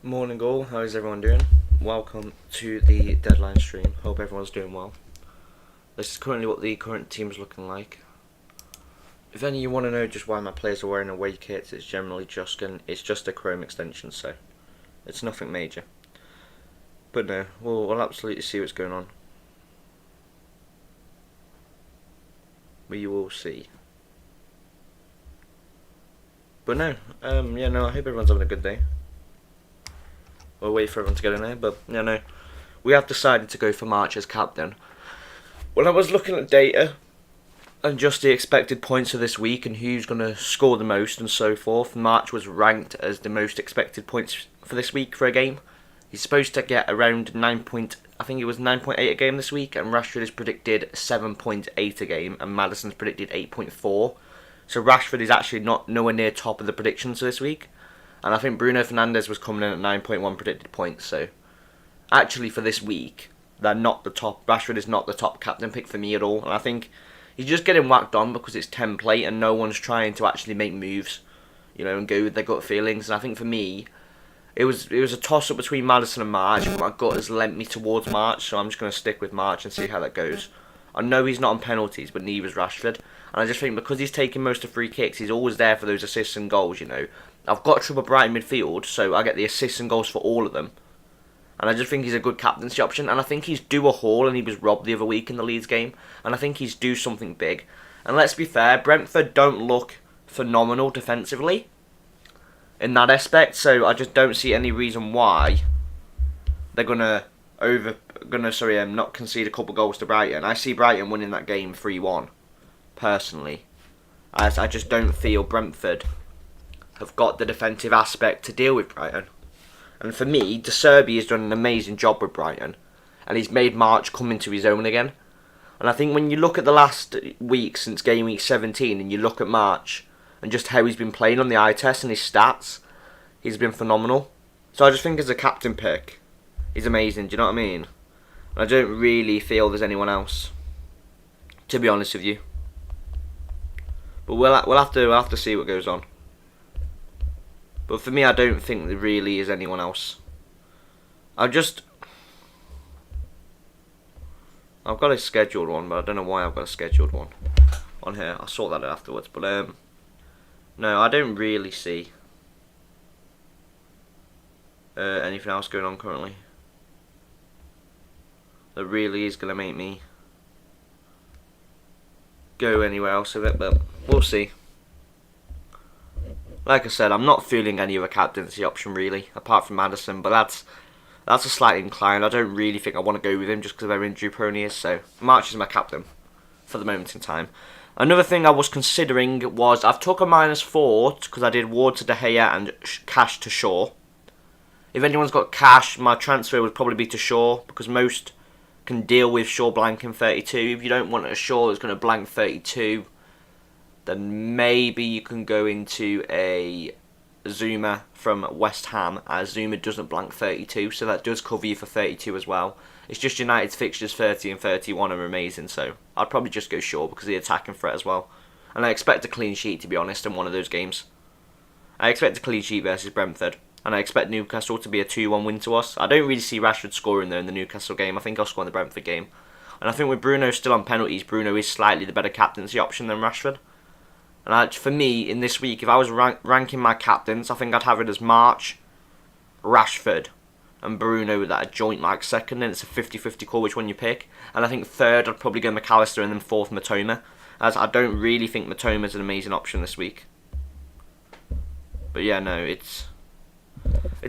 Morning all, how is everyone doing? Welcome to the deadline stream. Hope everyone's doing well. This is currently what the current team is looking like. If any of you want to know just why my players are wearing away kits, it's generally just a Chrome extension, so it's nothing major. But no, we'll absolutely see what's going on. But you will see. But no, I hope everyone's having a good day. We'll wait for everyone to get in there, but no, we have decided to go for March as captain. When I was looking at data and just the expected points for this week and who's going to score the most and so forth, March was ranked as the most expected points for this week for a game. He's supposed to get around 9.8 a game this week, and Rashford is predicted 7.8 a game, and Maddison's predicted 8.4. So Rashford is actually nowhere near top of the predictions for this week. And I think Bruno Fernandes was coming in at 9.1 predicted points. So actually for this week, they're not the top. Rashford is not the top captain pick for me at all. And I think he's just getting whacked on because it's template and no one's trying to actually make moves, and go with their gut feelings. And I think for me, it was a toss up between Maddison and March, but my gut has lent me towards March, so I'm just going to stick with March and see how that goes. I know he's not on penalties, but neither is Rashford. And I just think because he's taking most of free kicks, he's always there for those assists and goals, I've got triple Brighton midfield, so I get the assists and goals for all of them. And I just think he's a good captaincy option. And I think he's due a haul, and he was robbed the other week in the Leeds game. And I think he's due something big. And let's be fair, Brentford don't look phenomenal defensively in that aspect, so I just don't see any reason why they're not concede a couple goals to Brighton. I see Brighton winning that game 3-1, personally. As I just don't feel Brentford have got the defensive aspect to deal with Brighton. And for me, De Serbi has done an amazing job with Brighton, and he's made March come into his own again. And I think when you look at the last week since Gameweek 17, and you look at March and just how he's been playing on the eye test and his stats, he's been phenomenal. So I just think as a captain pick, he's amazing. Do you know what I mean? And I don't really feel there's anyone else, to be honest with you. But we'll have to see what goes on. But for me, I don't think there really is anyone else. I've got a scheduled one, but I don't know why I've got a scheduled one on here. I'll sort that out afterwards. But no, I don't really see anything else going on currently that really is going to make me go anywhere else with it, but we'll see. Like I said, I'm not feeling any other captaincy option really, apart from Maddison, but that's a slight incline. I don't really think I want to go with him just because of how injury prone he is, so March is my captain for the moment in time. Another thing I was considering was I've took a -4 because I did Ward to De Gea and Cash to Shaw. If anyone's got Cash, my transfer would probably be to Shaw because most can deal with Shaw blanking 32. If you don't want a Shaw that's going to blank 32, then maybe you can go into a Zuma from West Ham, as Zuma doesn't blank 32, so that does cover you for 32 as well. It's just United's fixtures 30 and 31 are amazing, so I'd probably just go Shaw because of the attacking threat as well. And I expect a clean sheet, to be honest, in one of those games. I expect a clean sheet versus Brentford, and I expect Newcastle to be a 2-1 win to us. I don't really see Rashford scoring though in the Newcastle game. I think I'll score in the Brentford game. And I think with Bruno still on penalties, Bruno is slightly the better captaincy option than Rashford. And for me, in this week, if I was ranking my captains, I think I'd have it as March, Rashford, and Bruno with that joint second, and it's a 50-50 call which one you pick. And I think third, I'd probably go McAllister, and then fourth, Matoma, as I don't really think Matoma's an amazing option this week. But yeah, no, it's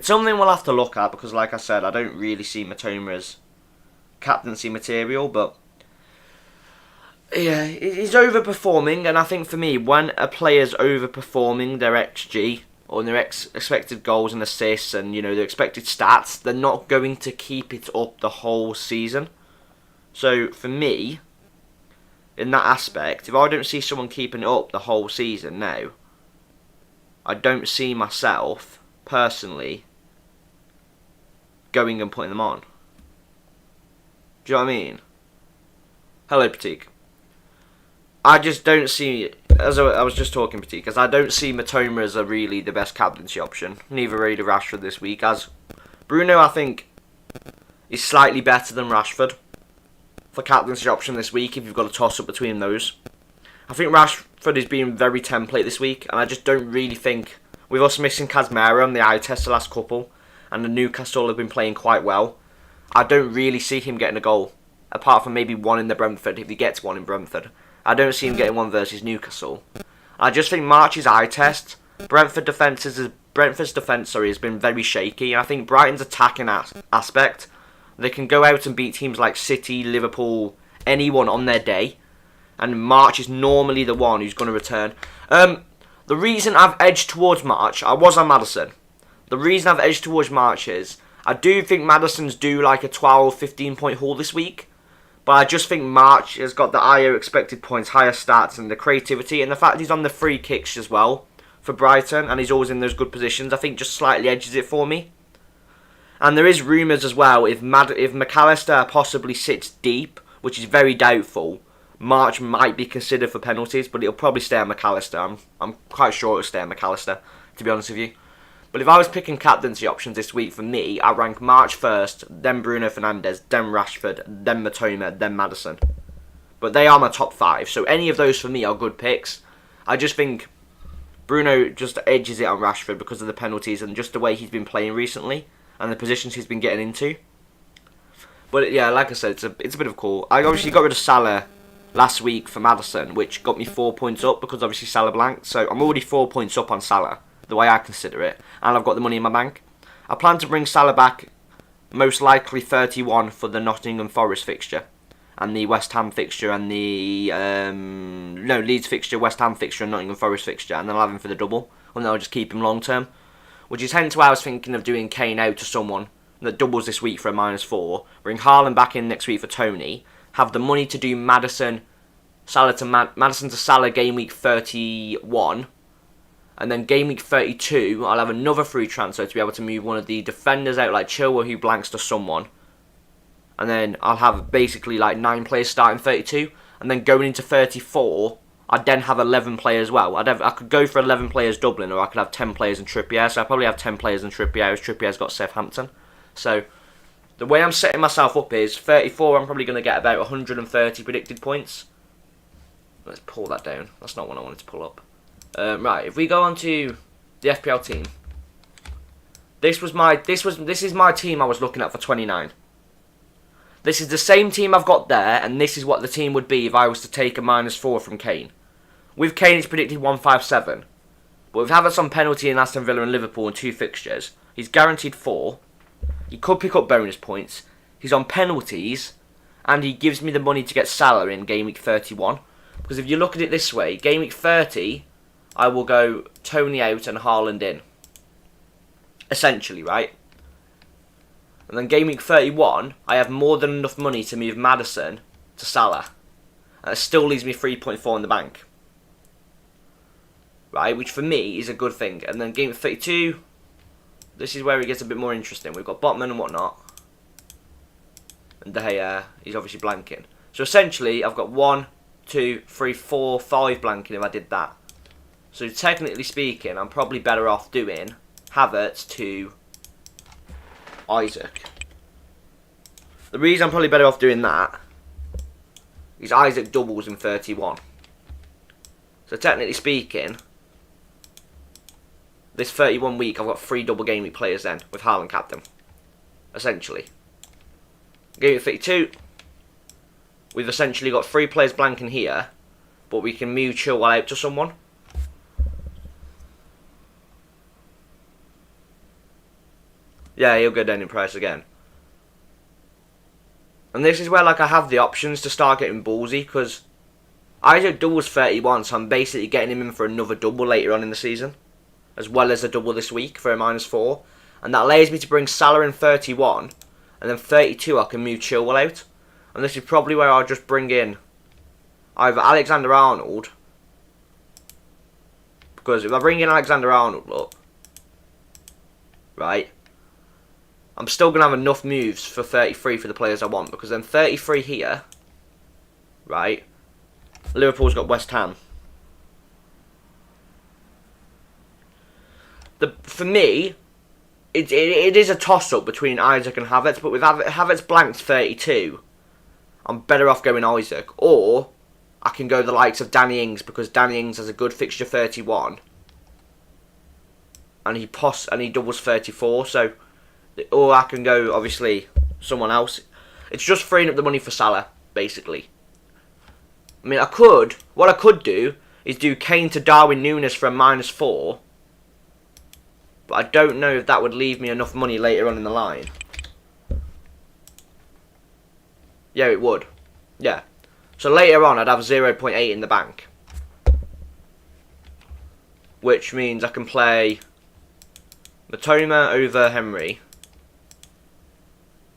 something we'll have to look at, because like I said, I don't really see Matoma as captaincy material, but yeah, he's overperforming, and I think for me, when a player's overperforming their XG, or their expected goals and assists, and their expected stats, they're not going to keep it up the whole season. So for me, in that aspect, if I don't see someone keeping it up the whole season now, I don't see myself, personally, going and putting them on. Do you know what I mean? Hello, Pratik. I just don't see as I was just talking, because I don't see Matoma as really the best captaincy option. Neither really Rashford this week. As Bruno, I think, is slightly better than Rashford for captaincy option this week if you've got a toss-up between those. I think Rashford is being very template this week, and I just don't really think, with us missing Casemiro on the eye test the last couple, and the Newcastle have been playing quite well, I don't really see him getting a goal, apart from maybe one in the Brentford, if he gets one in Brentford. I don't see him getting one versus Newcastle. I just think March's eye test, Brentford's defence has been very shaky, and I think Brighton's attacking aspect, they can go out and beat teams like City, Liverpool, anyone on their day, and March is normally the one who's going to return. The reason I've edged towards March, I was on Maddison. The reason I've edged towards March is, I do think Maddison's due like a 12-15 point haul this week, but I just think March has got the higher expected points, higher stats, and the creativity, and the fact he's on the free kicks as well for Brighton, and he's always in those good positions, I think just slightly edges it for me. And there is rumours as well, if McAllister possibly sits deep, which is very doubtful, March might be considered for penalties, but it'll probably stay on McAllister. I'm quite sure it'll stay on McAllister, to be honest with you. But if I was picking captaincy options this week, for me, I rank March first, then Bruno Fernandes, then Rashford, then Matoma, then Maddison. But they are my top 5, so any of those for me are good picks. I just think Bruno just edges it on Rashford because of the penalties and just the way he's been playing recently and the positions he's been getting into. But yeah, like I said, it's a bit of a call. I obviously got rid of Salah last week for Maddison, which got me 4 points up because obviously Salah blanked. So I'm already 4 points up on Salah, the way I consider it, and I've got the money in my bank. I plan to bring Salah back, most likely 31 for the Nottingham Forest fixture, and the West Ham fixture, and the Leeds fixture, West Ham fixture, and Nottingham Forest fixture, and then I'll have him for the double, and then I'll just keep him long term. Which is hence why I was thinking of doing Kane out to someone that doubles this week for a -4, bring Haaland back in next week for Tony, have the money to do Maddison to Salah game week 31. And then game week 32, I'll have another free transfer to be able to move one of the defenders out like Chilwell who blanks to someone. And then I'll have basically like 9 players starting 32. And then going into 34, I'd then have 11 players as well. I could go for 11 players Dublin, or I could have 10 players in Trippier. So I'll probably have 10 players in Trippier, as Trippier's got Southampton. So the way I'm setting myself up is 34, I'm probably going to get about 130 predicted points. Let's pull that down. That's not what I wanted to pull up. Right, if we go on to the FPL team, this is my team I was looking at for 29. This is the same team I've got there, and this is what the team would be if I was to take a -4 from Kane. With Kane, it's predicted 157, but with Havertz on penalty in Aston Villa and Liverpool in 2 fixtures, he's guaranteed 4. He could pick up bonus points. He's on penalties, and he gives me the money to get Salah in game week 31. Because if you look at it this way, game week 30. I will go Tony out and Haaland in. Essentially, right? And then game week 31, I have more than enough money to move Maddison to Salah. And it still leaves me 3.4 in the bank. Right, which for me is a good thing. And then game week 32, this is where it gets a bit more interesting. We've got Botman and whatnot. And De Gea, he's obviously blanking. So essentially, I've got 1, 2, 3, 4, 5 blanking if I did that. So technically speaking, I'm probably better off doing Havertz to Isaac. The reason I'm probably better off doing that is Isaac doubles in 31. So technically speaking, this 31 week I've got 3 double game week players then with Haaland captain. Essentially. Game week 32, we've essentially got 3 players blanking here, but we can move Chilwell out to someone. Yeah, he'll go down in price again. And this is where like I have the options to start getting ballsy, because Isaac doubles 31, so I'm basically getting him in for another double later on in the season, as well as a double this week for a -4. And that allows me to bring Salah in 31, and then 32 I can move Chilwell out. And this is probably where I'll just bring in either Alexander-Arnold, because if I bring in Alexander-Arnold, look, right, I'm still going to have enough moves for 33 for the players I want, because then 33 here, right, Liverpool's got West Ham. For me, it is a toss-up between Isaac and Havertz, but with Havertz blanked 32, I'm better off going Isaac. Or I can go the likes of Danny Ings, because Danny Ings has a good fixture 31. And he doubles 34, so... Or I can go, obviously, someone else. It's just freeing up the money for Salah, basically. I mean, what I could do is do Kane to Darwin Núñez for a -4. But I don't know if that would leave me enough money later on in the line. Yeah, it would. Yeah. So later on, I'd have 0.8 in the bank. Which means I can play Matoma over Henry.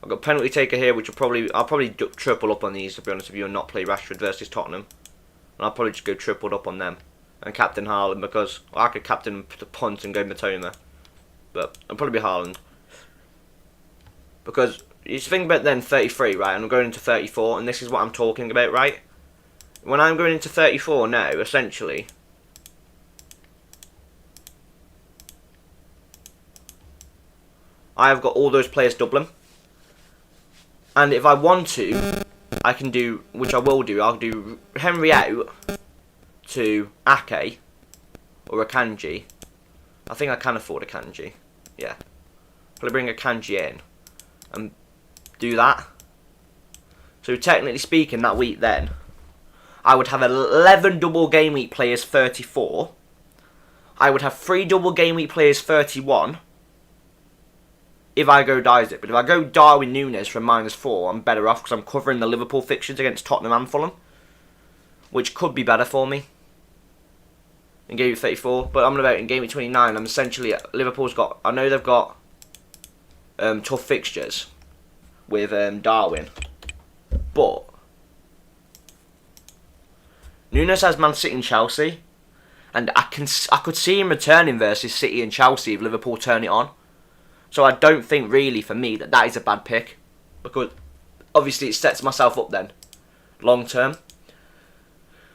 I've got penalty taker here, which I'll probably triple up on these, to be honest with you, and not play Rashford versus Tottenham. And I'll probably just go tripled up on them. And captain Haaland, because I could captain the punt and go Matoma. But I'll probably be Haaland. Because you think about then 33, right, and I'm going into 34, and this is what I'm talking about, right? When I'm going into 34 now, essentially, I have got all those players doubling. And if I want to, I can do, which I will do, I'll do Henry out to Ake or a Kanji. I think I can afford a Kanji. Yeah. I'll bring a Kanji in and do that. So technically speaking, that week then, I would have 11 double game week players 34. I would have 3 double game week players 31. If I go Isaac. But if I go Darwin Núñez for a -4, I'm better off because I'm covering the Liverpool fixtures against Tottenham and Fulham, which could be better for me in game week 34. But I'm about in game week 29. I'm essentially Liverpool's got. I know they've got tough fixtures with Darwin, but Núñez has Man City and Chelsea, and I could see him returning versus City and Chelsea if Liverpool turn it on. So I don't think really for me that is a bad pick, because obviously it sets myself up then long term.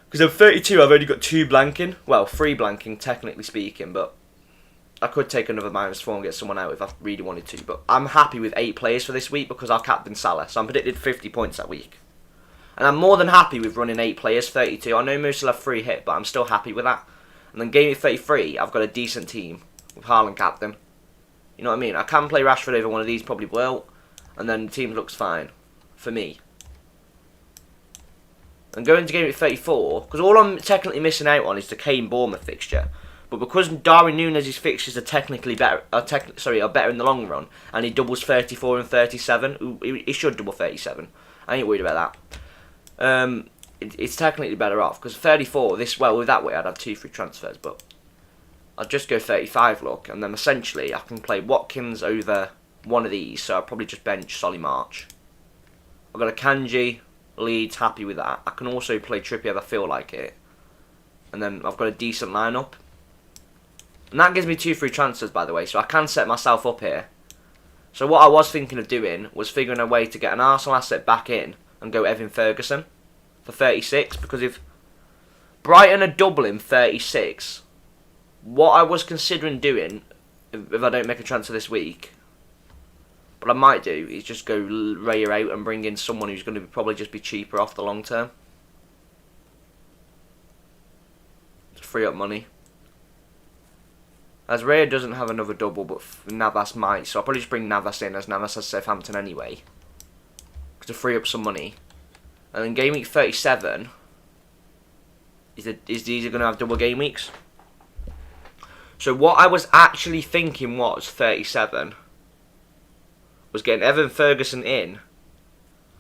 Because at 32 I've only got 2 blanking, well 3 blanking technically speaking, but I could take another -4 and get someone out if I really wanted to. But I'm happy with 8 players for this week because I'll captain Salah, so I'm predicted 50 points that week. And I'm more than happy with running 8 players 32. I know most will have 3 hit, but I'm still happy with that. And then game week 33 I've got a decent team with Haaland captain. You know what I mean? I can play Rashford over one of these, probably will. And then the team looks fine. For me. And going to game week 34, because all I'm technically missing out on is the Kane Bournemouth fixture. But because Darwin Núñez's fixtures are technically better, are better in the long run, and he doubles 34 and 37, he should double 37. I ain't worried about that. It's technically better off, because 34, with that way I'd have 2 free transfers, but I'll just go 35, look, and then essentially I can play Watkins over one of these, so I'll probably just bench Solly March. I've got a Kanji, Leeds, happy with that. I can also play Trippier if I feel like it. And then I've got a decent lineup. And that gives me 2 free transfers, by the way, so I can set myself up here. So what I was thinking of doing was figuring a way to get an Arsenal asset back in and go Evan Ferguson for 36, because if Brighton are doubling 36... What I was considering doing, if I don't make a transfer this week, what I might do is just go Raya out and bring in someone who's going to probably just be cheaper off the long term. To free up money. As Raya doesn't have another double, but Navas might, so I'll probably just bring Navas in, as Navas has Southampton anyway. To free up some money. And then game week 37, is these going to have double game weeks? So what I was actually thinking was 37 was getting Evan Ferguson in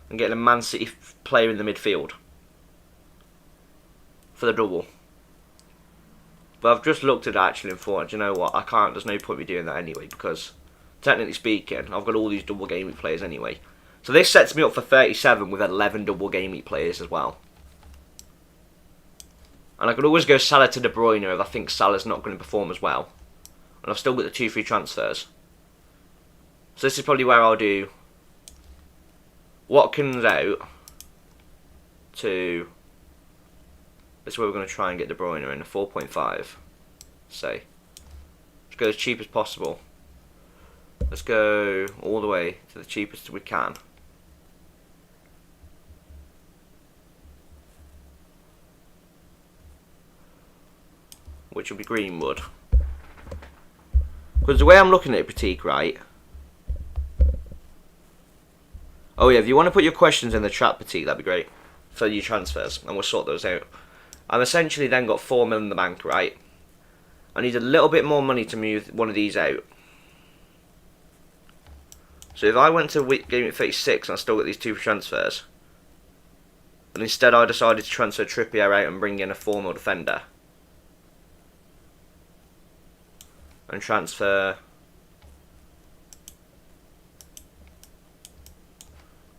and getting a Man City player in the midfield for the double. But I've just looked at it actually and thought, do you know what, I can't, there's no point me doing that anyway, because technically speaking, I've got all these double game week players anyway. So this sets me up for 37 with 11 double game week players as well. And I could always go Salah to De Bruyne if I think Salah's not going to perform as well. And I've still got the 2 free transfers. So this is probably where I'll do Watkins out to... This is where we're going to try and get De Bruyne in, a 4.5, say. Let's go as cheap as possible. Let's go all the way to the cheapest we can. Which will be Greenwood. Because the way I'm looking at it, Pratik, right? Oh yeah, if you want to put your questions in the chat, Pratik, that'd be great. For your transfers, and we'll sort those out. I've essentially then got 4 mil in the bank, right? I need a little bit more money to move one of these out. So if I went to Gameweek 36 and I still got these 2 transfers, and instead I decided to transfer Trippier out and bring in a 4 mil defender, and transfer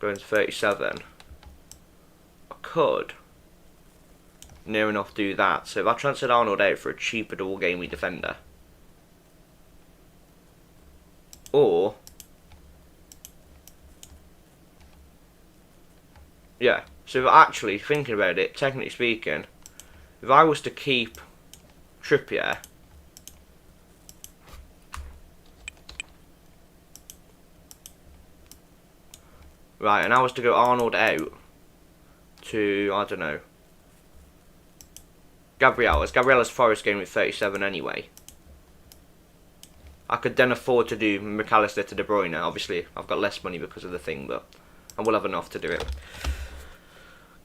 going to 37, I could near enough do that. So if I transferred Arnold out for a cheaper double game week defender, or yeah, so if actually thinking about it, technically speaking, if I was to keep Trippier, right, and I was to go Arnold out to, I don't know, Gabriel's Forest game with 37 anyway. I could then afford to do McAllister to De Bruyne. Obviously, I've got less money because of the thing, but I will have enough to do it.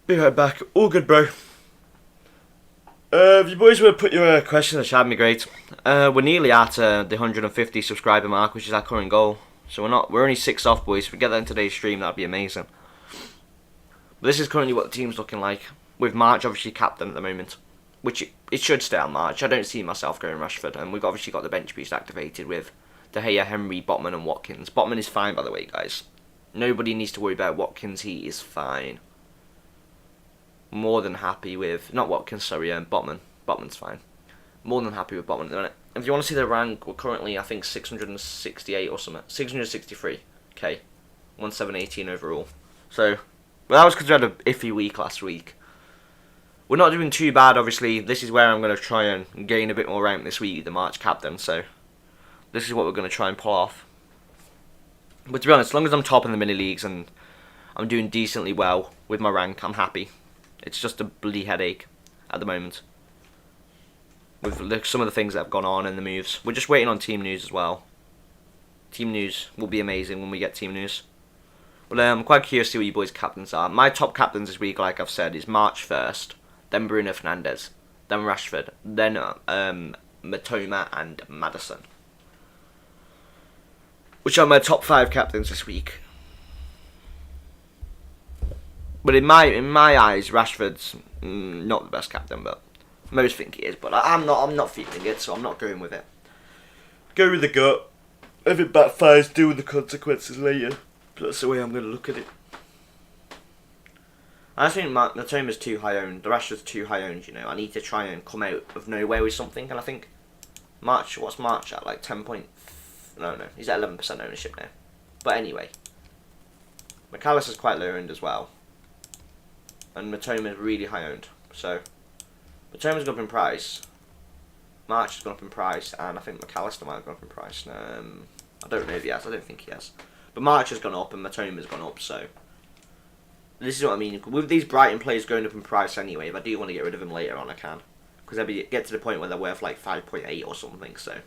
Be right back. All good, bro. If you boys want to put your questions in the chat, that'd be great. We're nearly at the 150 subscriber mark, which is our current goal. So we're only 6 off, boys. If we get that in today's stream, that'd be amazing. But this is currently what the team's looking like, with March obviously captain at the moment, which it should stay on March. I don't see myself going Rashford, and we've obviously got the bench boost activated with De Gea, Henry, Botman and Watkins. Botman is fine, by the way, guys. Nobody needs to worry about Watkins, he is fine. More than happy with, not Watkins, sorry, Botman. Botman's fine. More than happy with Botman at the minute. If you want to see the rank, we're currently, I think, 668 or something. 663k. 1718 overall. So, well, that was because we had an iffy week last week. We're not doing too bad, obviously. This is where I'm going to try and gain a bit more rank this week, the March captain. So, this is what we're going to try and pull off. But to be honest, as long as I'm top in the mini leagues and I'm doing decently well with my rank, I'm happy. It's just a bloody headache at the moment with some of the things that have gone on in the moves. We're just waiting on team news as well. Team news will be amazing when we get team news. Well, I'm quite curious to see what you boys' captains are. My top captains this week, like I've said, is March first, then Bruno Fernandes, then Rashford, then Matoma and Maddison. Which are my top 5 captains this week. But in my eyes, Rashford's not the best captain, but most think he is. But I'm not feeling it, so I'm not going with it. Go with the gut. If it backfires, deal with the consequences later. But that's the way I'm going to look at it. I think Matoma's too high owned. The Rashford's too high owned. You know, I need to try and come out of nowhere with something. And I think what's March at? Like 10 point. No, he's at 11% ownership now. But anyway, McAllister's quite low owned as well. And Matoma's really high owned. So, Matoma's gone up in price. March has gone up in price. And I think McAllister might have gone up in price. I don't know if he has. I don't think he has. But March has gone up and Matoma's gone up. So, this is what I mean. With these Brighton players going up in price anyway, if I do want to get rid of them later on, I can. Because they'll get to the point where they're worth like 5.8 or something. So,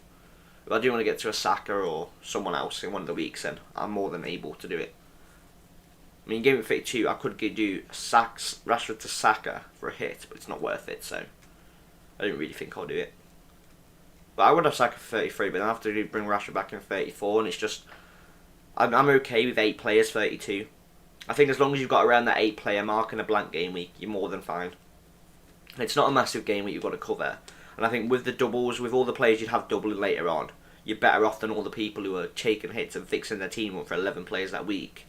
if I do want to get to a Saka or someone else in one of the weeks, then I'm more than able to do it. I mean, Game Week 32, I could do Rashford to Saka for a hit, but it's not worth it, so I don't really think I'll do it. But I would have Saka for 33, but then I have to bring Rashford back in 34, and it's just, I'm okay with 8 players, 32. I think as long as you've got around that 8 player mark in a blank game week, you're more than fine. It's not a massive game week you've got to cover, and I think with the doubles, with all the players you'd have doubling later on, you're better off than all the people who are taking hits and fixing their team up for 11 players that week.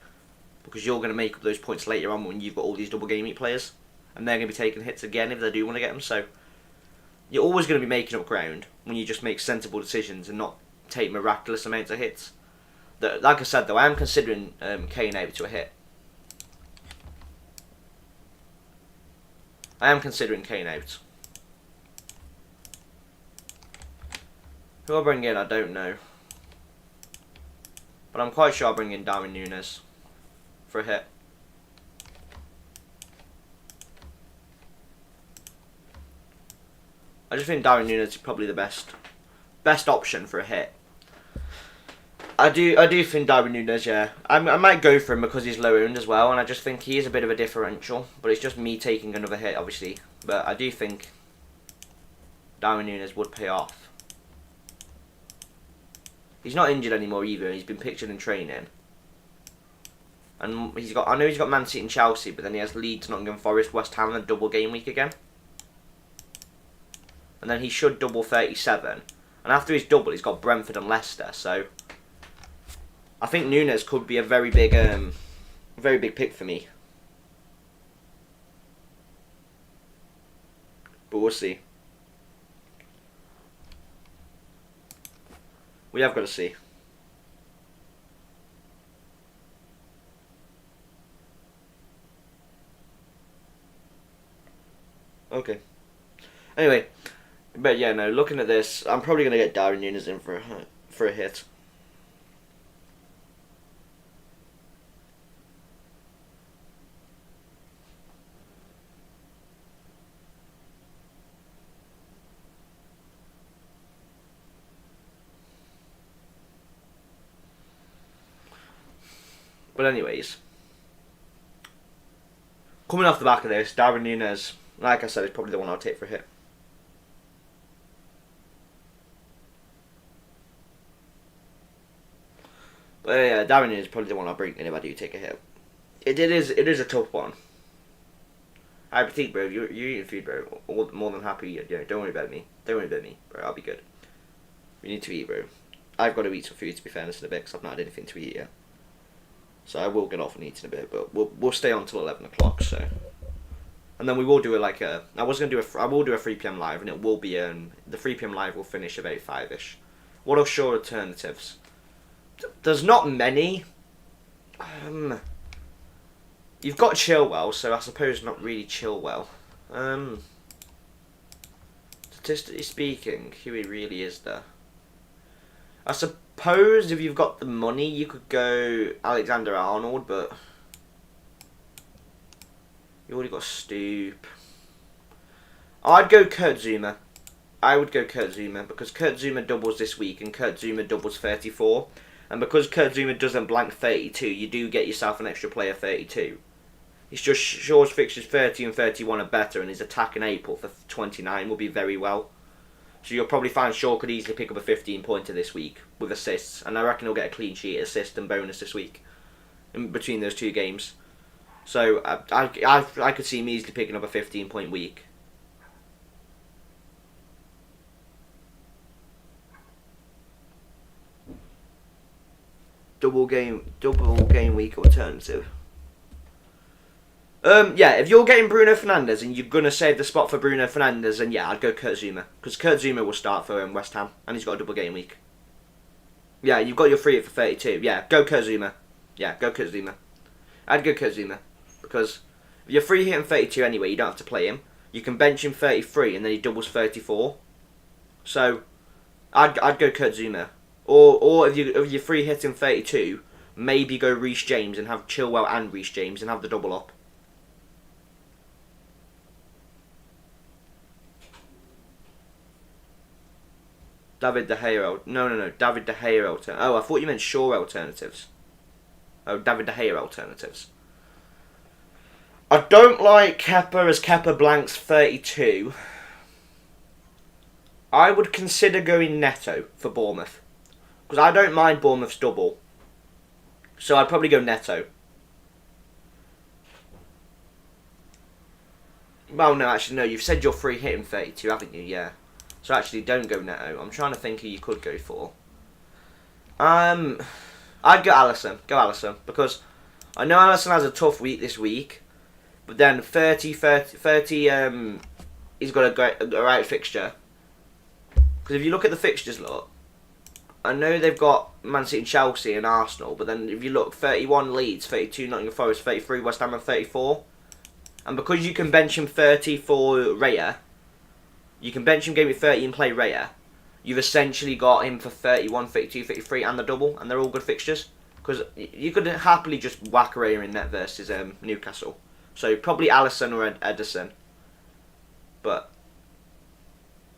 Because you're going to make up those points later on when you've got all these double game week players. And they're going to be taking hits again if they do want to get them. So, you're always going to be making up ground when you just make sensible decisions and not take miraculous amounts of hits. Like I said though, I am considering Kane out to a hit. I am considering Kane out. Who I'll bring in, I don't know. But I'm quite sure I'll bring in Darwin Núñez for a hit. I just think Darwin Núñez is probably the best option for a hit. I do think Darwin Núñez, yeah. I might go for him because he's low owned as well, and I just think he is a bit of a differential. But it's just me taking another hit, obviously. But I do think Darwin Núñez would pay off. He's not injured anymore either. He's been pictured in training, and I know he's got Man City and Chelsea, but then he has Leeds, Nottingham Forest, West Ham, and a double game week again. And then he should double 37. And after his double, he's got Brentford and Leicester. So I think Núñez could be a very big pick for me. But we'll see. We have got to see. Okay. Anyway, but yeah, no. Looking at this, I'm probably gonna get Darwin Núñez in for a hit. But anyways, coming off the back of this, Darwin Núñez, like I said, is probably the one I'll take for a hit. But yeah, Darwin Núñez is probably the one I'll bring in if I do take a hit. It is a tough one. I think, bro, you're eating food, bro. More than happy. Yeah, don't worry about me. Don't worry about me, bro. I'll be good. We need to eat, bro. I've got to eat some food, to be fairness, in a bit, because I've not had anything to eat yet. So I will get off and eat in a bit, but we'll stay on till 11 o'clock. So, and then we will do I will do a 3 PM live, and it will be the 3 PM live will finish about 5ish. What are sure alternatives? There's not many. You've got Chilwell, so I suppose not really Chilwell. Statistically speaking, who he really is there? I suppose if you've got the money, you could go Alexander-Arnold, but you already got Stoop. I'd go Kurt Zouma. I would go Kurt Zouma because Kurt Zouma doubles this week and Kurt Zouma doubles 34. And because Kurt Zouma doesn't blank 32, you do get yourself an extra player 32. It's just Shaw's fixtures 30 and 31 are better, and his attack in April for 29 will be very well. So you'll probably find Shaw could easily pick up a 15-pointer this week with assists, and I reckon he'll get a clean sheet, assist, and bonus this week in between those two games. So I could see him easily picking up a 15-point week. Double game week alternative. Yeah, if you're getting Bruno Fernandes and you're going to save the spot for Bruno Fernandes, then yeah, I'd go Kurt Zouma. Because Kurt Zouma will start for West Ham, and he's got a double game week. Yeah, you've got your free hit for 32. Yeah, go Kurt Zouma. Yeah, go Kurt Zouma. I'd go Kurt Zouma. Because if you're free hitting 32 anyway, you don't have to play him. You can bench him 33, and then he doubles 34. So, I'd go Kurt Zouma. Or if you're free hitting 32, maybe go Reece James and have Chilwell and Reece James and have the double up. David De Gea. No. David De Gea alternatives. Oh, I thought you meant Shaw alternatives. Oh, David De Gea alternatives. I don't like Kepa as Kepa blanks 32. I would consider going Neto for Bournemouth. Because I don't mind Bournemouth's double. So I'd probably go Neto. Well, no, actually, no. You've said you're free hitting 32, haven't you? Yeah. So actually, don't go Neto. I'm trying to think who you could go for. I'd go Alisson. Go Alisson. Because I know Alisson has a tough week this week. But then 30 he's got a right fixture. Because if you look at the fixtures, look. I know they've got Man City and Chelsea and Arsenal. But then if you look, 31 Leeds, 32 Nottingham Forest, 33 West Ham and 34. And because you can bench him 30 for Raya, you can bench him game with 30 and play Raya. you've essentially got him for 31, 32, 33 and the double, and they're all good fixtures. Because you could happily just whack Raya in net versus Newcastle. So probably Alisson or Ederson. But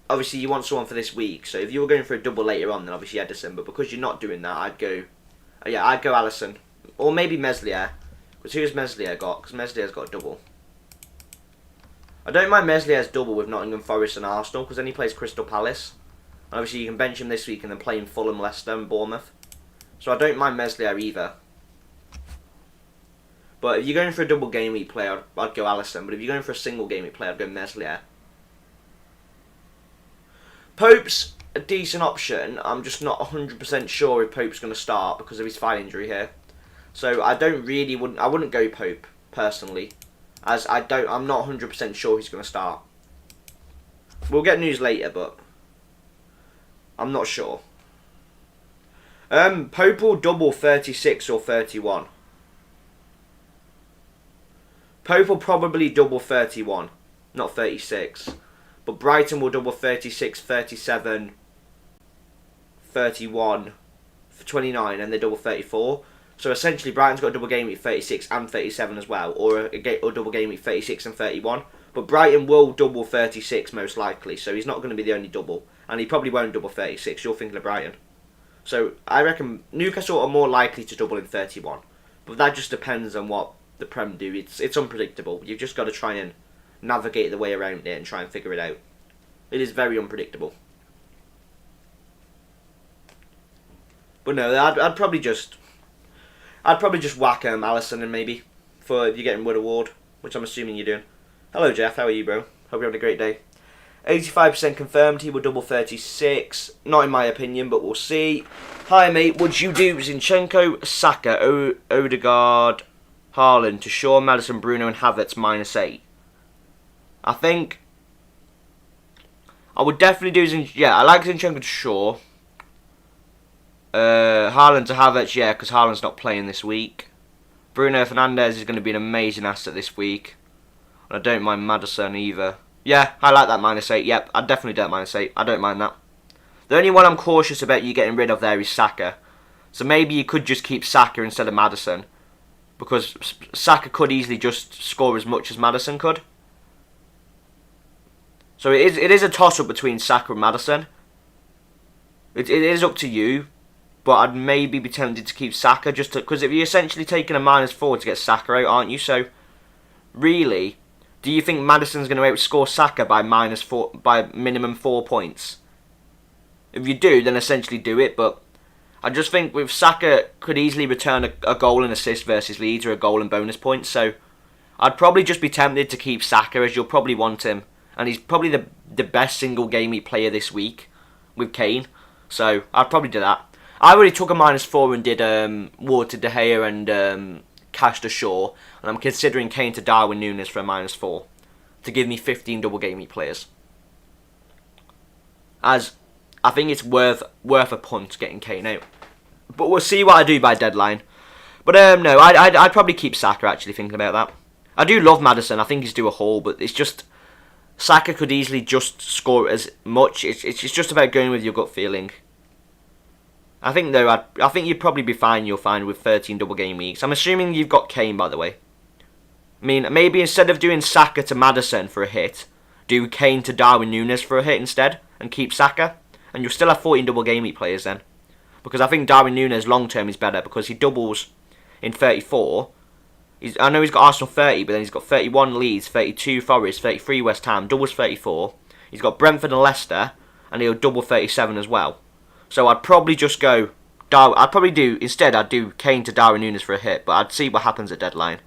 obviously you want someone for this week. So if you were going for a double later on, then obviously Ederson. But because you're not doing that, I'd go Alisson. Or maybe Meslier. Because who's Meslier got? Because Meslier's got a double. I don't mind Meslier's double with Nottingham Forest and Arsenal, because then he plays Crystal Palace. And obviously you can bench him this week and then play in Fulham, Leicester and Bournemouth. So I don't mind Meslier either. But if you're going for a double game week player, I'd go Alisson. But if you're going for a single game week player, I'd go Meslier. Pope's a decent option. I'm just not 100% sure if Pope's going to start because of his thigh injury here. So I wouldn't go Pope personally, as I'm not 100% sure he's going to start. We'll get news later, but I'm not sure. Pope will double 36 or 31. Pope will probably double 31, not 36. But Brighton will double 36, 37, 31, 29, and they double 34. So essentially Brighton's got a double game week 36 and 37 as well, or a double game week 36 and 31. But Brighton will double 36 most likely, so he's not going to be the only double. And he probably won't double 36, you're thinking of Brighton. So I reckon Newcastle are more likely to double in 31. But that just depends on what the Prem do. It's unpredictable. You've just got to try and navigate the way around it and try and figure it out. It is very unpredictable. But no, I'd probably just whack Alisson and maybe for if you're getting Wood Award, which I'm assuming you're doing. Hello Jeff, how are you, bro? Hope you're having a great day. 85% confirmed he will double 36. Not in my opinion, but we'll see. Hi mate, would you do Zinchenko, Saka, Odegaard, Haaland to Shaw, Maddison, Bruno and Havertz -8? I think I would definitely do I like Zinchenko to Shaw. Haaland to Havertz, yeah, because Haaland's not playing this week. Bruno Fernandes is going to be an amazing asset this week. And I don't mind Maddison either. Yeah, I like that -8. Yep, I'd definitely do that -8. I don't mind that. The only one I'm cautious about you getting rid of there is Saka. So maybe you could just keep Saka instead of Maddison. Because Saka could easily just score as much as Maddison could. So it is a toss-up between Saka and Maddison. It is up to you. But I'd maybe be tempted to keep Saka just because if you're essentially taking a -4 to get Saka out, aren't you? So really, do you think Maddison's going to outscore Saka by -4 by minimum 4 points? If you do, then essentially do it. But I just think with Saka could easily return a goal and assist versus Leeds or a goal and bonus points. So I'd probably just be tempted to keep Saka as you'll probably want him, and he's probably the best single game week player this week with Kane. So I'd probably do that. I already took a -4 and did Ward to De Gea and Cash to Shaw, and I'm considering Kane to Darwin Núñez for a -4 to give me 15 double game week players. As I think it's worth a punt getting Kane out, but we'll see what I do by deadline. But no, I'd probably keep Saka actually thinking about that. I do love Maddison. I think he's due a haul, but it's just Saka could easily just score as much. It's just about going with your gut feeling. I think though, I think you'd probably be fine. You'll find with 13 double game weeks. I'm assuming you've got Kane, by the way. I mean, maybe instead of doing Saka to Maddison for a hit, do Kane to Darwin Núñez for a hit instead, and keep Saka, and you'll still have 14 double game week players then. Because I think Darwin Núñez long term is better because he doubles in 34. I know he's got Arsenal 30, but then he's got 31 Leeds, 32 Forest, 33 West Ham, doubles 34. He's got Brentford and Leicester, and he'll double 37 as well. So I'd probably just go. I'd do Kane to Darwin Núñez for a hit, but I'd see what happens at deadline.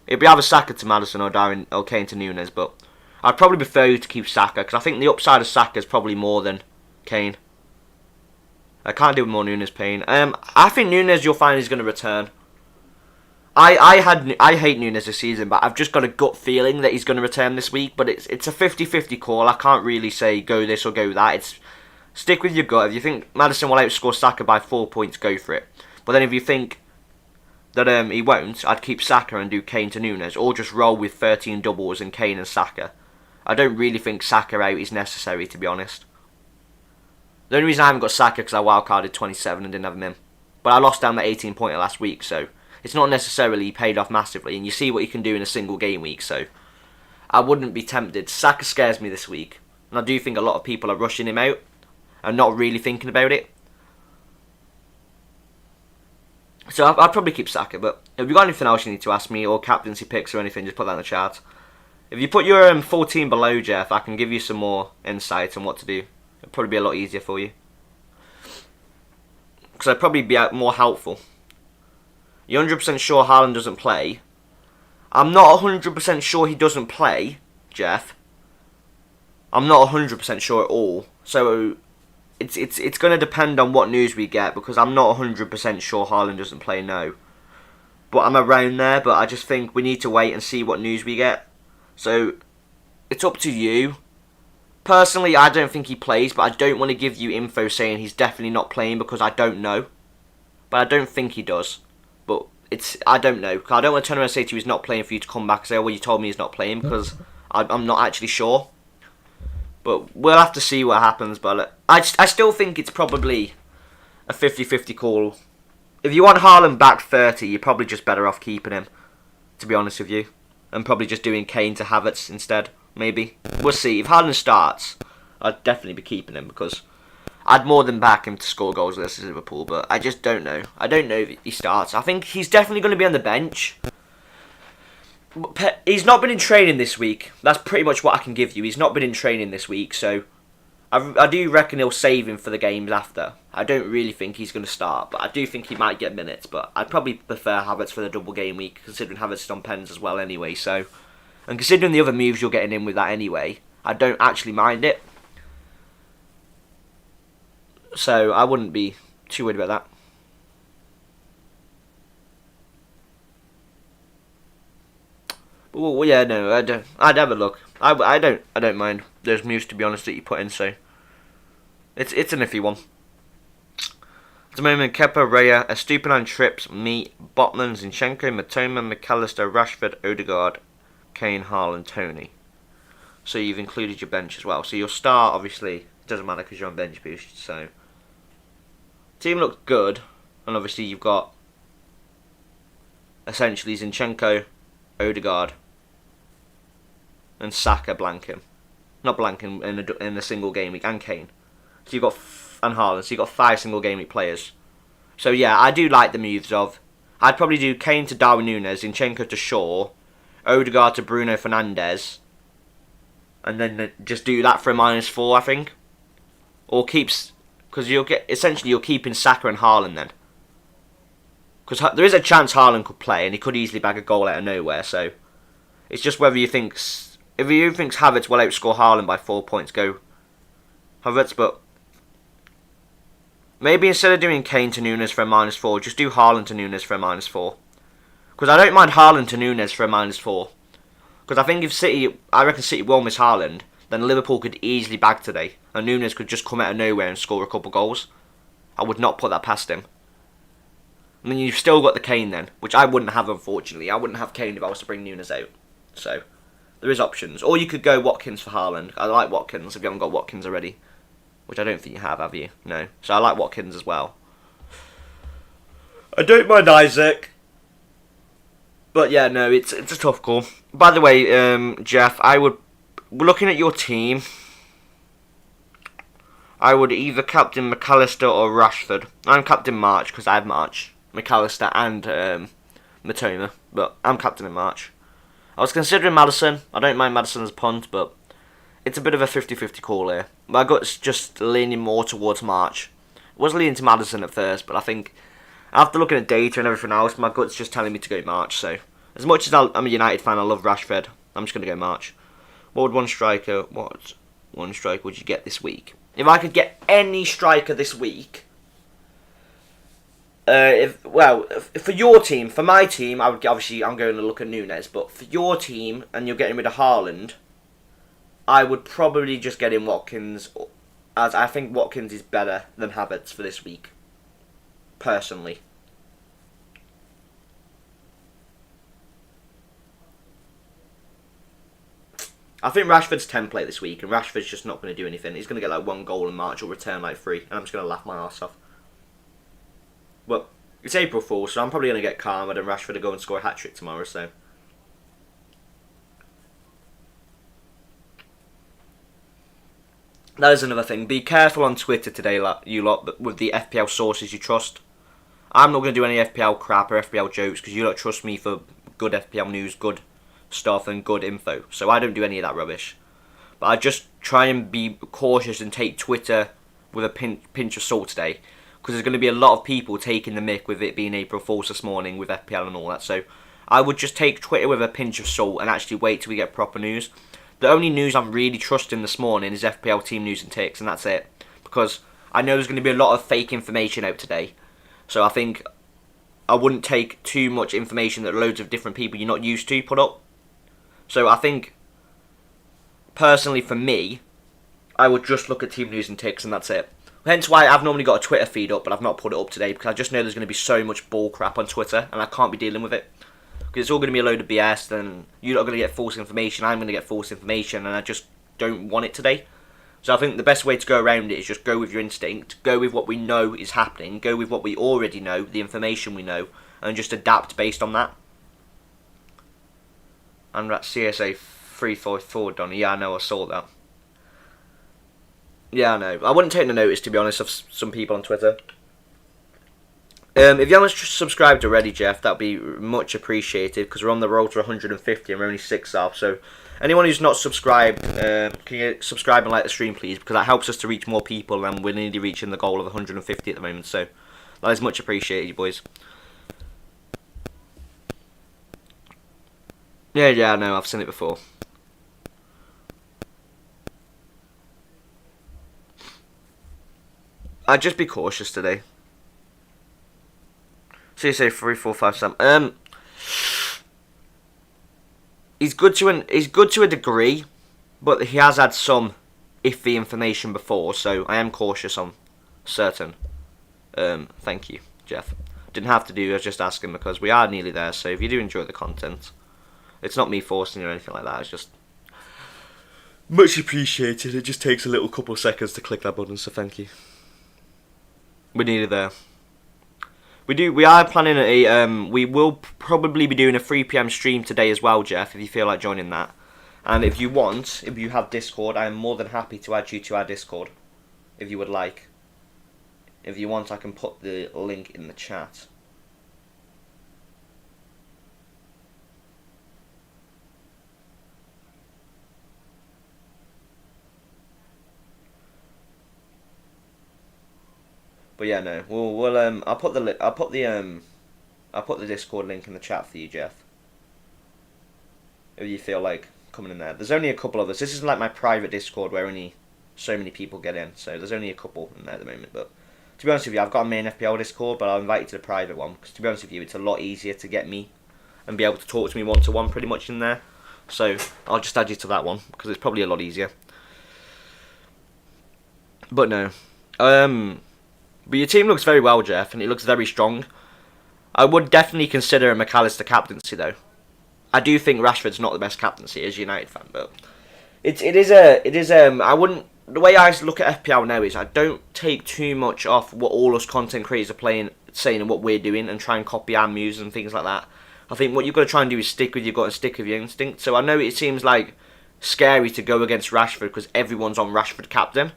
It'd be either Saka to Maddison or Kane to Núñez, but I'd probably prefer you to keep Saka because I think the upside of Saka is probably more than Kane. I can't do more Núñez pain. I think Núñez you'll find is going to return. I hate Núñez this season, but I've just got a gut feeling that he's going to return this week. But it's a 50-50 call. I can't really say go this or go that. Stick with your gut. If you think Maddison will outscore Saka by 4 points, go for it. But then if you think that he won't, I'd keep Saka and do Kane to Núñez, or just roll with 13 doubles and Kane and Saka. I don't really think Saka out is necessary, to be honest. The only reason I haven't got Saka because I wildcarded 27 and didn't have him in. But I lost down the 18-pointer last week, so it's not necessarily paid off massively. And you see what you can do in a single game week, so I wouldn't be tempted. Saka scares me this week. And I do think a lot of people are rushing him out and not really thinking about it. So I'd probably keep Saka, but if you've got anything else you need to ask me, or captaincy picks or anything, just put that in the chat. If you put your full team below, Jeff, I can give you some more insight on what to do. It'll probably be a lot easier for you. Because I'd probably be more helpful. You're 100% sure Haaland doesn't play. I'm not 100% sure he doesn't play, Jeff. I'm not 100% sure at all. So it's going to depend on what news we get, because I'm not 100% sure Haaland doesn't play, no. But I'm around there, but I just think we need to wait and see what news we get. So it's up to you. Personally, I don't think he plays, but I don't want to give you info saying he's definitely not playing because I don't know. But I don't think he does. But I don't know. I don't want to turn around and say to you he's not playing for you to come back and say, oh, well, you told me he's not playing, because I'm not actually sure. But we'll have to see what happens. But I still think it's probably a 50-50 call. If you want Haaland back 30, you're probably just better off keeping him, to be honest with you. And probably just doing Kane to Havertz instead, maybe. We'll see. If Haaland starts, I'd definitely be keeping him, because I'd more than back him to score goals versus Liverpool, but I just don't know. I don't know if he starts. I think he's definitely going to be on the bench. He's not been in training this week. That's pretty much what I can give you. He's not been in training this week, so I do reckon he'll save him for the games after. I don't really think he's going to start, but I do think he might get minutes. But I'd probably prefer Havertz for the double game week, considering Havertz is on pens as well anyway. So, and considering the other moves you're getting in with that anyway, I don't actually mind it. So I wouldn't be too worried about that. Well, yeah, no, I don't. I'd have a look. I don't mind those moves, to be honest, that you put in. So it's an iffy one. At the moment, Kepa, Raya, Estupinan, Trips, me, Botman, Zinchenko, Matoma, McAllister, Rashford, Odegaard, Kane, Haaland, Tony. So you've included your bench as well. So your start, obviously, it doesn't matter because you're on bench boost. So team looks good, and obviously you've got essentially Zinchenko, Odegaard, and Saka blanking. Not blanking in a single game week, and Kane. So you've got and Haaland, so you've got 5 single game week players. So yeah, I do like the moves of. I'd probably do Kane to Darwin Núñez, Zinchenko to Shaw, Odegaard to Bruno Fernandes, and then just do that for a -4, I think. Or keeps, because you're keeping Saka and Haaland then. Because there is a chance Haaland could play, and he could easily bag a goal out of nowhere. So it's just whether you think, if you think Havertz will outscore Haaland by 4 points, go Havertz. But maybe instead of doing Kane to Núñez for a -4, just do Haaland to Núñez for a -4. Because I don't mind Haaland to Núñez for a -4. Because I think if I reckon City will miss Haaland, then Liverpool could easily bag today, and Núñez could just come out of nowhere and score a couple goals. I would not put that past him. And then you've still got the Kane then, which I wouldn't have, unfortunately. I wouldn't have Kane if I was to bring Núñez out. So there is options. Or you could go Watkins for Haaland. I like Watkins if you haven't got Watkins already. Which I don't think you have you? No. So I like Watkins as well. I don't mind Isaac. But yeah, no, it's a tough call. By the way, Jeff, looking at your team, I would either captain McAllister or Rashford. I'm captain March because I have March, McAllister and Matoma, but I'm captain in March. I was considering Maddison. I don't mind Maddison as a punt, but it's a bit of a 50-50 call here. My gut's just leaning more towards March. I was leaning to Maddison at first, but I think after looking at data and everything else, my gut's just telling me to go March. So as much as I'm a United fan, I love Rashford, I'm just going to go March. What one striker would you get this week? If I could get any striker this week, for your team, for my team, I would obviously I'm going to look at Núñez, but for your team and you're getting rid of Haaland, I would probably just get in Watkins, as I think Watkins is better than Havertz for this week, personally. I think Rashford's template this week, and Rashford's just not going to do anything. He's going to get like 1 goal and March will return like 3, and I'm just going to laugh my arse off. But it's April Fool's, so I'm probably going to get calmer than Rashford to go and score a hat-trick tomorrow, so... That is another thing. Be careful on Twitter today, you lot, with the FPL sources you trust. I'm not going to do any FPL crap or FPL jokes because you don't trust me for good FPL news, good stuff and good info. So I don't do any of that rubbish. But I just try and be cautious and take Twitter with a pinch of salt today. Because there's going to be a lot of people taking the mick with it being April Fool's this morning with FPL and all that. So I would just take Twitter with a pinch of salt and actually wait till we get proper news. The only news I'm really trusting this morning is FPL team news and ticks, and that's it. Because I know there's going to be a lot of fake information out today. So I think I wouldn't take too much information that loads of different people you're not used to put up. So I think, personally for me, I would just look at team news and ticks and that's it. Hence why I've normally got a Twitter feed up, but I've not put it up today because I just know there's going to be so much bull crap on Twitter and I can't be dealing with it. Because it's all going to be a load of BS, then you're not going to get false information, I'm going to get false information, and I just don't want it today. So I think the best way to go around it is just go with your instinct, go with what we know is happening, go with what we already know, the information we know, and just adapt based on that. And that CSA 344 Donny, yeah I know, I saw that. Yeah I know, I wouldn't take the notice to be honest of some people on Twitter. If you haven't subscribed already, Jeff, that'd be much appreciated because we're on the road to 150 and we're only 6 off. So, anyone who's not subscribed, can you subscribe and like the stream, please? Because that helps us to reach more people, and we're nearly reaching the goal of 150 at the moment. So, that is much appreciated, you boys. Yeah, I know, I've seen it before. I'd just be cautious today. So you say 3, 4, 5, 7. He's good to a degree, but he has had some iffy information before, so I am cautious on certain. Thank you, Jeff. Didn't have to do. I was just asking because we are nearly there. So if you do enjoy the content, it's not me forcing you or anything like that. It's just much appreciated. It just takes a little couple of seconds to click that button. So thank you. We're nearly there. We are planning we will probably be doing a 3 PM stream today as well, Jeff, if you feel like joining that. And if you have Discord, I am more than happy to add you to our Discord, if you would like. If you want, I can put the link in the chat. But yeah, no, I'll put the Discord link in the chat for you, Jeff. If you feel like coming in there, there's only a couple of us. This isn't like my private Discord where only so many people get in. So there's only a couple in there at the moment. But to be honest with you, I've got a main FPL Discord, but I'll invite you to the private one because to be honest with you, it's a lot easier to get me and be able to talk to me one-to-one pretty much in there. So I'll just add you to that one because it's probably a lot easier. But no, but your team looks very well, Jeff, and it looks very strong. I would definitely consider a McAllister captaincy, though. I do think Rashford's not the best captaincy as a United fan, but I wouldn't. The way I look at FPL now is I don't take too much off what all us content creators are saying and what we're doing, and try and copy our moves and things like that. I think what you've got to try and do is stick with your gut and stick with your instinct. So I know it seems like scary to go against Rashford because everyone's on Rashford captain,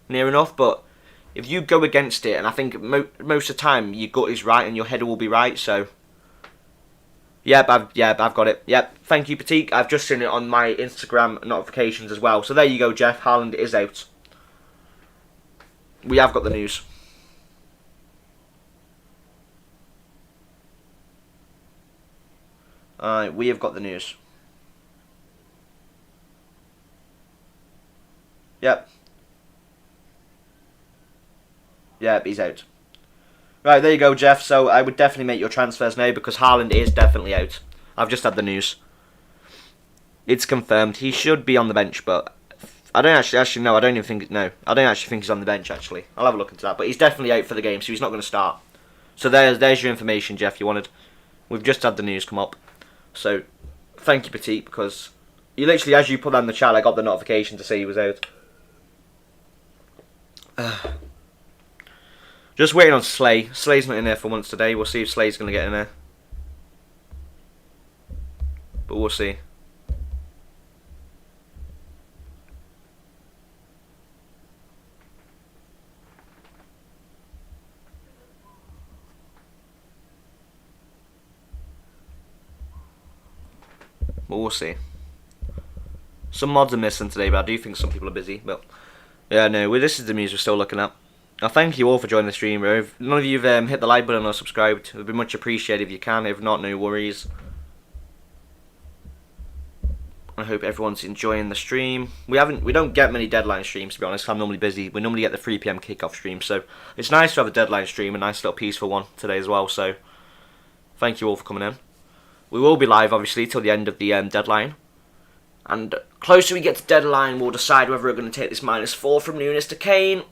near enough, but if you go against it, and I think most of the time your gut is right and your header will be right, so I've got it. Yep, thank you, Patique. I've just seen it on my Instagram notifications as well. So there you go, Jeff. Haaland is out. We have got the news. We have got the news. Yep. Yeah, he's out. Right, there you go, Jeff. So I would definitely make your transfers now because Haaland is definitely out. I've just had the news. It's confirmed. He should be on the bench, but I don't actually no. I don't actually think he's on the bench. Actually, I'll have a look into that. But he's definitely out for the game, so he's not going to start. So there's your information, Jeff. You wanted. We've just had the news come up. So thank you, Petit, because You literally, as you put that in the chat, I got the notification to say he was out. Just waiting on Slay. Slay's not in there for once today. We'll see if Slay's going to get in there. But we'll see. But we'll see. Some mods are missing today, but I do think some people are busy. But yeah, no, this is the news we're still looking at. Now, thank you all for joining the stream. If none of you have hit the like button or subscribed, it would be much appreciated if you can. If not, no worries. I hope everyone's enjoying the stream. We don't get many deadline streams, to be honest. I'm normally busy. We normally get the 3 PM kickoff stream, so it's nice to have a deadline stream, a nice little peaceful one today as well. So thank you all for coming in. We will be live, obviously, till the end of the deadline. And closer we get to deadline, we'll decide whether we're going to take this -4 from Nunes to Kane.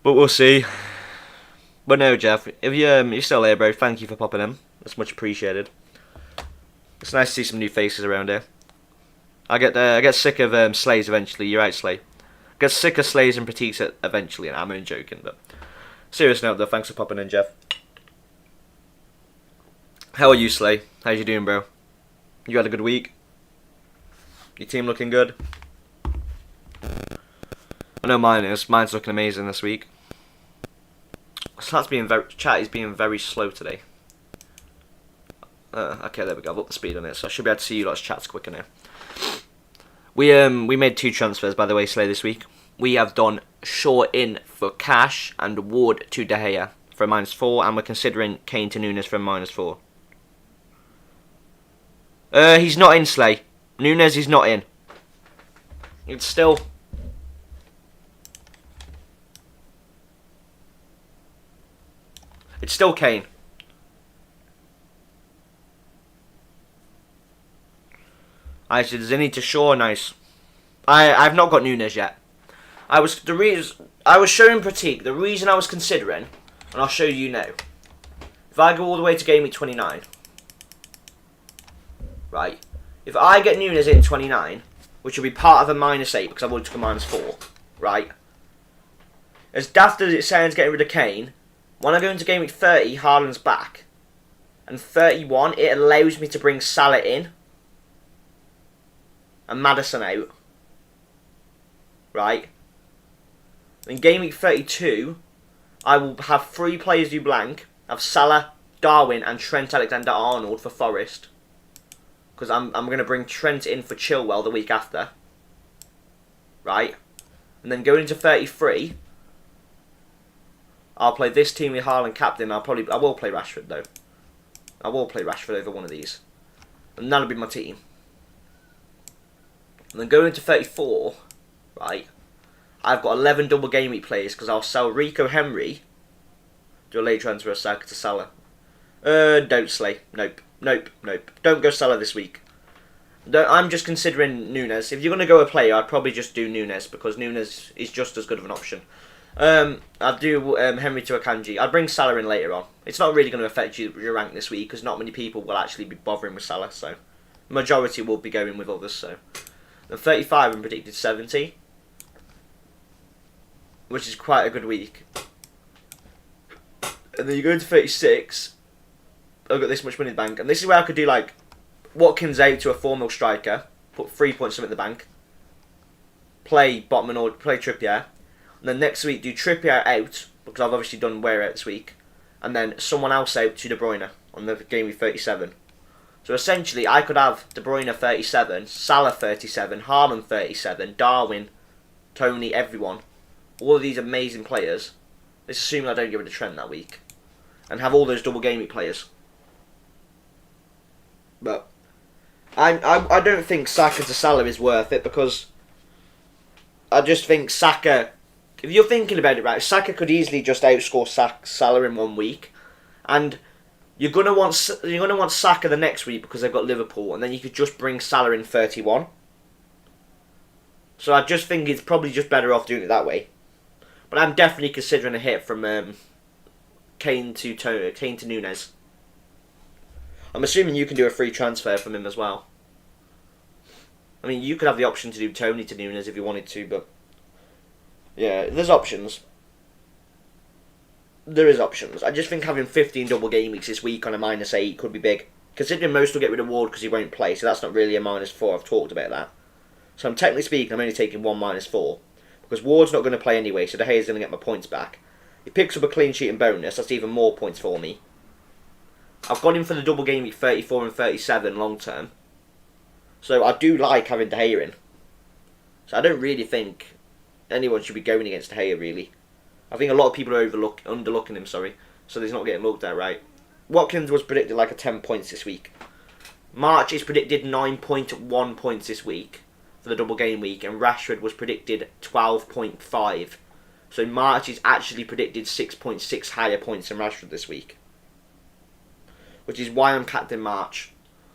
But we'll see. But no, Jeff, if you're still here, bro, thank you for popping in. That's much appreciated. It's nice to see some new faces around here. I get sick of Slays eventually. You're right, Slay. Get sick of Slays and Pratiques eventually, and I'm only joking. But serious note, though, thanks for popping in, Jeff. How are you, Slay? How's you doing, bro? You had a good week? Your team looking good? I know mine is. Mine's looking amazing this week. Chat is being very slow today. Okay, there we go. I've upped the speed on it, so I should be able to see you lot's chats quicker now. We made 2 transfers, by the way, Slay, this week. We have done Shaw in for cash and Ward to De Gea for a -4, and we're considering Kane to Nunes for a -4. He's not in, Slay. Nunes is not in. It's still... It's still Kane. I said Zinni to Shaw, nice. I've not got Nunes yet. I was showing Pratik. The reason I was considering, and I'll show you now. If I go all the way to Gameweek 29, right? If I get Nunes in 29, which will be part of a -8 because I've already took a -4, right? As daft as it sounds getting rid of Kane, when I go into Gameweek 30, Haaland's back. And 31, it allows me to bring Salah in. And Maddison out. Right? In Gameweek 32, I will have 3 players do blank. Have Salah, Darwin and Trent Alexander-Arnold for Forest. Because I'm going to bring Trent in for Chilwell the week after. Right? And then going into 33, I'll play this team with Haaland captain. I will play Rashford though. I will play Rashford over one of these. And that'll be my team. And then going into 34, right, I've got 11 double game week players because I'll sell Rico Henry, do a late transfer of Saka to Salah. Don't Slay. Nope. Don't go Salah this week. I'm just considering Nunes. If you're going to go a player, I'd probably just do Nunes because Nunes is just as good of an option. I'd do Henry to Akanji. I'd bring Salah in later on. It's not really going to affect your rank this week because not many people will actually be bothering with Salah. So, the majority will be going with others. So, then 35 and predicted 70, which is quite a good week. And then you go into 36. I've got this much money in the bank, and this is where I could do like Watkins out to a 4-mil striker, put 3 points in the bank, play Botman or play Trippier, and then next week do Trippier out because I've obviously done Wear out this week, and then someone else out to De Bruyne on the game week 37. So essentially, I could have De Bruyne 37, Salah 37, Haaland 37, Darwin, Tony, everyone, all of these amazing players. Let's assume I don't get rid of Trent that week, and have all those double game week players. But I don't think Saka to Salah is worth it because I just think Saka, if you're thinking about it right, Saka could easily just outscore Salah in 1 week, and you're gonna want Saka the next week because they've got Liverpool, and then you could just bring Salah in 31. So I just think it's probably just better off doing it that way. But I'm definitely considering a hit from Kane to Nunes. I'm assuming you can do a free transfer from him as well. I mean, you could have the option to do Tony to Nunes if you wanted to, but yeah, there's options. There is options. I just think having 15 double game weeks this week on a -8 could be big. Considering most will get rid of Ward because he won't play, so that's not really a -4. I've talked about that. So I'm technically speaking, I'm only taking one -4 because Ward's not going to play anyway, so De Gea's going to get my points back. He picks up a clean sheet and bonus. That's even more points for me. I've got him for the double game week 34 and 37 long term. So I do like having De Gea in. So I don't really think anyone should be going against De Gea, really. I think a lot of people are underlooking him, so he's not getting looked at right. Watkins was predicted like a 10 points this week. March is predicted 9.1 points this week for the double game week, and Rashford was predicted 12.5. So March is actually predicted 6.6 higher points than Rashford this week. Which is why I'm captain March.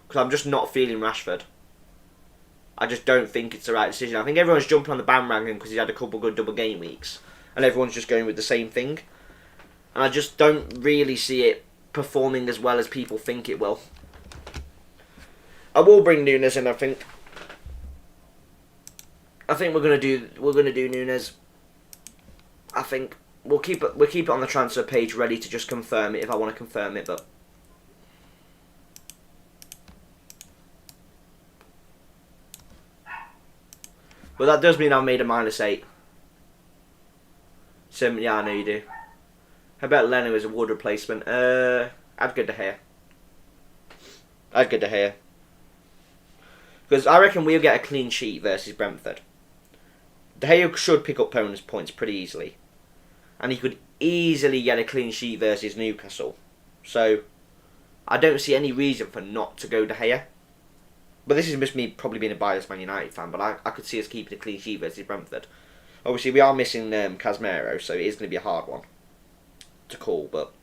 Because I'm just not feeling Rashford. I just don't think it's the right decision. I think everyone's jumping on the bandwagon because he's had a couple good double game weeks. And everyone's just going with the same thing. And I just don't really see it performing as well as people think it will. I will bring Nunes in, I think. I think we're gonna do Nunes. I think we'll keep it on the transfer page ready to just confirm it if I want to confirm it, but that does mean I've made a -8. So, yeah, I know you do. How about Leno as a Ward replacement? I'd go De Gea. I'd go De Gea. Because I reckon we'll get a clean sheet versus Brentford. De Gea should pick up bonus points pretty easily. And he could easily get a clean sheet versus Newcastle. So, I don't see any reason for not to go De Gea. But this is just me probably being a biased Man United fan, but I could see us keeping a clean sheet versus Brentford. Obviously, we are missing Casemiro, so it is going to be a hard one to call. But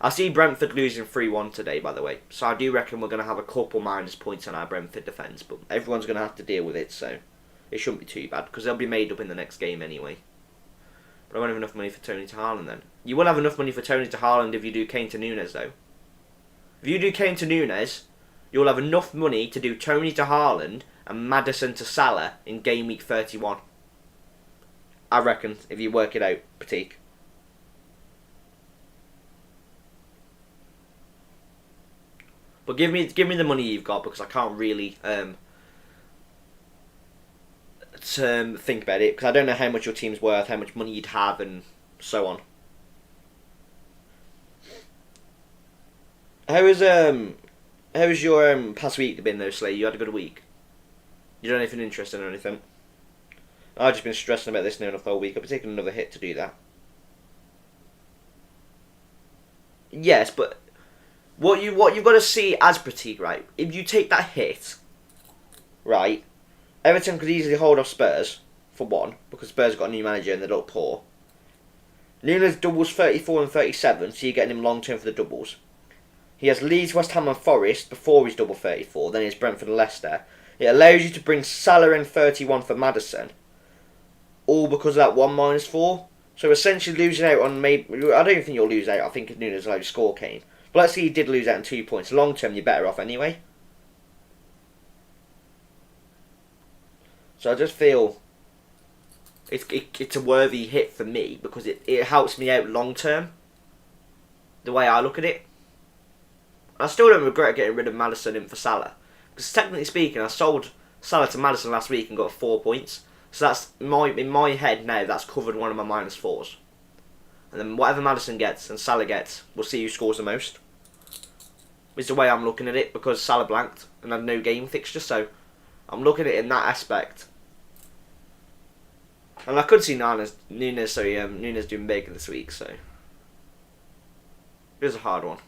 I see Brentford losing 3-1 today, by the way. So I do reckon we're going to have a couple minus points on our Brentford defence. But everyone's going to have to deal with it, so it shouldn't be too bad. Because they'll be made up in the next game anyway. But I won't have enough money for Tony to Haaland then. You will have enough money for Tony to Haaland if you do Kane to Nunes, though. If you do Kane to Nunes, you'll have enough money to do Tony to Haaland and Maddison to Salah in game week 31. I reckon, if you work it out, Pratik. But give me the money you've got, because I can't really think about it, because I don't know how much your team's worth, how much money you'd have, and so on. How was your past week been though, Slay? You had a good week? You done anything interesting or anything? I've just been stressing about this now enough the whole week. I'll be taking another hit to do that. Yes, but what you've got to see as Pratik, right? If you take that hit, right, Everton could easily hold off Spurs, for one, because Spurs got a new manager and they look poor. Nunes doubles 34 and 37, so you're getting him long term for the doubles. He has Leeds, West Ham and Forest before his double 34, then he has Brentford and Leicester. It allows you to bring Salah in 31 for Maddison, all because of that 1 -4. So essentially losing out on maybe... I don't think you'll lose out. I think Nunes will score Kane. But let's say you did lose out in 2 points. Long term, you're better off anyway. So I just feel it's a worthy hit for me because it helps me out long term. The way I look at it. I still don't regret getting rid of Maddison in for Salah. Because technically speaking, I sold Salah to Maddison last week and got 4 points. So that's in my head now, that's covered one of my -4s. And then whatever Maddison gets and Salah gets, we'll see who scores the most. Is the way I'm looking at it, because Salah blanked and had no game fixture, so I'm looking at it in that aspect. And I could see Nunes doing big this week, so it was a hard one.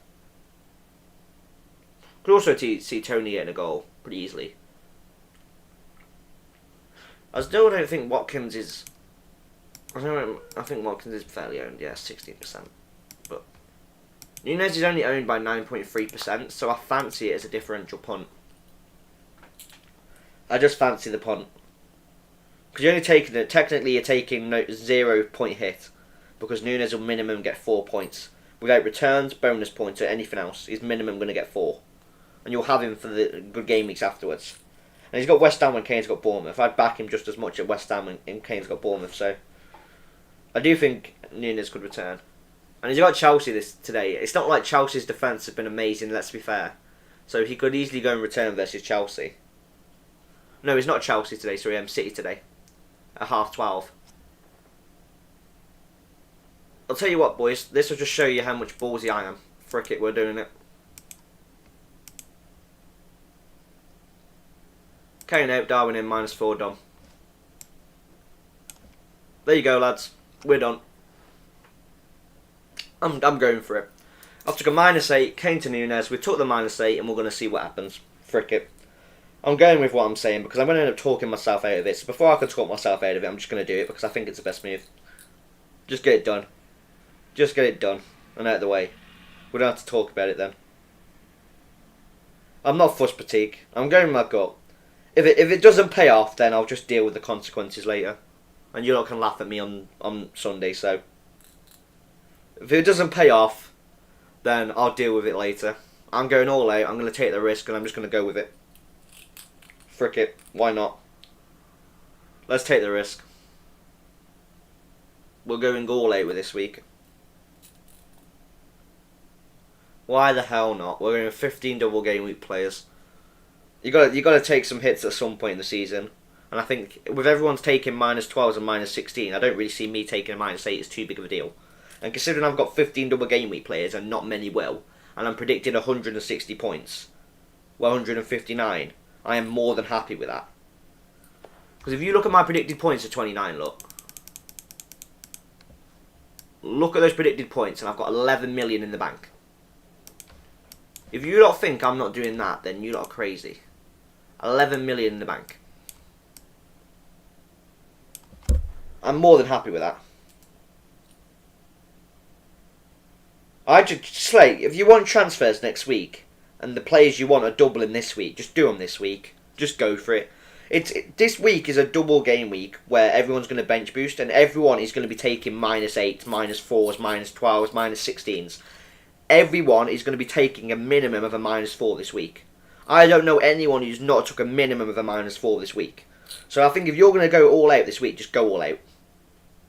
Could also see Tony getting a goal pretty easily. I still don't think Watkins is... I think Watkins is fairly owned, yeah, 16%. But Nunes is only owned by 9.3%, so I fancy it as a differential punt. I just fancy the punt. Because you're only taking it, technically you're taking 0 point hit. Because Nunes will minimum get 4 points. Without returns, bonus points, or anything else, he's minimum going to get 4. And you'll have him for the good game weeks afterwards. And he's got West Ham when Kane's got Bournemouth. I'd back him just as much at West Ham when Kane's got Bournemouth. So I do think Nunes could return. And he's got Chelsea today. It's not like Chelsea's defence has been amazing, let's be fair. So he could easily go and return versus Chelsea. No, he's not Chelsea today, sorry, City today. At 12:30. I'll tell you what, boys. This will just show you how much ballsy I am. Frick it, we're doing it. Kane out, Darwin in, -4 done. There you go, lads. We're done. I'm going for it. I've took a -8, Kane to Nunes. We took the -8 and we're going to see what happens. Frick it. I'm going with what I'm saying because I'm going to end up talking myself out of it. So before I can talk myself out of it, I'm just going to do it because I think it's the best move. Just get it done. Just get it done and out of the way. We don't have to talk about it then. I'm not fuss fatigue. I'm going with my gut. If it doesn't pay off, then I'll just deal with the consequences later. And you're not going to laugh at me on Sunday, so... If it doesn't pay off, then I'll deal with it later. I'm going all out, I'm going to take the risk, and I'm just going to go with it. Frick it, why not? Let's take the risk. We're going all out with this week. Why the hell not? We're going 15 double game week players. You got to take some hits at some point in the season. And I think with everyone's taking -12s and -16, I don't really see me taking a -8 as too big of a deal. And considering I've got 15 double game week players and not many will, and I'm predicting 160 points, well 159, I am more than happy with that. Because if you look at my predicted points at 29, look at those predicted points, and I've got 11 million in the bank. If you lot think I'm not doing that, then you lot are crazy. 11 million in the bank. I'm more than happy with that. I just Slay, if you want transfers next week, and the players you want are doubling this week, just do them this week. Just go for it. This week is a double game week where everyone's going to bench boost, and everyone is going to be taking -8s, -4s, -12s, -16s. Everyone is going to be taking a minimum of a -4 this week. I don't know anyone who's not took a minimum of a -4 this week. So I think if you're going to go all out this week, just go all out.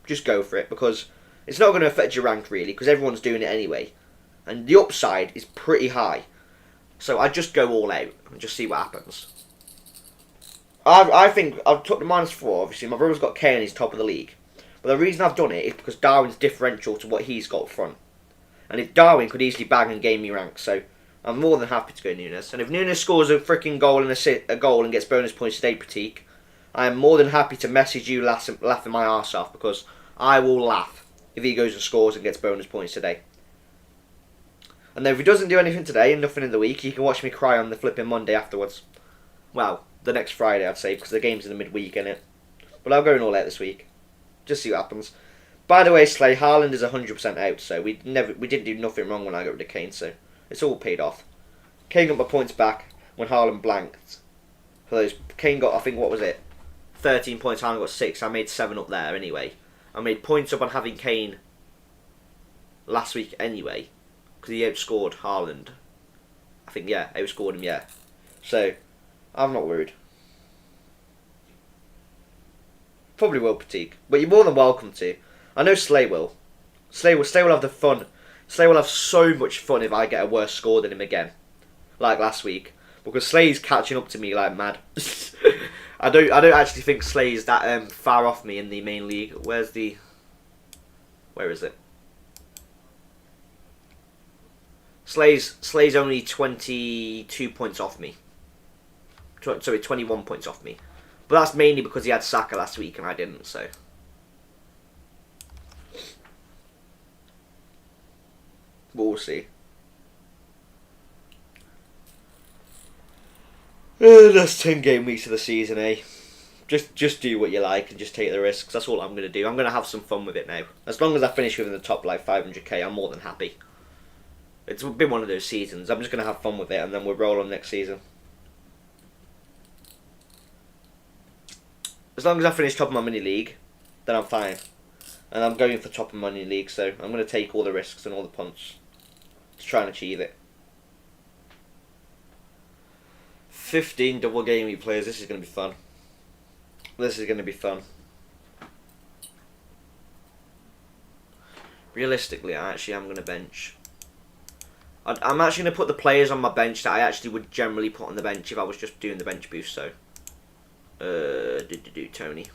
Just go for it, because it's not going to affect your rank really, because everyone's doing it anyway. And the upside is pretty high. So I just go all out and just see what happens. I think I've took the -4, obviously. My brother's got Kane, he's top of the league. But the reason I've done it is because Darwin's differential to what he's got up front. And if Darwin could easily bag and gain me rank, so I'm more than happy to go Nunes. And if Nunes scores a freaking goal and a goal and gets bonus points today, Pratik, I am more than happy to message you laughing my arse off, because I will laugh if he goes and scores and gets bonus points today. And then if he doesn't do anything today and nothing in the week, you can watch me cry on the flipping Monday afterwards. Well, the next Friday I'd say, because the game's in the midweek, innit? But I'm going all out this week. Just see what happens. By the way, Slay, Haaland is 100% out, so we didn't do nothing wrong when I got rid of Kane, so it's all paid off. Kane got my points back when Haaland blanked. For those, Kane got, I think, what was it? 13 points, Haaland got 6. I made 7 up there anyway. I made points up on having Kane last week anyway, because he outscored Haaland. I think, yeah, outscored him, yeah. So, I'm not worried. Probably will, Pratik, but you're more than welcome to. I know Slay will. Slay will have the fun. Slay will have so much fun if I get a worse score than him again, like last week, because Slay's catching up to me like mad. I don't actually think Slay's that far off me in the main league. Where is it? Slay's only 22 points off me. Sorry, 21 points off me. But that's mainly because he had Saka last week and I didn't, so. But we'll see. That's 10 game weeks of the season, eh? Just do what you like and just take the risks. That's all I'm going to do. I'm going to have some fun with it now. As long as I finish within the top like 500k, I'm more than happy. It's been one of those seasons. I'm just going to have fun with it and then we'll roll on next season. As long as I finish top of my mini league, then I'm fine. And I'm going for top of my mini league, so I'm going to take all the risks and all the punts to try and achieve it. 15 double game week players. This is going to be fun. This is going to be fun. Realistically, I actually am going to bench. I'm actually going to put the players on my bench that I actually would generally put on the bench if I was just doing the bench boost. So, Tony.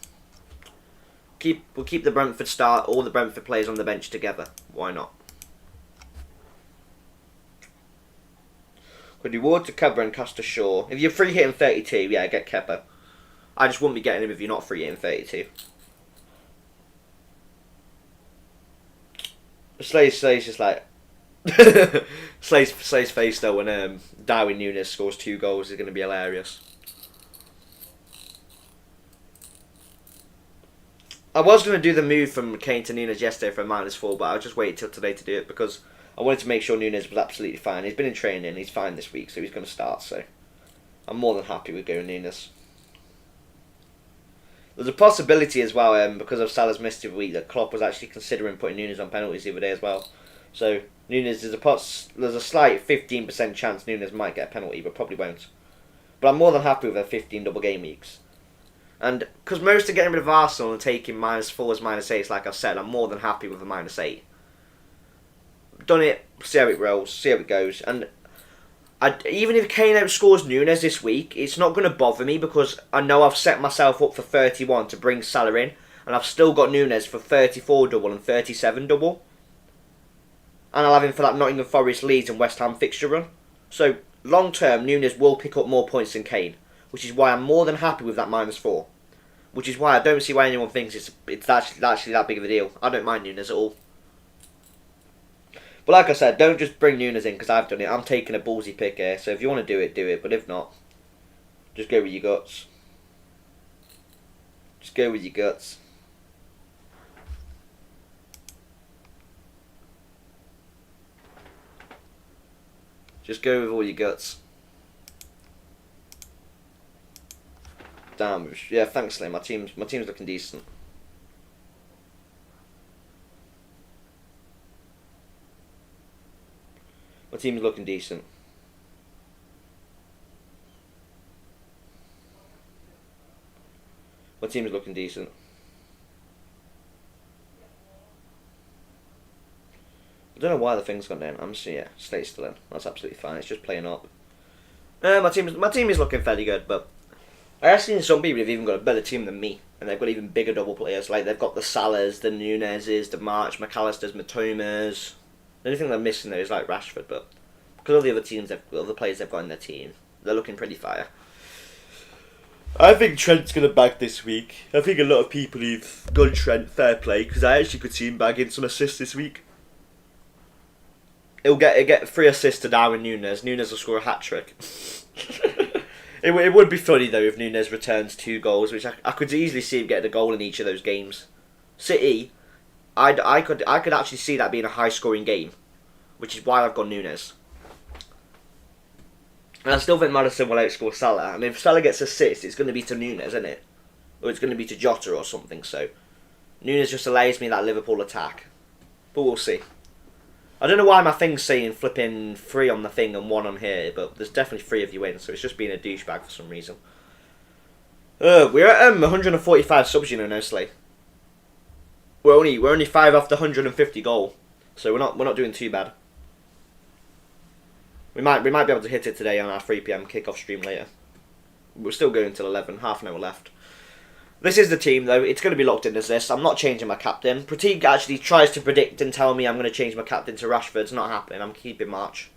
We'll keep the Brentford start, all the Brentford players on the bench together. Why not? Could do Ward to Kepa and Castor Shaw. If you're free hitting 32, yeah, get Kepa. I just wouldn't be getting him if you're not free hitting 32. Slay's just like Slay's face though when Darwin Núñez scores 2 goals is going to be hilarious. I was going to do the move from Kane to Núñez yesterday for a -4, but I'll just wait till today to do it because I wanted to make sure Núñez was absolutely fine. He's been in training, he's fine this week, so he's going to start. So I'm more than happy with going Núñez. There's a possibility as well, because of Salah's missed a week, that Klopp was actually considering putting Núñez on penalties the other day as well. So Núñez, there's a slight 15% chance Núñez might get a penalty, but probably won't. But I'm more than happy with their 15 double game weeks. And because most are getting rid of Arsenal and taking -4s, -8s, like I've said, I'm more than happy with the -8. Done it, see how it rolls, see how it goes. And even if Kane outscores Núñez this week, it's not going to bother me because I know I've set myself up for 31 to bring Salah in, and I've still got Núñez for 34 double and 37 double. And I'll have him for that Nottingham Forest, Leeds and West Ham fixture run. So long term, Núñez will pick up more points than Kane, which is why I'm more than happy with that -4. Which is why I don't see why anyone thinks it's actually that big of a deal. I don't mind Núñez at all. But like I said, don't just bring Núñez in because I've done it. I'm taking a ballsy pick here. So if you want to do it, do it. But if not, just go with your guts. Just go with your guts. Just go with all your guts. Damn. Yeah, thanks, Slim. My team's looking decent. My team's looking decent. My team's looking decent. I don't know why the thing's gone down. I'm seeing, yeah, Slate's still in. That's absolutely fine. It's just playing up. My team is looking fairly good, but I have seen some people who've even got a better team than me, and they've got even bigger double players. Like they've got the Salahs, the Núñez's, the March, McAllister's, Matomas. The only thing they're missing there is like Rashford, but because of the other players they've got in their team, they're looking pretty fire. I think Trent's going to bag this week. I think a lot of people who've done Trent, fair play, because I actually could see him bagging some assists this week. He'll get 3 assists to Darwin Núñez. Núñez will score a hat-trick. It would be funny though if Núñez returns 2 goals, which I could easily see him getting a goal in each of those games. City, I could actually see that being a high-scoring game, which is why I've got Núñez. And I still think Maddison will outscore Salah. And if Salah gets assists, it's going to be to Núñez, isn't it? Or it's going to be to Jota or something. So Núñez just allows me that Liverpool attack. But we'll see. I don't know why my thing's saying flipping 3 on the thing and 1 on here, but there's definitely 3 of you in, so it's just being a douchebag for some reason. We're at 145 subs, you know, no Slay. We're only 5 off the 150 goal, so we're not doing too bad. We might be able to hit it today on our 3 PM kickoff stream later. We're still going until 11, half an hour left. This is the team though, it's going to be locked in as this. I'm not changing my captain. Pratik actually tries to predict and tell me I'm going to change my captain to Rashford. It's not happening, I'm keeping March.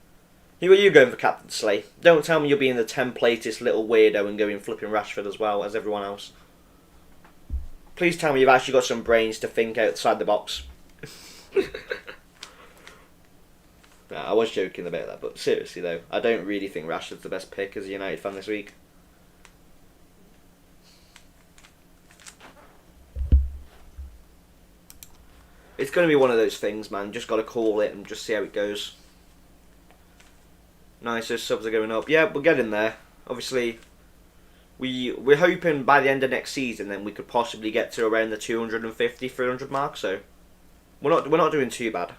Who are you going for captain, Slay? Don't tell me you're being the templatest little weirdo and going flipping Rashford as well as everyone else. Please tell me you've actually got some brains to think outside the box. Nah, I was joking about that, but seriously though, I don't really think Rashford's the best pick as a United fan this week. It's going to be one of those things, man. Just got to call it and just see how it goes. Nice, those subs are going up. Yeah, we're getting there. Obviously, we're hoping by the end of next season, then we could possibly get to around the 250, 300 mark. So we're not doing too bad.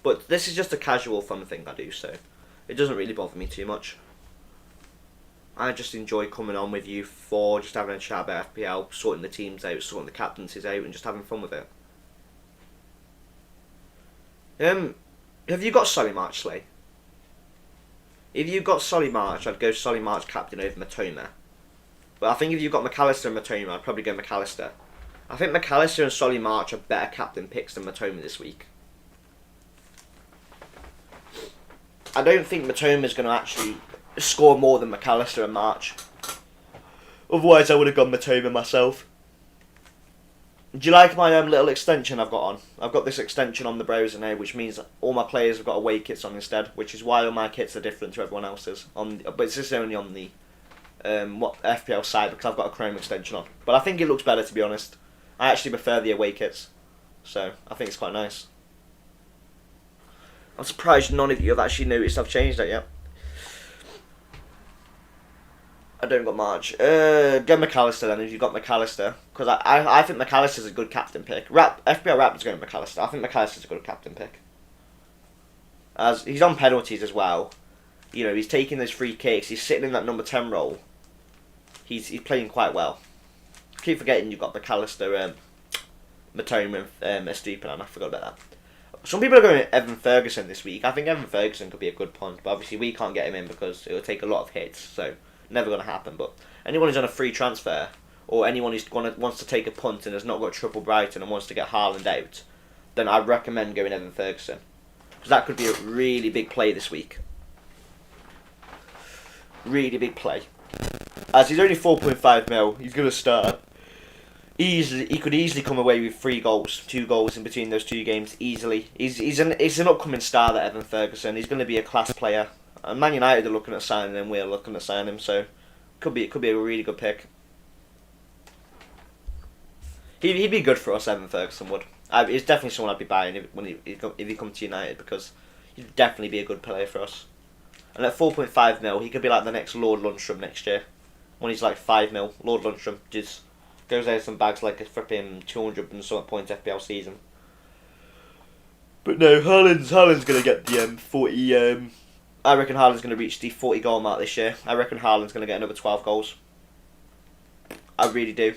But this is just a casual fun thing I do, so it doesn't really bother me too much. I just enjoy coming on with you for just having a chat about FPL, sorting the teams out, sorting the captaincies out, and just having fun with it. Have you got Solly March, Slay? If you got Solly March, I'd go Solly March captain over Matoma. But I think if you've got McAllister and Matoma, I'd probably go McAllister. I think McAllister and Solly March are better captain picks than Matoma this week. I don't think Matoma's going to actually score more than McAllister and March. Otherwise, I would have gone Matoma myself. Do you like my little extension I've got on? I've got this extension on the browser now, which means all my players have got away kits on instead, which is why all my kits are different to everyone else's. But it's just only on the FPL side because I've got a Chrome extension on. But I think it looks better, to be honest. I actually prefer the away kits, so I think it's quite nice. I'm surprised none of you have actually noticed I've changed that yet. I don't got March. Go McAllister then if you've got McAllister. Because I think McAllister's a good captain pick. FPL Raptors going McAllister. I think McAllister's a good captain pick. As he's on penalties as well. You know, he's taking those free kicks. He's sitting in that number 10 role. He's playing quite well. I keep forgetting you've got McAllister, Matoma and Estupiñán. I forgot about that. Some people are going Evan Ferguson this week. I think Evan Ferguson could be a good punt. But obviously we can't get him in because it will take a lot of hits. So never going to happen. But anyone who's on a free transfer, or anyone who's wants to take a punt and has not got triple Brighton and wants to get Haaland out, then I'd recommend going Evan Ferguson, because that could be a really big play this week. Really big play. As he's only 4.5 mil, he's going to start. He could easily come away with 3 goals, 2 goals in between those 2 games easily. He's an upcoming star, that Evan Ferguson. He's going to be a class player. And Man United are looking at signing him. We're looking at signing him. So could be a really good pick. He'd be good for us, Evan Ferguson would. He's definitely someone I'd be buying if he comes to United, because he'd definitely be a good player for us. And at 4.5 mil, he could be like the next Lord Lundstram next year. When he's like 5 mil, Lord Lundstram just goes out some bags like a flipping 200 and something points FPL season. But no, Haaland's going to get the 40. I reckon Haaland's going to reach the 40 goal mark this year. I reckon Haaland's going to get another 12 goals. I really do.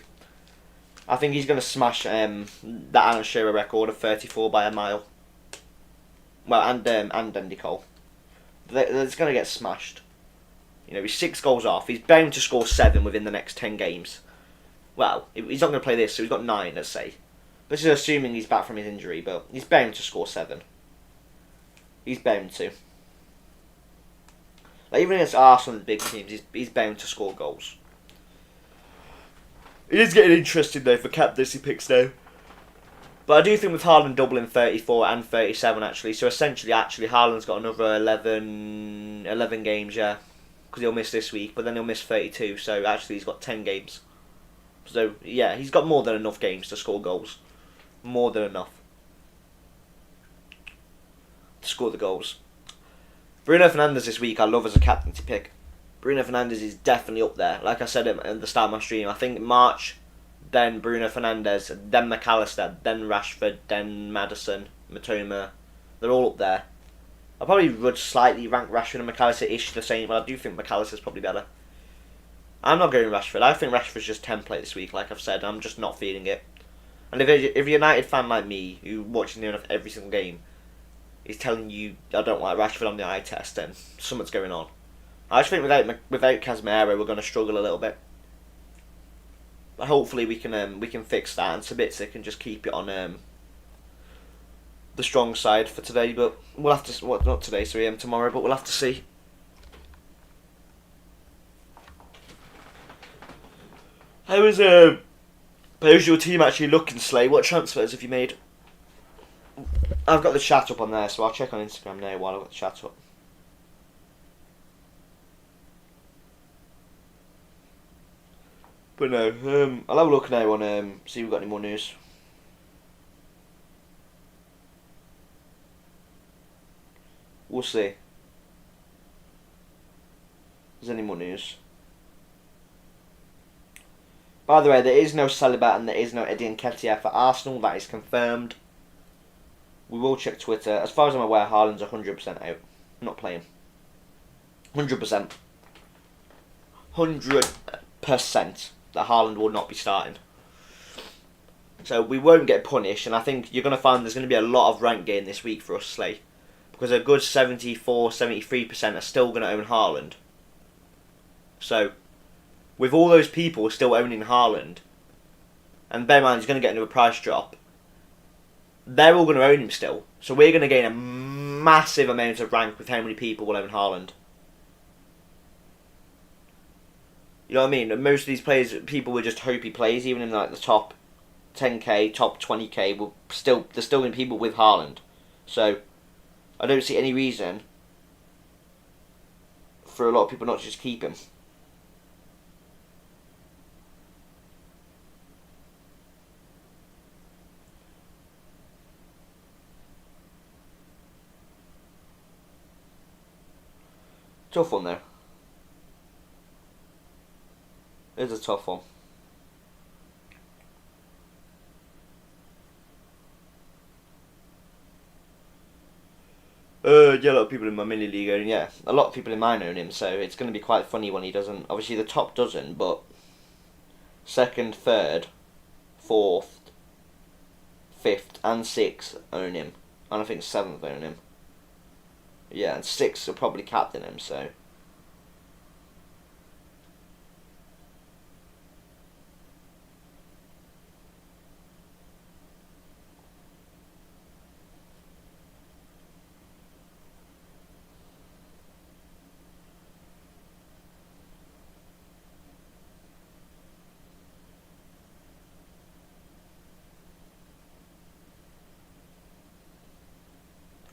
I think he's going to smash that Alan Shearer record of 34 by a mile. Well, and Andy Cole. It's going to get smashed. You know, he's 6 goals off. He's bound to score 7 within the next 10 games. Well, he's not going to play this, so he's got 9, let's say. This is assuming he's back from his injury, but he's bound to score 7. He's bound to. Like, even against Arsenal and big teams, he's bound to score goals. It is getting interesting though for captaincy picks now. But I do think with Haaland doubling 34 and 37 actually, so essentially Haaland's got another 11 games, yeah. Because he'll miss this week, but then he'll miss 32, so actually he's got 10 games. So yeah, he's got more than enough games to score goals. More than enough. To score the goals. Bruno Fernandes this week I love as a captaincy pick. Bruno Fernandes is definitely up there. Like I said at the start of my stream, I think March, then Bruno Fernandes, then McAllister, then Rashford, then Maddison, Matoma. They're all up there. I probably would slightly rank Rashford and McAllister-ish the same, but I do think McAllister's probably better. I'm not going Rashford. I think Rashford's just template this week, like I've said. I'm just not feeling it. And if you're a United fan like me, who watches near enough every single game, is telling you I don't like Rashford on the eye test, then something's going on. I just think without Casemiro we're going to struggle a little bit. But hopefully we can fix that, and Sabitzer can just keep it on the strong side for today. But we'll have to not today, so tomorrow. But we'll have to see. How's your team actually looking, Slay? What transfers have you made? I've got the chat up on there, so I'll check on Instagram now while I've got the chat up. But no, I'll have a look now on see if we've got any more news. We'll see. If there's any more news. By the way, there is no Saliba and there is no Eddie Nketiah for Arsenal. That is confirmed. We will check Twitter. As far as I'm aware, Haaland's 100% out. Not playing. 100%. 100% that Haaland will not be starting. So we won't get punished, and I think you're going to find there's going to be a lot of rank gain this week for us, Slay. Because a good 74-73% are still going to own Haaland. So, with all those people still owning Haaland, and bear in mind he's going to get another price drop, they're all going to own him still. So we're going to gain a massive amount of rank with how many people will own Haaland. You know what I mean? Most of these players, people will just hope he plays, even in like the top 10k, top 20k, there's still going to be people with Haaland. So, I don't see any reason for a lot of people not to just keep him. Tough one though. It is a tough one. Yeah, a lot of people in my mini league own, yeah, a lot of people in mine own him, so it's going to be quite funny when he doesn't. Obviously the top doesn't, but second, third, fourth, fifth and sixth own him. And I think seventh own him. Yeah, and sixth will probably captain him, so.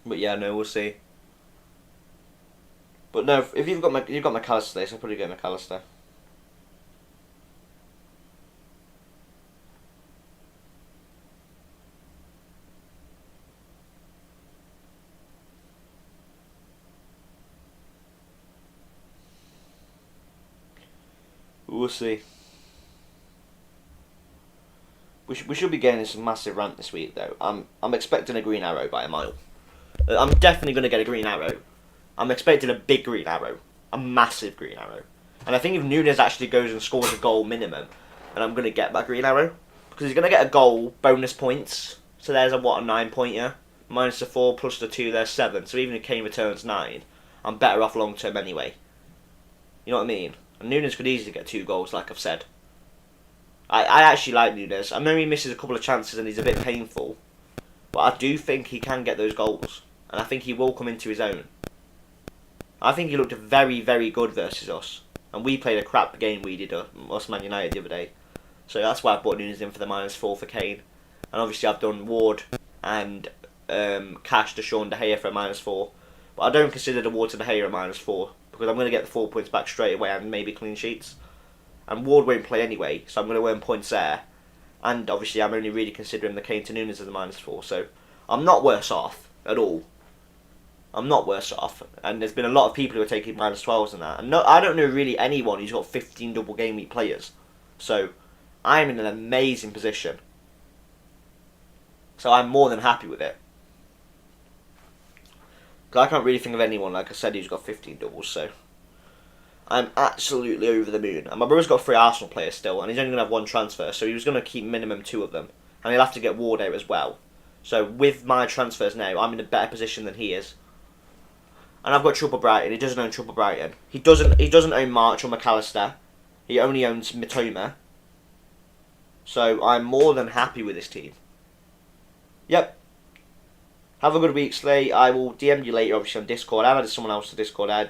But yeah, no, we'll see. But no, if you've got McAllister today, so I'll probably go McAllister. We'll see. We should be getting some massive rant this week though. I'm expecting a green arrow by a mile. I'm definitely going to get a green arrow. I'm expecting a big green arrow. A massive green arrow. And I think if Nunes actually goes and scores a goal minimum, then I'm going to get that green arrow. Because he's going to get a goal, bonus points. So there's a 9-pointer. Minus the 4 plus the 2, there's 7. So even if Kane returns 9, I'm better off long term anyway. You know what I mean? And Nunes could easily get 2 goals, like I've said. I actually like Nunes. I know he misses a couple of chances and he's a bit painful. But I do think he can get those goals. And I think he will come into his own. I think he looked very, very good versus us. And we played a crap game we did, us Man United the other day. So that's why I brought Nunes in for the -4 for Kane. And obviously I've done Ward and Cash to Sean De Gea for a -4. But I don't consider the Ward to De Gea a -4. Because I'm going to get the 4 points back straight away and maybe clean sheets. And Ward won't play anyway, so I'm going to earn points there. And obviously I'm only really considering the Kane to Nunes as a -4. So I'm not worse off at all. I'm not worse off, and there's been a lot of people who are taking -12s and that. And no, I don't know really anyone who's got 15 double game week players. So I'm in an amazing position. So I'm more than happy with it. Because I can't really think of anyone, like I said, who's got 15 doubles, so I'm absolutely over the moon. And my brother's got 3 Arsenal players still, and he's only going to have 1 transfer, so he was going to keep minimum 2 of them. And he'll have to get Ward out as well. So with my transfers now, I'm in a better position than he is. And I've got Triple Brighton. He doesn't own Triple Brighton. He doesn't own March or McAllister. He only owns Mitoma. So I'm more than happy with this team. Yep. Have a good week, Slay. I will DM you later, obviously, on Discord. I've added someone else to Discord. I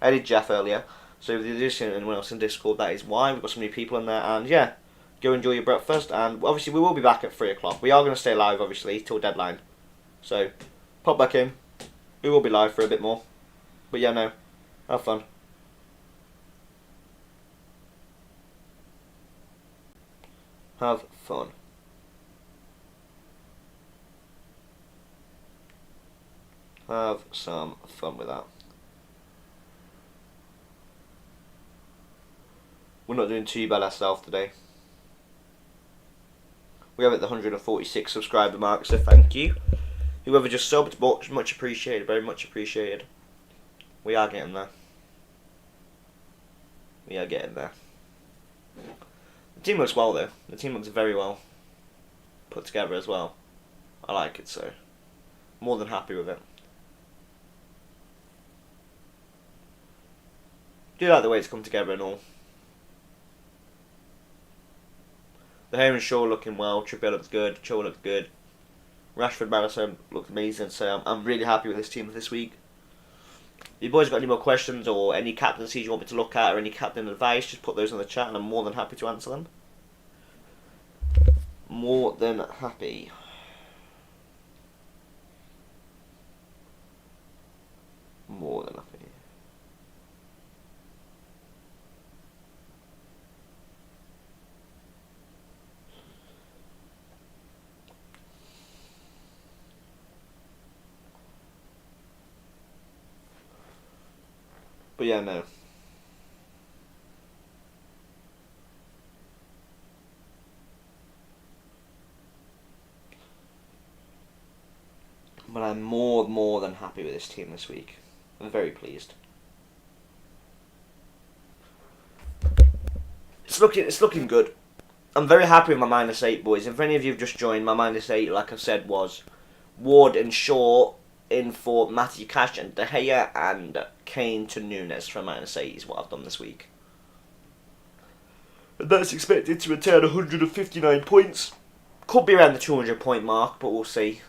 added Jeff earlier. So if there's anyone else in Discord, that is why. We've got so many people in there. And yeah, go enjoy your breakfast. And obviously we will be back at 3 o'clock. We are going to stay live, obviously, till deadline. So pop back in. We will be live for a bit more. But yeah, no. Have fun. Have fun. Have some fun with that. We're not doing too bad ourselves today. We have at the 146 subscriber mark, so thank you. Whoever just subbed, much appreciated, very much appreciated. We are getting there. Yeah, getting there. The team looks well though. The team looks very well put together as well. I like it, so more than happy with it. Do like the way it's come together and all. The Hair and Shaw looking well. Trippier looks good. Shaw looks good. Rashford, Madison looks amazing. So I'm really happy with this team this week. If you boys got any more questions or any captaincies you want me to look at or any captain advice, just put those in the chat and I'm more than happy to answer them. More than happy. More than happy. But yeah, no. But I'm more than happy with this team this week. I'm very pleased. It's looking good. I'm very happy with my -8, boys. If any of you have just joined, my -8, like I said, was Ward and Shaw in for Matthew Cash and De Gea, and Kane to Nunes for -8 is what I've done this week. And that's expected to return 159 points. Could be around the 200 point mark, but we'll see.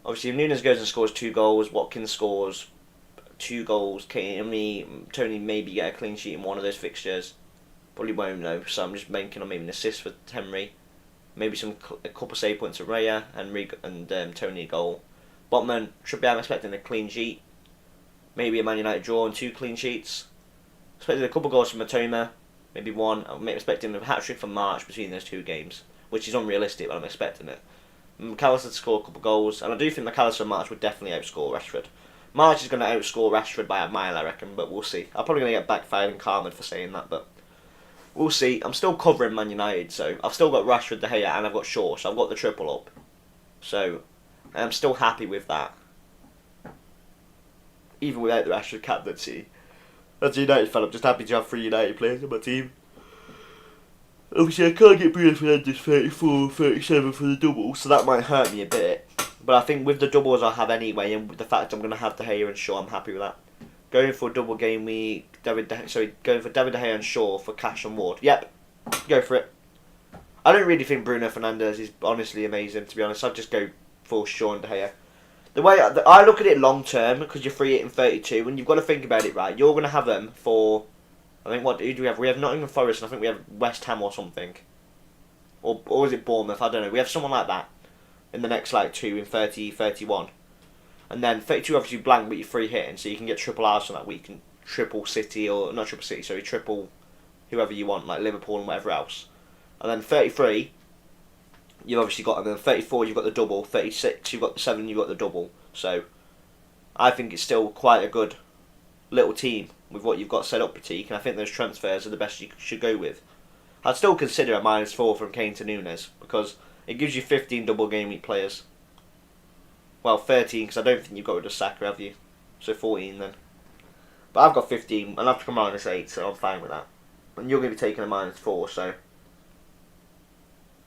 Obviously, if Nunes goes and scores 2 goals, Watkins scores 2 goals, Tony maybe get a clean sheet in one of those fixtures. Probably won't though, so I'm just banking on maybe an assist for Henry. Maybe a couple save points for Raya and Tony a goal. Botman, Trippier, I'm expecting a clean sheet. Maybe a Man United draw and 2 clean sheets. Expecting a couple goals from Matoma, maybe 1. I'm expecting a hat-trick for March between those 2 games, which is unrealistic, but I'm expecting it. McAllister to score a couple goals, and I do think McAllister and March would definitely outscore Rashford. March is going to outscore Rashford by a mile, I reckon, but we'll see. I'm probably going to get backfired and Carmen for saying that, but we'll see. I'm still covering Man United, so I've still got Rashford, De Gea, and I've got Shaw, so I've got the triple up. So I'm still happy with that. Even without the Rashford captaincy. As a United fan, I'm just happy to have 3 United players on my team. Obviously, I can't get Bruno Fernandes 34, 37 for the double, so that might hurt me a bit. But I think with the doubles I have anyway, and with the fact I'm going to have De Gea and Shaw, I'm happy with that. Going for a double game week, going for David De Gea and Shaw for Cash and Ward. Yep, go for it. I don't really think Bruno Fernandes is honestly amazing, to be honest. I'd just go for Shaw and De Gea. The way I look at it long term, because you're free hitting 32, and you've got to think about it right. You're going to have them for, I think, who do we have? We have Nottingham Forest, and I think we have West Ham or something. Or is it Bournemouth? I don't know. We have someone like that in the next 2 in 30, 31. And then 32 obviously blank, but you're free hitting, so you can get triple Arsenal that week, and triple City, or not triple City, sorry, triple whoever you want, like Liverpool and whatever else. And then 33, you've obviously got, and then 34 you've got the double, 36 you've got the 7, you've got the double. So I think it's still quite a good little team with what you've got set up, Pratik, and I think those transfers are the best you should go with. I'd still consider a -4 from Kane to Nunes, because it gives you 15 double game week players. Well, 13, because I don't think you've got rid of Saka, have you? So 14 then. But I've got 15, and I've come -8, so I'm fine with that. And you're going to be taking a -4, so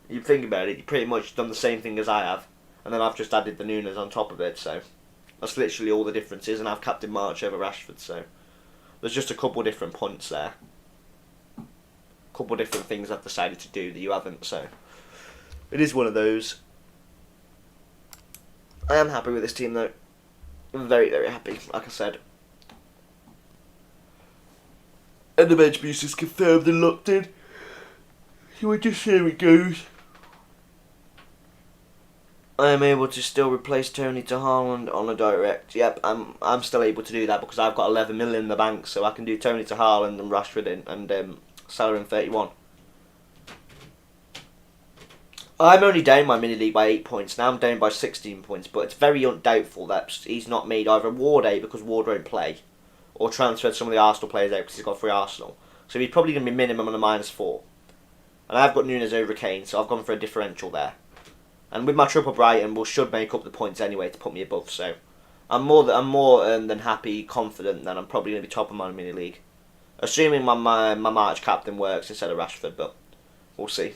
you think about it, you've pretty much done the same thing as I have, and then I've just added the Nunes on top of it, so that's literally all the differences, and I've captained March over Rashford, so there's just a couple different points there. A couple different things I've decided to do that you haven't, so it is one of those. I am happy with this team though. I'm very, very happy, like I said. And the bench boost is confirmed and locked in. So we'll just see how it goes. I am able to still replace Tony to Haaland on a direct. Yep, I'm still able to do that because I've got 11 million in the bank, so I can do Tony to Haaland and Rashford and Salah in 31. I'm only down my mini league by 8 points. Now I'm down by 16 points, but it's very doubtful that he's not made either Ward 8 because Ward won't play, or transferred some of the Arsenal players out because he's got 3 Arsenal. So he's probably going to be minimum on a -4. And I've got Nunes over Kane, so I've gone for a differential there. And with my triple Brighton, we should make up the points anyway to put me above. So I'm more than happy, confident that I'm probably going to be top of my mini league. Assuming my March captain works instead of Rashford, but we'll see.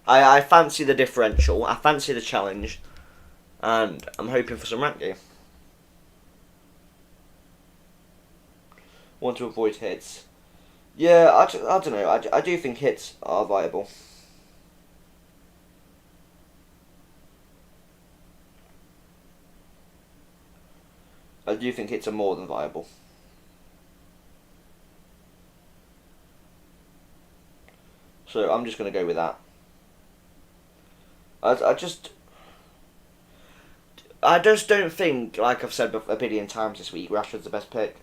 I fancy the differential. I fancy the challenge. And I'm hoping for some rank game. Want to avoid hits. Yeah, I don't know. I do think hits are viable. I do think hits are more than viable. So I'm just going to go with that. I just don't think, like I've said a billion times this week, Rashford's the best pick.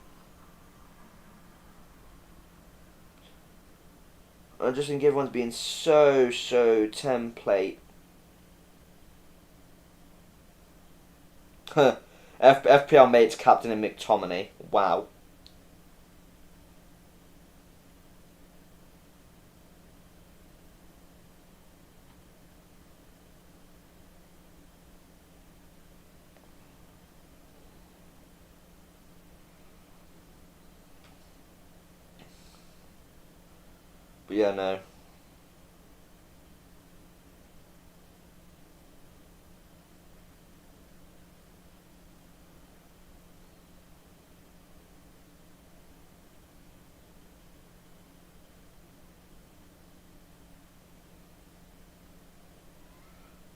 I just think everyone's being so template. FPL mates captain and McTominay. Wow. But yeah, no.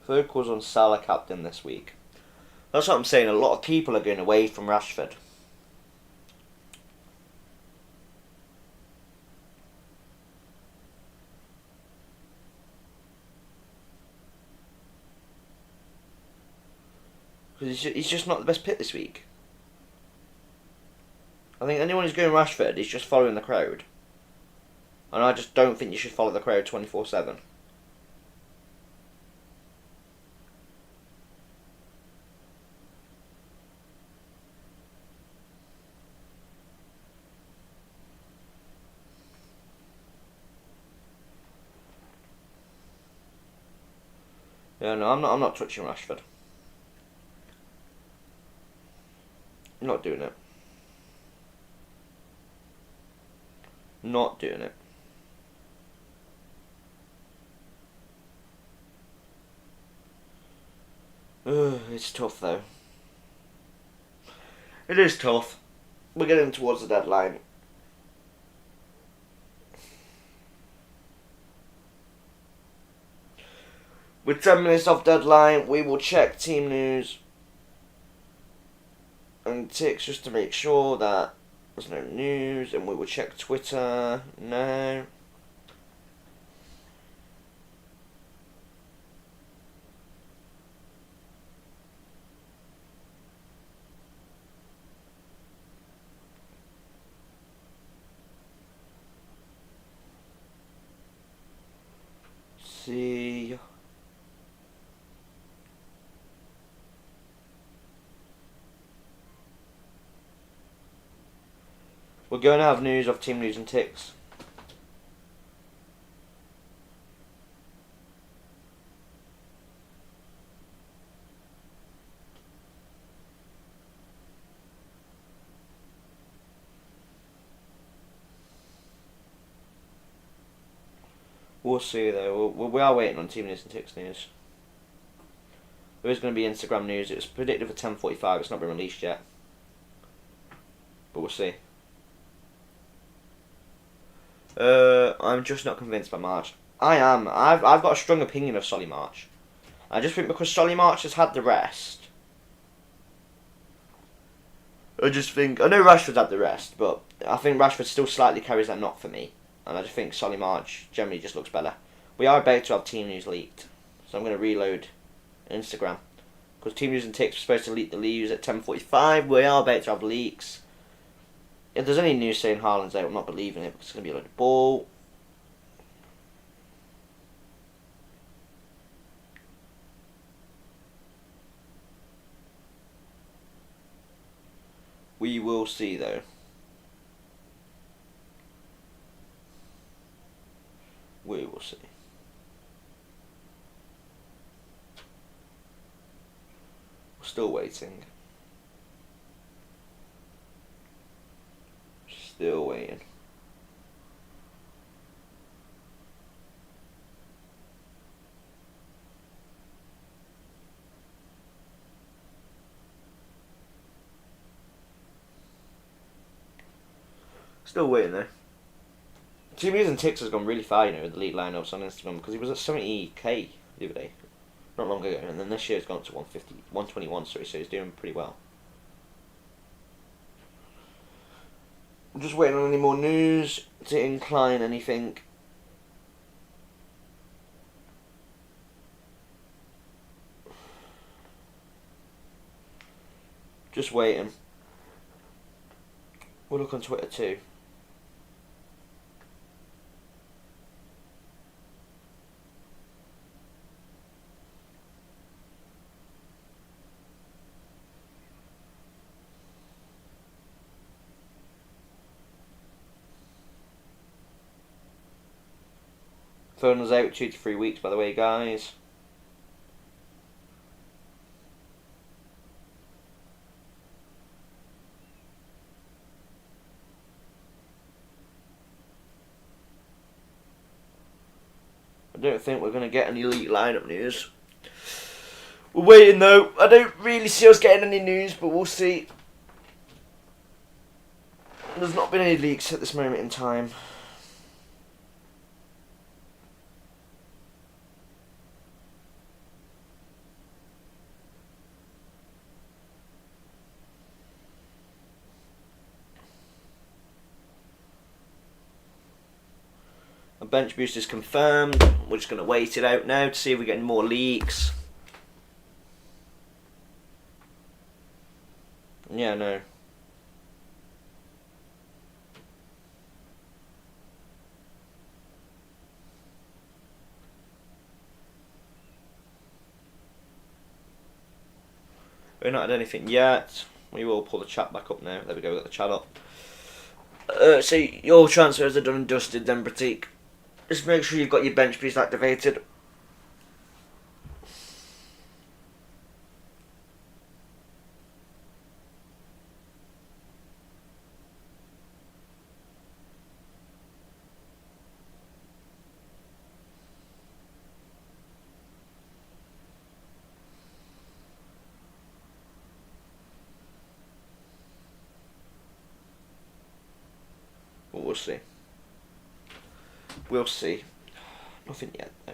Focus on Salah captain this week. That's what I'm saying. A lot of people are going away from Rashford. Because he's just not the best pick this week. I think anyone who's going Rashford is just following the crowd. And I just don't think you should follow the crowd 24/7. Yeah, no, I'm not touching Rashford. I'm not doing it. Not doing it. Ugh, it's tough though. It is tough. We're getting towards the deadline. With 10 minutes off deadline, we will check team news and ticks just to make sure that there's no news, and we will check Twitter. No. See. We're going to have news of team news and ticks. We'll see though. We are waiting on team news and ticks news. There is going to be Instagram news. It was predicted for 10:45. It's not been released yet, but we'll see. I'm just not convinced by March. I am. I've got a strong opinion of Solly March. I just think because Solly March has had the rest. I just think I know Rashford's had the rest, but I think Rashford still slightly carries that knock for me, and I just think Solly March generally just looks better. We are about to have team news leaked, so I'm going to reload Instagram because team news and ticks were supposed to leak the news at 10:45. We are about to have leaks. If there's any news saying Haaland's out, I'm not believing it because it's going to be a load of ball. We will see though. We will see. Still waiting. Still waiting. Still waiting though. Team News and Tix has gone really far, with the league lineups on Instagram, because he was at 70k the other day, not long ago, and then this year it's gone to 121, so he's doing pretty well. I'm just waiting on any more news to incline anything. Just waiting. We'll look on Twitter too. Phone was out 2 to 3 weeks, by the way, guys. I don't think we're going to get any league lineup news. We're waiting though. I don't really see us getting any news, but we'll see. There's not been any leaks at this moment in time. A bench boost is confirmed. We're just going to wait it out now to see if we get any more leaks. Yeah, no. We've not had anything yet. We will pull the chat back up now. There we go, we got the chat up. So your transfers are done and dusted then, Pratik. Just make sure you've got your bench boost activated. But we'll see. We'll see. Nothing yet though.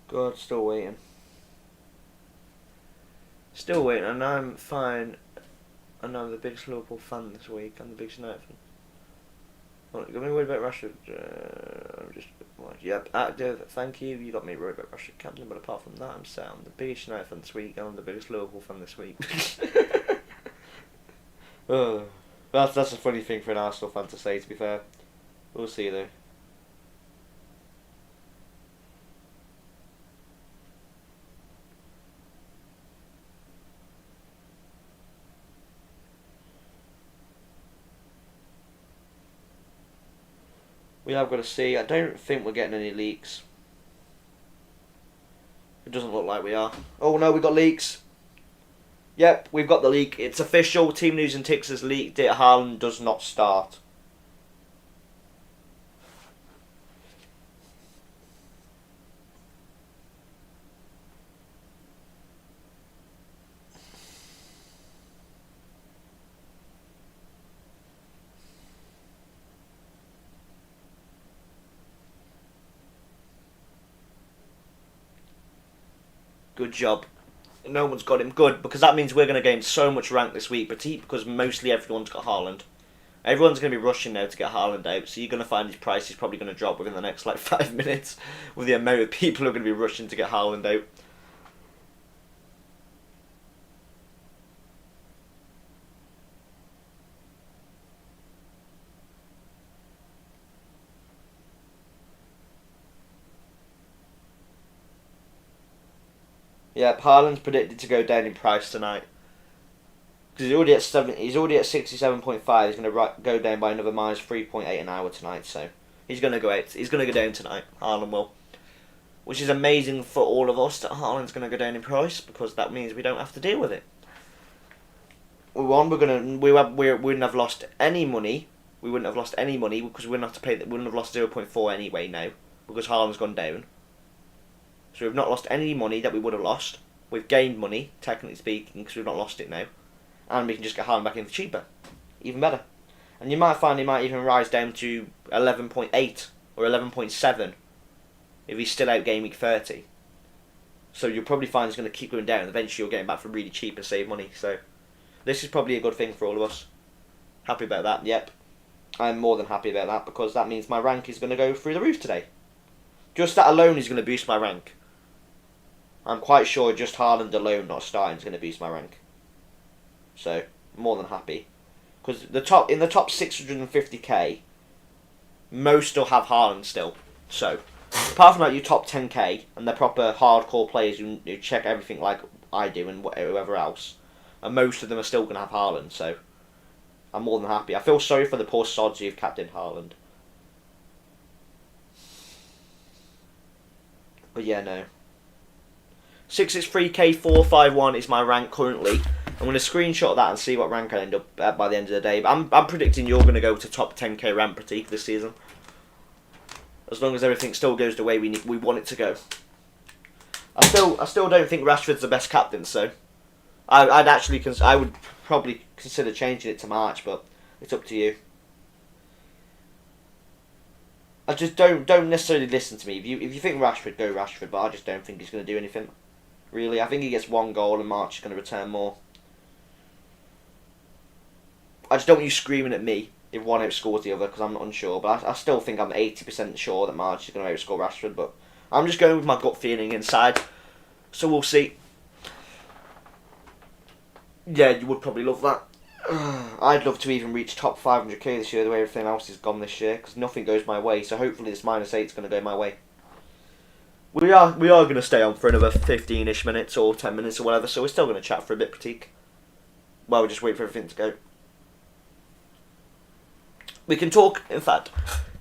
God, still waiting. Still waiting, and I'm fine. And I'm the biggest Liverpool fan this week. I'm the biggest United fan. Well, got me worried about Rashford. I'm just, yep, active. Thank you. You got me worried about Rashford captain, but apart from that, I'm set. I'm the biggest United fan this week, and I'm the biggest Liverpool fan this week. That's a funny thing for an Arsenal fan to say. To be fair, we'll see though. We have got to see. I don't think we're getting any leaks. It doesn't look like we are. Oh no, we got leaks. Yep, we've got the leak. It's official. Team News and Tix has leaked it. Haaland does not start. Good job. No one's got him. Good, because that means we're going to gain so much rank this week, because mostly everyone's got Haaland. Everyone's going to be rushing now to get Haaland out, so you're going to find his price is probably going to drop within the next 5 minutes with the amount of people who are going to be rushing to get Haaland out. Yeah, Haaland's predicted to go down in price tonight. Because he's already at 67.5. He's going to go down by another minus 3.8 an hour tonight. So he's going to go out. He's going to go down tonight. Haaland will, which is amazing for all of us that Haaland's going to go down in price, because that means we don't have to deal with it. We wouldn't have lost any money. We wouldn't have lost any money because we wouldn't have to pay. We wouldn't have lost 0.4 anyway now, because Haaland's gone down. So we've not lost any money that we would have lost. We've gained money, technically speaking, because we've not lost it now. And we can just get Haaland back in for cheaper. Even better. And you might find he might even rise down to 11.8 or 11.7 if he's still out Gameweek 30. So you'll probably find he's going to keep going down. Eventually you'll get him back for really cheap and save money. So this is probably a good thing for all of us. Happy about that, yep. I'm more than happy about that, because that means my rank is going to go through the roof today. Just that alone is going to boost my rank. I'm quite sure just Haaland alone not starting is going to boost my rank. So, more than happy. Because in the top 650k, most still have Haaland still. So, apart from that, you top 10k, and they're proper hardcore players who check everything like I do and whoever else, and most of them are still going to have Haaland, so I'm more than happy. I feel sorry for the poor sods who've captained Haaland. But yeah, no. 663k451 is my rank currently. I'm going to screenshot that and see what rank I end up at by the end of the day. But I'm predicting you're going to go to top 10k rank Pratik this season. As long as everything still goes the way we want it to go. I still don't think Rashford's the best captain, so I would probably consider changing it to March, but it's up to you. I just don't necessarily listen to me. If you think Rashford, go Rashford, but I just don't think he's going to do anything. Really, I think he gets one goal and March is going to return more. I just don't want you screaming at me if one outscores the other, because I'm not unsure. But I still think I'm 80% sure that March is going to outscore Rashford. But I'm just going with my gut feeling inside. So we'll see. Yeah, you would probably love that. I'd love to even reach top 500k this year, the way everything else is gone this year, because nothing goes my way. So hopefully this -8 is going to go my way. We are going to stay on for another 15ish minutes or 10 minutes or whatever. So we're still going to chat for a bit, Pratik. Well, we'll just wait for everything to go. We can talk, in fact,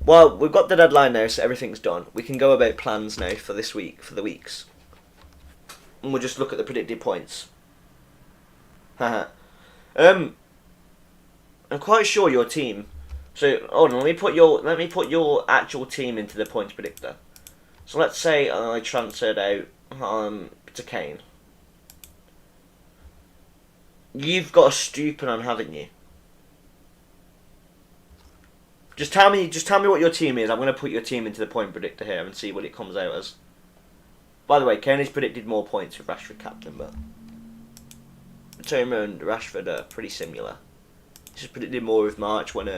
well, we've got the deadline now, so everything's done. We can go about plans now for this week, for the weeks. And we'll just look at the predicted points. Haha. I'm quite sure your team. So hold on, let me put your actual team into the points predictor. So let's say I transferred out to Kane. You've got a stupid on, haven't you? Just tell me what your team is. I'm going to put your team into the point predictor here and see what it comes out as. By the way, Kane has predicted more points with Rashford captain, but Toma and Rashford are pretty similar. Just predicted more with March when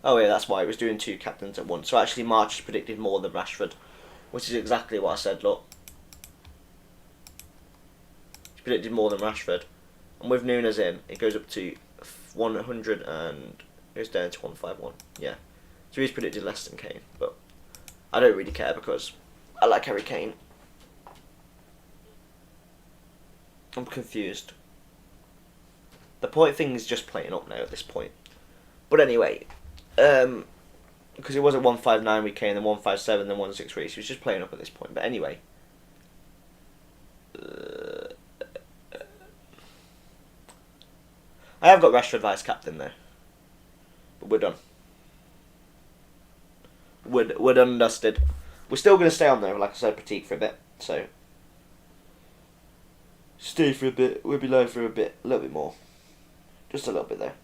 oh yeah, that's why it was doing 2 captains at once. So actually March has predicted more than Rashford, which is exactly what I said, look. He's predicted more than Rashford. And with Nunes in, it goes up to 100 and goes down to 151. Yeah. So he's predicted less than Kane, but I don't really care because I like Harry Kane. I'm confused. The point thing is just playing up now at this point. But anyway, because it was at 159 with Kane, then 157, then 163, so he's just playing up at this point. But anyway, I have got Rashford vice captain there, but we're done. We're done and dusted. We're still going to stay on there, like I said, Pratik for a bit. So stay for a bit. We'll be live for a bit, a little bit more, just a little bit there.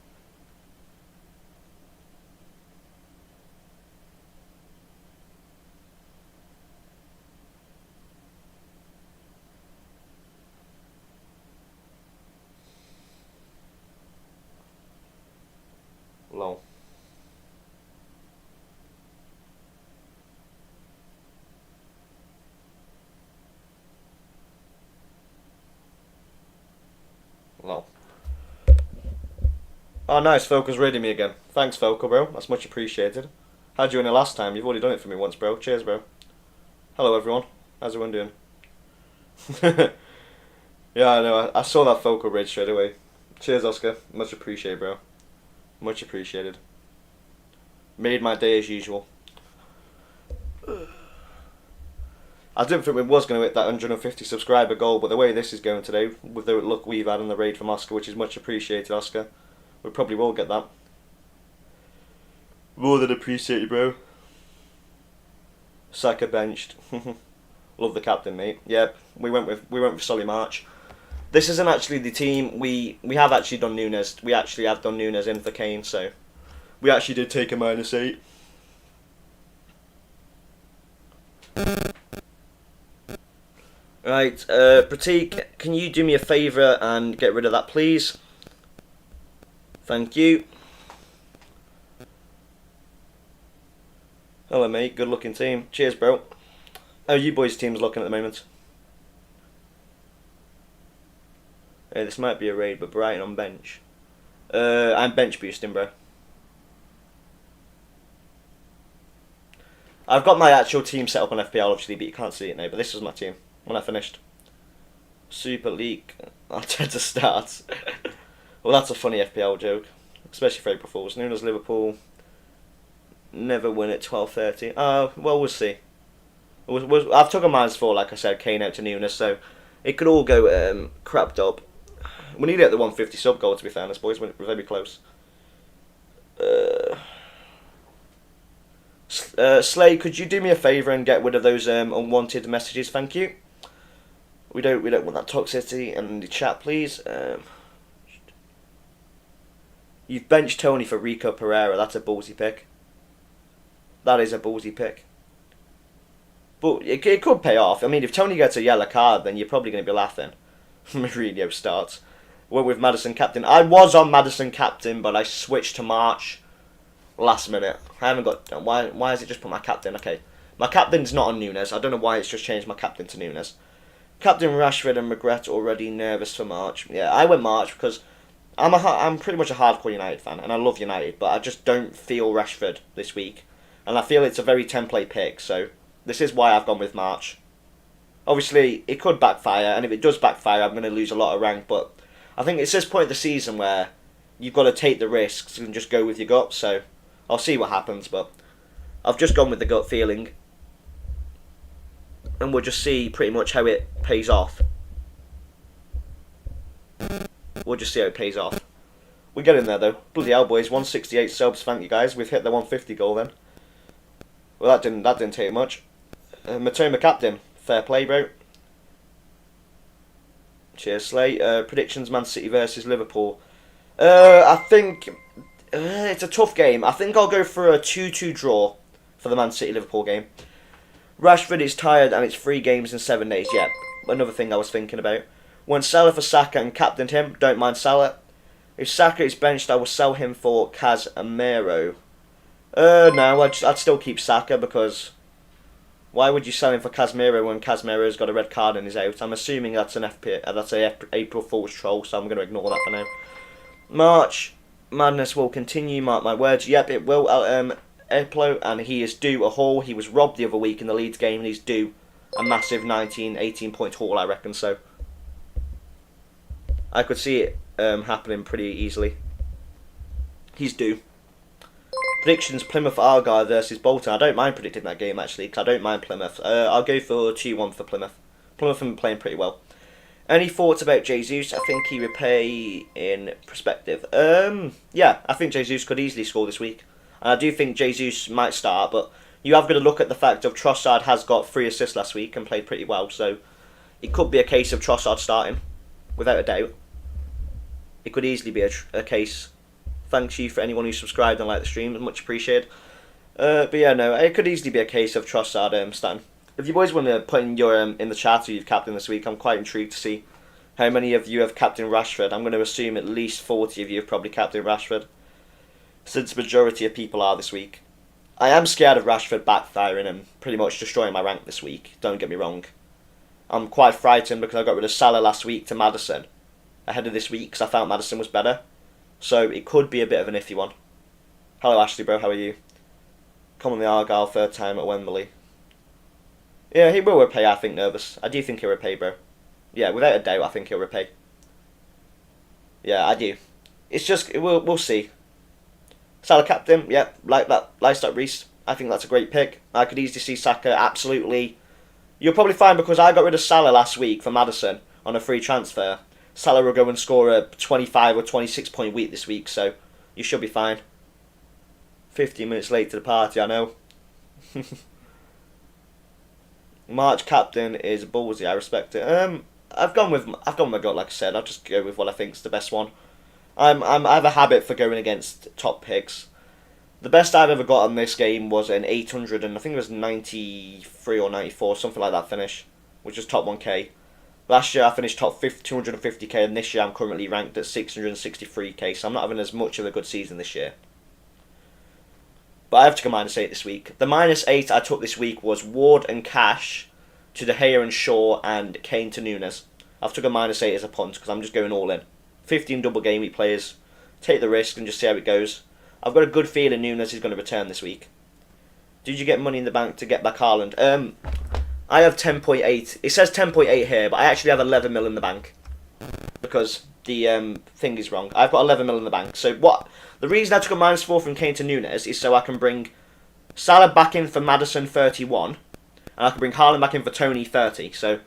Lol. Oh, nice. Foca's raiding me again. Thanks, Foca, bro. That's much appreciated. How'd you win it last time? You've already done it for me once, bro. Cheers, bro. Hello, everyone. How's everyone doing? Yeah, I know. I saw that Foca raid straight away. Cheers, Oscar. Much appreciated, bro. Much appreciated. Made my day as usual. I didn't think we was going to hit that 150 subscriber goal, but the way this is going today, with the luck we've had in the raid from Oscar, which is much appreciated, Oscar, we probably will get that. More than appreciated, bro. Saka benched. Love the captain, mate. Yep, we went with Solly March. This isn't actually the team. We have actually done Nunes. We actually have done Nunes in for Kane, so we actually did take a -8. Right, Pratik, can you do me a favour and get rid of that, please? Thank you. Hello, mate. Good looking team. Cheers, bro. How are you boys' teams looking at the moment? This might be a raid, but Brighton on bench. I'm bench boosting, bro. I've got my actual team set up on FPL, obviously, but you can't see it now. But this was my team when I finished. Super League. I tend to start. Well, that's a funny FPL joke, especially for April Fools. Known as Liverpool. Never win at 12:30. Well, we'll see. I've took a -4, like I said, Kane out to Nunes, so it could all go crapped up. We need to get the 150 sub goal, to be fairness, boys. We're very close. Slay, could you do me a favour and get rid of those unwanted messages? Thank you. We don't want that toxicity in the chat, please. You've benched Tony for Rico Pereira. That's a ballsy pick. That is a ballsy pick. But it could pay off. I mean, if Tony gets a yellow card, then you're probably going to be laughing. Mourinho starts. Went with Maddison captain. I was on Maddison captain, but I switched to March last minute. I haven't got... Why has it just put my captain? Okay. My captain's not on Nunes. I don't know why it's just changed my captain to Nunes. Captain Rashford and regret already nervous for March. Yeah, I went March because I'm pretty much a hardcore United fan, and I love United, but I just don't feel Rashford this week. And I feel it's a very template pick, so this is why I've gone with March. Obviously, it could backfire, and if it does backfire, I'm going to lose a lot of rank, but I think it's this point of the season where you've got to take the risks and just go with your gut, so I'll see what happens, but I've just gone with the gut feeling, and we'll just see pretty much how it pays off. We'll just see how it pays off. We get in there, though. Bloody hell, boys. 168 subs, thank you, guys. We've hit the 150 goal, then. Well, that didn't take much. Matoma captain. Fair play, bro. Cheers, Slay. Predictions, Man City versus Liverpool. I think it's a tough game. I think I'll go for a 2-2 draw for the Man City-Liverpool game. Rashford is tired and it's 3 games in 7 days. Yeah, another thing I was thinking about. Went Salah for Saka and captained him. Don't mind Salah. If Saka is benched, I will sell him for Casemiro. No, I'd still keep Saka because why would you sell him for Casemiro when Casemiro's got a red card and is out? I'm assuming that's an April Fool's troll, so I'm going to ignore that for now. March madness will continue. Mark my words. Yep, it will. Eplo, and he is due a haul. He was robbed the other week in the Leeds game, and he's due a massive 18 point haul, I reckon. So I could see it happening pretty easily. He's due. Predictions: Plymouth Argyle versus Bolton. I don't mind predicting that game actually, because I don't mind Plymouth. I'll go for 2-1 for Plymouth. Plymouth have been playing pretty well. Any thoughts about Jesus? I think he would pay in perspective. Yeah, I think Jesus could easily score this week. And I do think Jesus might start, but you have got to look at the fact of Trossard has got 3 assists last week and played pretty well, so it could be a case of Trossard starting, without a doubt. It could easily be a case. Thanks you for anyone who subscribed and liked the stream, much appreciated. But yeah, no, it could easily be a case of Trossard starting. If you boys want to put in your in the chat who you've captained this week, I'm quite intrigued to see how many of you have captained Rashford. I'm going to assume at least 40 of you have probably captained Rashford, since the majority of people are this week. I am scared of Rashford backfiring and pretty much destroying my rank this week, don't get me wrong. I'm quite frightened because I got rid of Salah last week to Maddison. ahead of this week because I found Maddison was better. So it could be a bit of an iffy one. Hello Ashley bro, how are you? Come on the Argyle, third time at Wembley. Yeah, he will repay, I think, Nervous. I do think he'll repay, bro. Yeah, without a doubt, I think he'll repay. Yeah, I do. It's just, we'll see. Salah captain, yeah, like that Reece. I think that's a great pick. I could easily see Saka absolutely... You'll probably find because I got rid of Salah last week for Maddison on a free transfer. Salah will go and score a 25 or 26 point week this week, so you should be fine. 15 minutes late to the party, I know. March captain is ballsy, I respect it. I've gone with my gut, like I said. I'll just go with what I think's the best one. I have a habit for going against top picks. The best I've ever got on this game was an 800 and I think it was 93 or 94, something like that finish, which is top 1k. Last year I finished top 250k, and this year I'm currently ranked at 663k, so I'm not having as much of a good season this year. But I have to go -8 this week. The -8 I took this week was Ward and Cash to De Gea and Shaw and Kane to Nunes. I've took a -8 as a punt because I'm just going all in. 15 double game week players. Take the risk and just see how it goes. I've got a good feeling Nunes is going to return this week. Did you get money in the bank to get back Haaland? I have 10.8. It says 10.8 here, but I actually have 11 mil in the bank because the thing is wrong. I've got 11 mil in the bank. So what? The reason I took a -4 from Kane to Nunes is so I can bring Salah back in for Maddison 31, and I can bring Haaland back in for Tony 30. So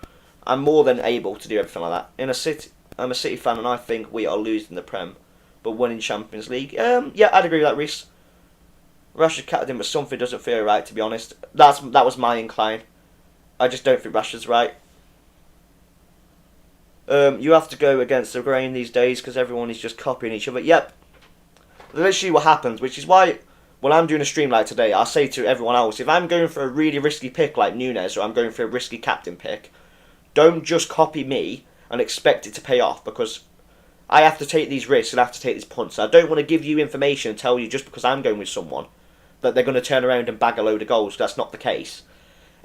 I'm more than able to do everything like that. I'm a City fan, and I think we are losing the Prem, but winning Champions League. Yeah, I'd agree with that, Reece. Rashford captain, but something doesn't feel right, to be honest. That was my incline. I just don't think Rashford's right. You have to go against the grain these days because everyone is just copying each other. Yep. Literally what happens, which is why when I'm doing a stream like today, I'll say to everyone else, if I'm going for a really risky pick like Nunes or I'm going for a risky captain pick, don't just copy me and expect it to pay off, because I have to take these risks and I have to take these punts. I don't want to give you information and tell you just because I'm going with someone that they're going to turn around and bag a load of goals. That's not the case.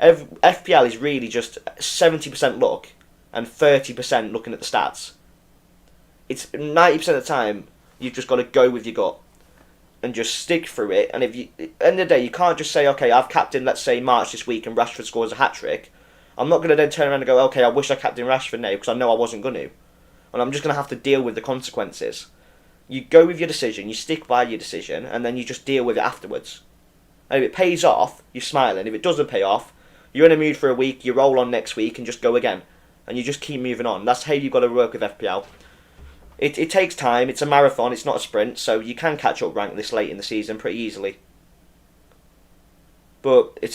FPL is really just 70% luck and 30% looking at the stats. It's 90% of the time you've just got to go with your gut and just stick through it. And if you, at the end of the day, you can't just say, okay, I've captained, let's say, March this week and Rashford scores a hat-trick. I'm not going to then turn around and go, okay, I wish I captained Rashford now because I know I wasn't going to. And I'm just going to have to deal with the consequences. You go with your decision, you stick by your decision, and then you just deal with it afterwards. And if it pays off, you're smiling. If it doesn't pay off, you're in a mood for a week, you roll on next week and just go again. And you just keep moving on. That's how you've got to work with FPL. It takes time, it's a marathon, it's not a sprint, so you can catch up rank this late in the season pretty easily. But it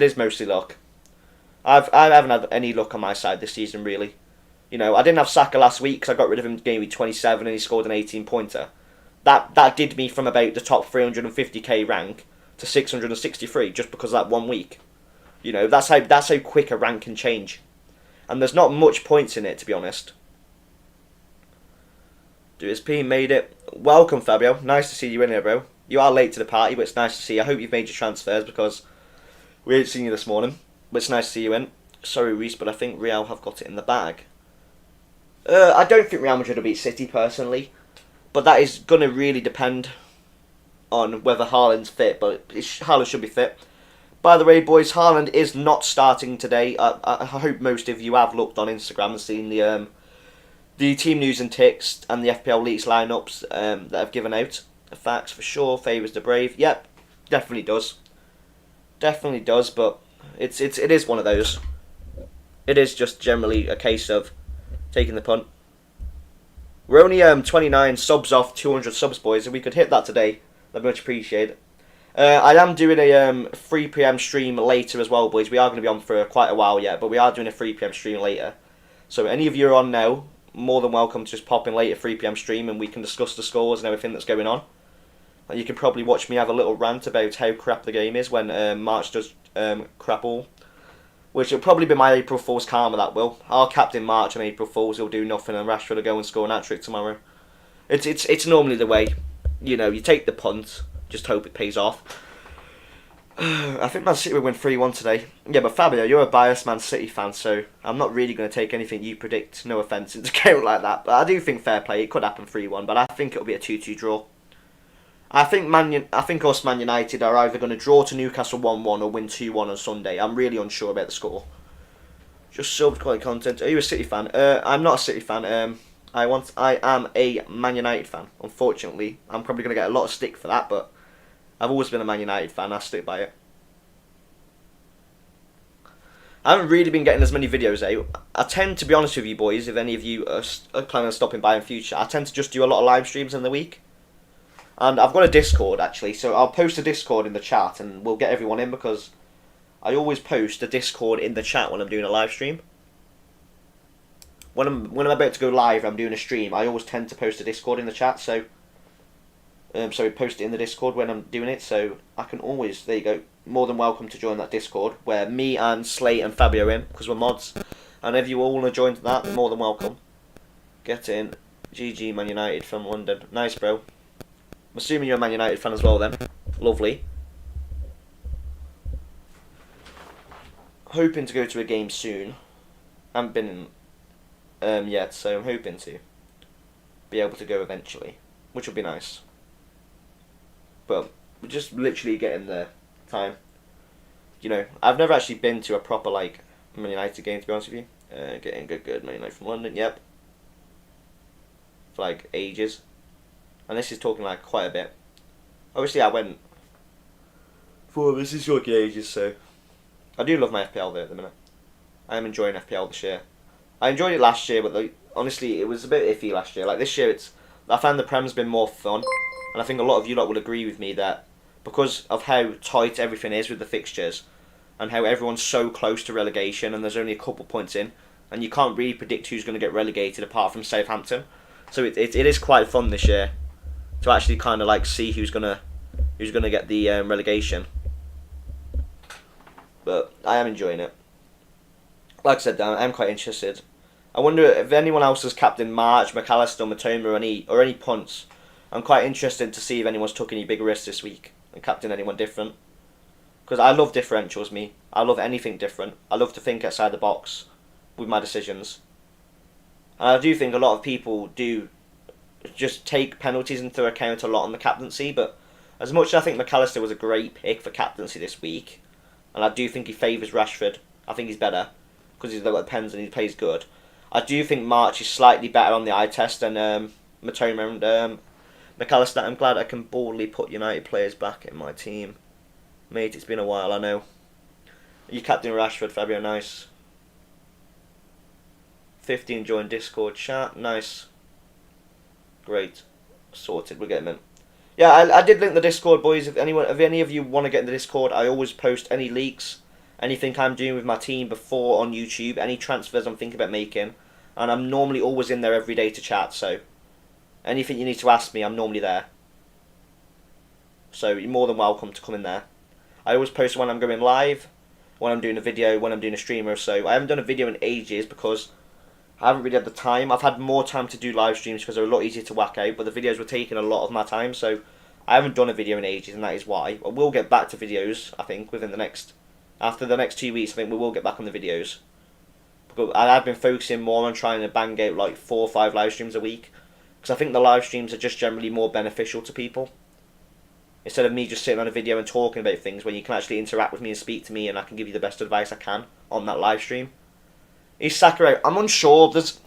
is mostly luck. I haven't had any luck on my side this season, really. You know, I didn't have Saka last week because I got rid of him in game week 27 and he scored an 18-pointer. That did me from about the top 350k rank to 663 just because of that 1 week. You know, that's how quick a rank can change. And there's not much points in it, to be honest. His P made it. Welcome, Fabio. Nice to see you in here, bro. You are late to the party, but it's nice to see you. I hope you've made your transfers because we ain't seen you this morning. But it's nice to see you in. Sorry, Reece, but I think Real have got it in the bag. I don't think Real Madrid will beat City, personally. But that is going to really depend on whether Haaland's fit. But Haaland should be fit. By the way, boys, Haaland is not starting today. I hope most of you have looked on Instagram and seen the team news and ticks and the FPL leaks lineups that I've given out. The facts for sure favours the brave. Yep, definitely does. Definitely does, but it is one of those. It is just generally a case of taking the punt. We're only 29 subs off 200 subs, boys. If we could hit that today, I'd much appreciate it. I am doing a 3 PM stream later as well, boys. We are going to be on for quite a while yet, but we are doing a 3 PM stream later. So any of you are on now, more than welcome to just pop in later 3 PM stream and we can discuss the scores and everything that's going on. And you can probably watch me have a little rant about how crap the game is when March does crap all. Which will probably be my April Fool's karma, that will. I'll captain March on April Fool's, he'll do nothing and Rashford will go and score an hat-trick tomorrow. It's normally the way. You know, you take the punt, just hope it pays off. I think Man City will win 3-1 today. Yeah, but Fabio, you're a biased Man City fan, so I'm not really going to take anything you predict, no offence, into account like that. But I do think fair play, it could happen 3-1, but I think it'll be a 2-2 draw. I think us Man United are either going to draw to Newcastle 1-1 or win 2-1 on Sunday. I'm really unsure about the score. Just subbed quality content. Are you a City fan? I'm not a City fan. I am a Man United fan. Unfortunately, I'm probably going to get a lot of stick for that, but I've always been a Man United fan. I stick by it. I haven't really been getting as many videos out. I tend to be honest with you boys, if any of you are planning on stopping by in future, I tend to just do a lot of live streams in the week. And I've got a Discord actually, so I'll post a Discord in the chat and we'll get everyone in because I always post a Discord in the chat when I'm doing a live stream. When I'm about to go live, I'm doing a stream. I always tend to post a Discord in the chat, so post it in the Discord when I'm doing it, so I can always, there you go, more than welcome to join that Discord where me and Slate and Fabio in because we're mods, and if you all want to join that, more than welcome. Get in. GG Man United from London. Nice, bro. I'm assuming you're a Man United fan as well then. Lovely. Hoping to go to a game soon. Haven't been yet, so I'm hoping to be able to go eventually, which will be nice. But we're just literally getting the time. You know, I've never actually been to a proper like Man United game, to be honest with you. Getting good Man United from London, yep. For like ages. And this is talking like quite a bit. Obviously I went for this is talking ages, so I do love my FPL there at the minute. I am enjoying FPL this year. I enjoyed it last year, but honestly it was a bit iffy last year. Like this year I found the Prem's been more fun, and I think a lot of you lot will agree with me that because of how tight everything is with the fixtures and how everyone's so close to relegation and there's only a couple points in and you can't really predict who's going to get relegated apart from Southampton. So it is quite fun this year to actually kind of like see who's gonna get the relegation. But I am enjoying it. Like I said, I'm quite interested. I wonder if anyone else has captained March, McAllister, Matoma, or any punts. I'm quite interested to see if anyone's took any big risks this week and captain anyone different. Because I love differentials, me. I love anything different. I love to think outside the box with my decisions. And I do think a lot of people do just take penalties into account a lot on the captaincy, but as much as I think McAllister was a great pick for captaincy this week, and I do think he favours Rashford, I think he's better, because he's got the pens and he plays good. I do think March is slightly better on the eye test than Matoma and McAllister. I'm glad I can boldly put United players back in my team. Mate, it's been a while, I know. You captain Rashford, Fabio, nice. 15 join Discord chat, nice. Great. Sorted, we'll get him in. Yeah, I did link the Discord, boys. If any of you want to get in the Discord, I always post any leaks, anything I'm doing with my team before on YouTube, any transfers I'm thinking about making, and I'm normally always in there every day to chat, so anything you need to ask me, I'm normally there. So you're more than welcome to come in there. I always post when I'm going live, when I'm doing a video, when I'm doing a stream or so. I haven't done a video in ages because I haven't really had the time. I've had more time to do live streams because they're a lot easier to whack out, but the videos were taking a lot of my time, so I haven't done a video in ages, and that is why. I will get back to videos, I think, after the next 2 weeks, I think we will get back on the videos. Because I've been focusing more on trying to bang out like 4 or 5 live streams a week, because I think the live streams are just generally more beneficial to people. Instead of me just sitting on a video and talking about things, when you can actually interact with me and speak to me, and I can give you the best advice I can on that live stream. Is Saka out? I'm unsure. There's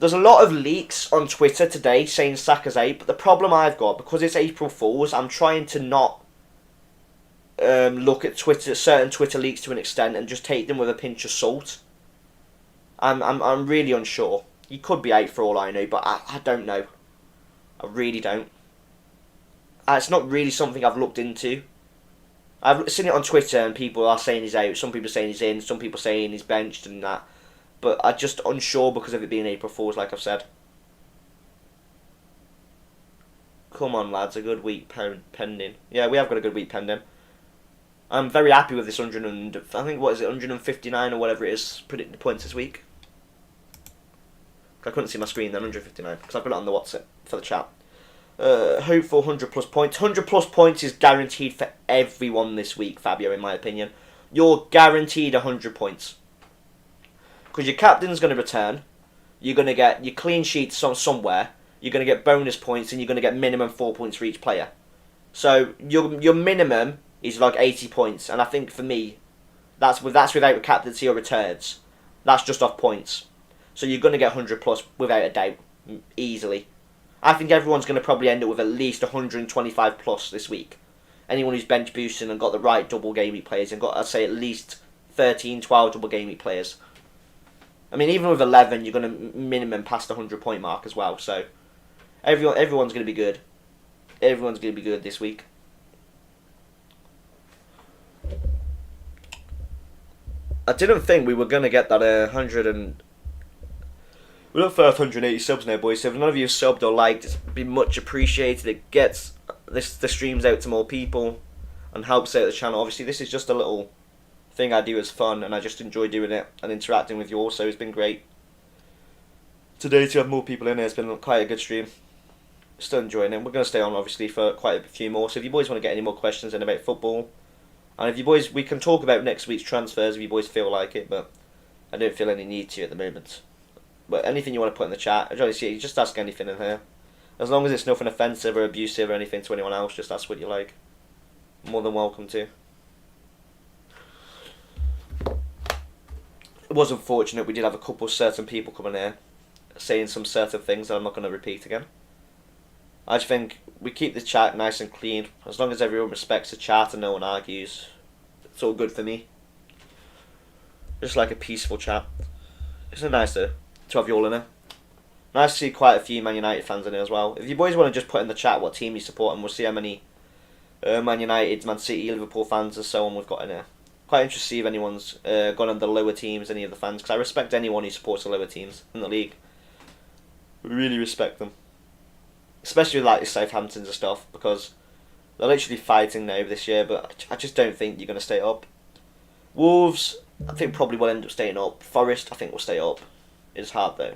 a lot of leaks on Twitter today saying Saka's out, but the problem I've got, because it's April Fool's, I'm trying to not look at certain Twitter leaks to an extent and just take them with a pinch of salt. I'm really unsure. He could be out for all I know, but I don't know. I really don't. It's not really something I've looked into. I've seen it on Twitter and people are saying he's out. Some people are saying he's in. Some people are saying he's benched and that. But I'm just unsure because of it being April Fool's, like I've said. Come on, lads. A good week pending. Yeah, we have got a good week pending. I'm very happy with this 159 or whatever it is, predicted points this week. I couldn't see my screen then, 159, because I've got it on the WhatsApp for the chat. Hopeful 100 plus points. 100 plus points is guaranteed for everyone this week, Fabio, in my opinion. You're guaranteed 100 points. Because your captain's going to return. You're going to get your clean sheets somewhere. You're going to get bonus points, and you're going to get minimum 4 points for each player. So your minimum is like 80 points. And I think for me, that's without captaincy or returns. That's just off points. So you're going to get 100 plus without a doubt. Easily. I think everyone's going to probably end up with at least 125 plus this week. Anyone who's bench boosting and got the right double game week players and got, I'd say, at least 13, 12 double game week players. I mean, even with 11, you're going to minimum pass the 100 point mark as well. So everyone's going to be good. Everyone's going to be good this week. I didn't think we were going to get that 100 and... We're up for 180 subs now, boys. So if none of you have subbed or liked, it's been much appreciated. It gets the streams out to more people and helps out the channel. Obviously, this is just a little thing I do as fun, and I just enjoy doing it and interacting with you all, so it's been great. Today, to have more people in there, it's been quite a good stream. Still enjoying it. We're going to stay on, obviously, for quite a few more. So if you boys want to get any more questions in about football, and if you boys, we can talk about next week's transfers if you boys feel like it, but I don't feel any need to at the moment. But anything you want to put in the chat, honestly, just ask anything in here. As long as it's nothing offensive or abusive or anything to anyone else, just ask what you like. More than welcome to. It was unfortunate, we did have a couple of certain people coming here saying some certain things that I'm not going to repeat again. I just think we keep the chat nice and clean. As long as everyone respects the chat and no one argues, it's all good for me. Just like a peaceful chat. Isn't it nice to have you all in there? Nice to see quite a few Man United fans in here as well. If you boys want to just put in the chat what team you support, and we'll see how many Man United, Man City, Liverpool fans and so on we've got in here. Quite interested to see if anyone's gone on the lower teams, any of the fans, because I respect anyone who supports the lower teams in the league. Really respect them. Especially like the Southamptons and stuff, because they're literally fighting now this year, but I just don't think you're going to stay up. Wolves, I think probably will end up staying up. Forest, I think will stay up. It's hard though.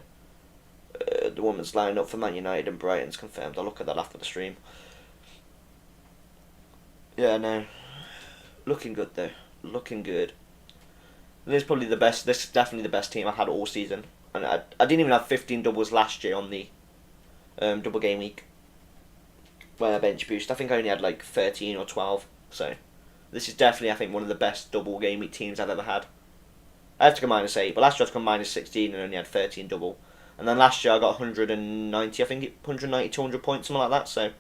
The woman's lining up for Man United and Brighton's confirmed. I'll look at that after the stream. Yeah, no. Looking good though. Looking good. This is probably the best. This is definitely the best team I've had all season. And I didn't even have 15 doubles last year on the double game week when I bench boost. I think I only had like 13 or 12. So this is definitely, I think, one of the best double game week teams I've ever had. I had to go -8, but last year I had to go -16 and only had 13 double. And then last year I got 190, I think, 190, 200 points, something like that. So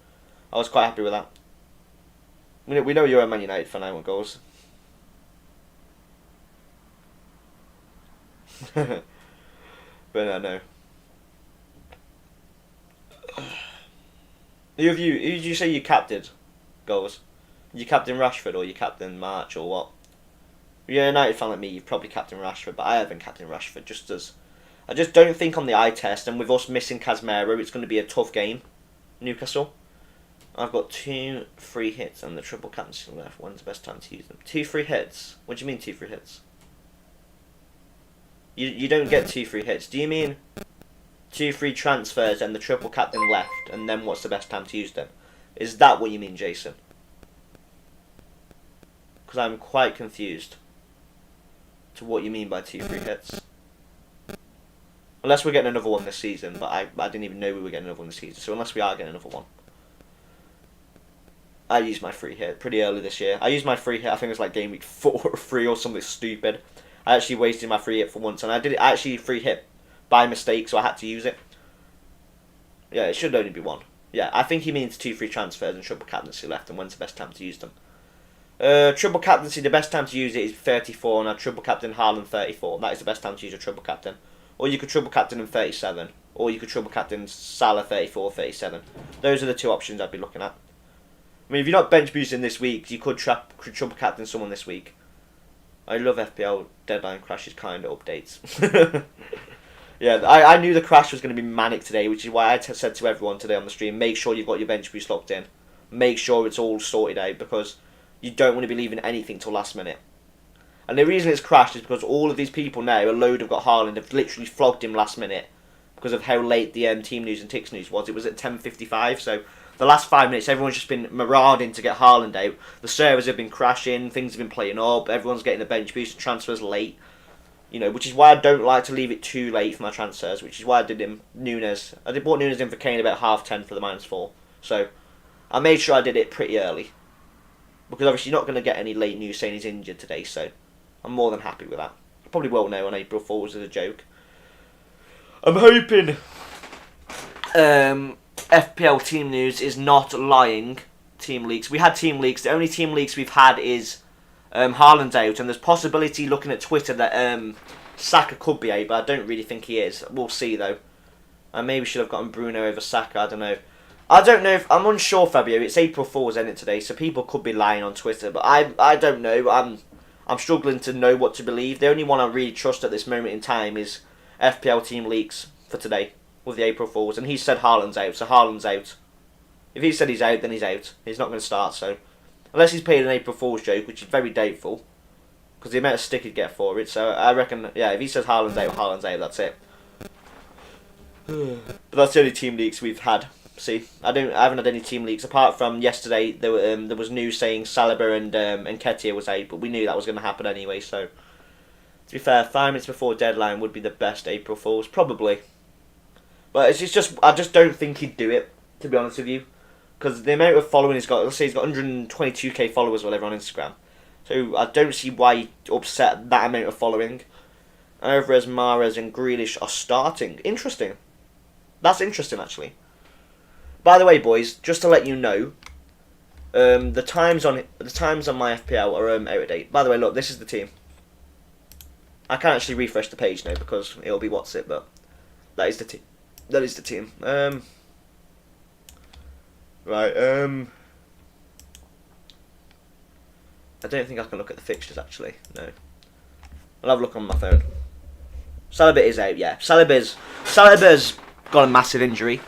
I was quite happy with that. We know you're a Man United fan, I want goals. But no. Who did you say you captained, goals? You captain Rashford or you captain March or what? If you're a United fan like me, you've probably captained Rashford, but I haven't captained Rashford I just don't think on the eye test, and with us missing Casemiro, it's going to be a tough game. Newcastle. I've got 2 free hits and the triple captaincy left. When's the best time to use them? 2 free hits? What do you mean 2 free hits? You don't get 2 free hits. Do you mean 2 free transfers and the triple captain left, and then what's the best time to use them? Is that what you mean, Jason? Because I'm quite confused to what you mean by 2 free hits. Unless we're getting another one this season, but I didn't even know we were getting another one this season, so unless we are getting another one. I used my free hit pretty early this year. I used my free hit, I think it was like game week 4 or 3 or something stupid. I actually wasted my free hit for once, and I did it actually free hit by mistake, so I had to use it. Yeah, it should only be 1. Yeah, I think he means 2 free transfers and triple captaincy left, and when's the best time to use them? Triple captaincy, the best time to use it is 34, and I triple captain Haaland 34. That is the best time to use a triple captain. Or you could triple captain him 37, or you could triple captain Salah 34, 37. Those are the 2 options I'd be looking at. I mean, if you're not bench boosting this week, you could triple captain someone this week. I love FPL deadline crashes kind of updates. Yeah, I knew the crash was going to be manic today, which is why I said to everyone today on the stream, make sure you've got your bench boost locked in. Make sure it's all sorted out, because you don't want to be leaving anything till last minute. And the reason it's crashed is because all of these people now, a load have got Haaland, have literally flogged him last minute because of how late the team news and ticks news was. It was at 10:55, so the last 5 minutes, everyone's just been marauding to get Haaland out. The servers have been crashing, things have been playing up, everyone's getting a bench boost, transfers late. You know, which is why I don't like to leave it too late for my transfers, which is why I did him Nunes. I bought Nunes in for Kane about 10:30 for the -4. So, I made sure I did it pretty early. Because obviously you're not going to get any late news saying he's injured today, so I'm more than happy with that. I probably won't know on April Fools as a joke. I'm hoping FPL team news is not lying. Team leaks. We had team leaks. The only team leaks we've had is Haaland's out, and there's possibility looking at Twitter that Saka could be out, but I don't really think he is. We'll see though. I maybe should have gotten Bruno over Saka. I don't know. I'm unsure, Fabio. It's April Fool's, isn't it, today? So people could be lying on Twitter, but I don't know. I'm struggling to know what to believe. The only one I really trust at this moment in time is FPL team leaks for today with the April Fools, and he said Haaland's out, so Haaland's out. If he said he's out, then he's out. He's not going to start, so unless he's paid an April Fool's joke, which is very doubtful, because the amount of stick he'd get for it. So I reckon, yeah, if he says Haaland's out, Haaland's out. That's it. But that's the only team leaks we've had. See, I haven't had any team leaks apart from yesterday. There was news saying Saliba and Nketiah was out, but we knew that was going to happen anyway. So to be fair, 5 minutes before deadline would be the best April Fools, probably. But it's just I just don't think he'd do it, to be honest with you, because the amount of following he's got. Let's say he's got 122k followers or whatever on Instagram. So I don't see why he'd upset that amount of following. Alvarez, Mahrez, and Grealish are starting. Interesting. That's interesting, actually. By the way, boys, just to let you know, the times on my FPL are out of date. By the way, look, this is the team. I can't actually refresh the page now because it'll be what's it, but that is the team. That is the team. Right. I don't think I can look at the fixtures actually. No. I'll have a look on my phone. Saliba is out. Yeah, Saliba's got a massive injury.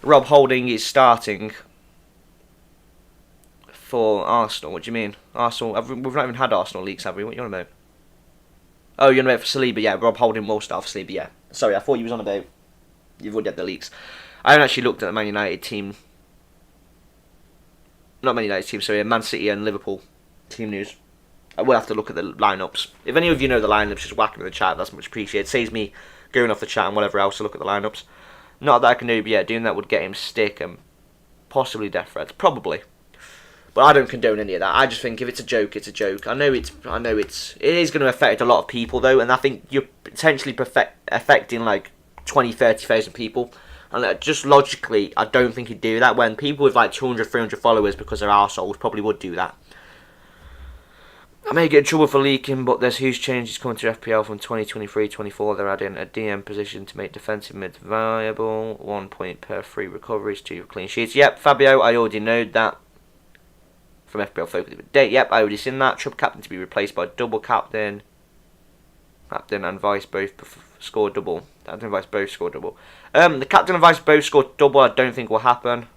Rob Holding is starting for Arsenal. What do you mean? Arsenal? We've not even had Arsenal leaks, have we? What are you on about? Oh, you're on about for Saliba, yeah. Rob Holding will start for Saliba, yeah. Sorry, I thought you was on about you've already had the leaks. I haven't actually looked at the Man United team. Not Man United team, sorry, Man City and Liverpool team news. I will have to look at the lineups. If any of you know the lineups, just whack them in the chat. That's much appreciated. It saves me going off the chat and whatever else to look at the lineups. Not that I can do, but yeah, doing that would get him stick and possibly death threats, probably. But I don't condone any of that. I just think if it's a joke, it's a joke. I know it is going to affect a lot of people though, and I think you're potentially affecting like 20, 30,000 people. And just logically, I don't think he'd do that when people with like 200, 300 followers because they're arseholes probably would do that. I may get in trouble for leaking, but there's huge changes coming to FPL from 2023-24. They're adding a DM position to make defensive mids viable. 1 point per 3 recoveries, 2 clean sheets. Yep, Fabio, I already know that. From FPL Focus Date. Yep, I already seen that. Triple captain to be replaced by double captain. Captain and vice both score double. Captain and vice both score double. The captain and vice both score double. I don't think will happen.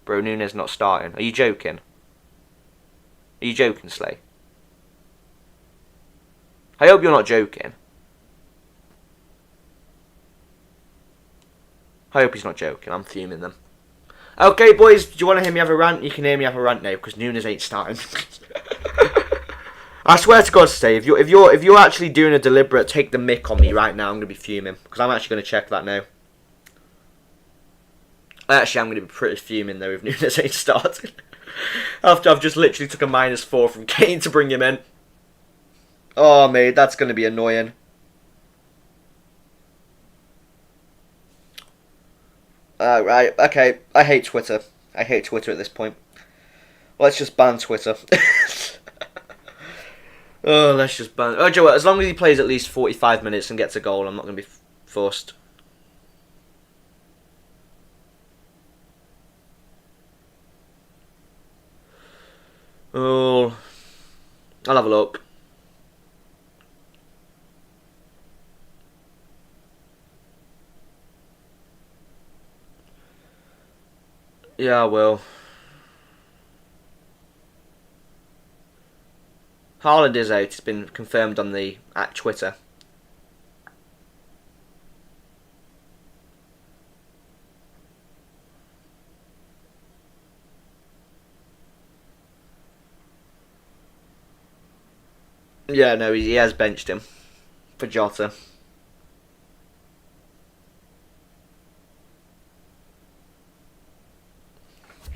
Bro, Nunes not starting. Are you joking? Are you joking, Slay? I hope you're not joking. I hope he's not joking. I'm fuming them. Okay, boys, do you want to hear me have a rant? You can hear me have a rant now because Nunes ain't starting. I swear to God, Steve, if you're actually doing a deliberate take the mick on me right now, I'm gonna be fuming because I'm actually gonna check that now. Actually, I'm gonna be pretty fuming though if Nunes ain't starting. After I've just literally took a -4 from Kane to bring him in. Oh, mate, that's gonna be annoying. Right, okay. I hate Twitter. I hate Twitter at this point. Let's just ban Twitter. Oh, let's just ban... Oh, Joe, as long as he plays at least 45 minutes and gets a goal, I'm not going to be forced. Oh, I'll have a look. Yeah, I will. Haaland is out. It's been confirmed on the at Twitter. Yeah, no, he has benched him for Jota.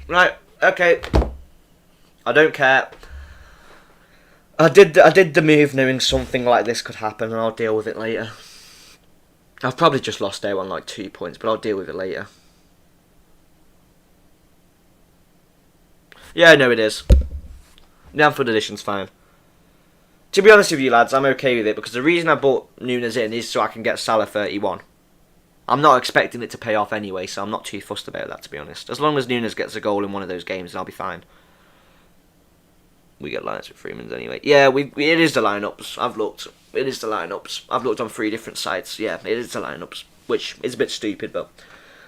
Right, okay. I don't care. I did the move knowing something like this could happen, and I'll deal with it later. I've probably just lost out on like 2 points, but I'll deal with it later. Yeah, no, it is. The Anfield Edition's fine. To be honest with you, lads, I'm okay with it, because the reason I bought Nunes in is so I can get Salah 31. I'm not expecting it to pay off anyway, so I'm not too fussed about that, to be honest. As long as Nunes gets a goal in one of those games, then I'll be fine. We get lineups with Freeman's anyway. Yeah, it is the lineups. I've looked. It is the lineups. I've looked on 3 different sites. Yeah, it is the lineups, which is a bit stupid, but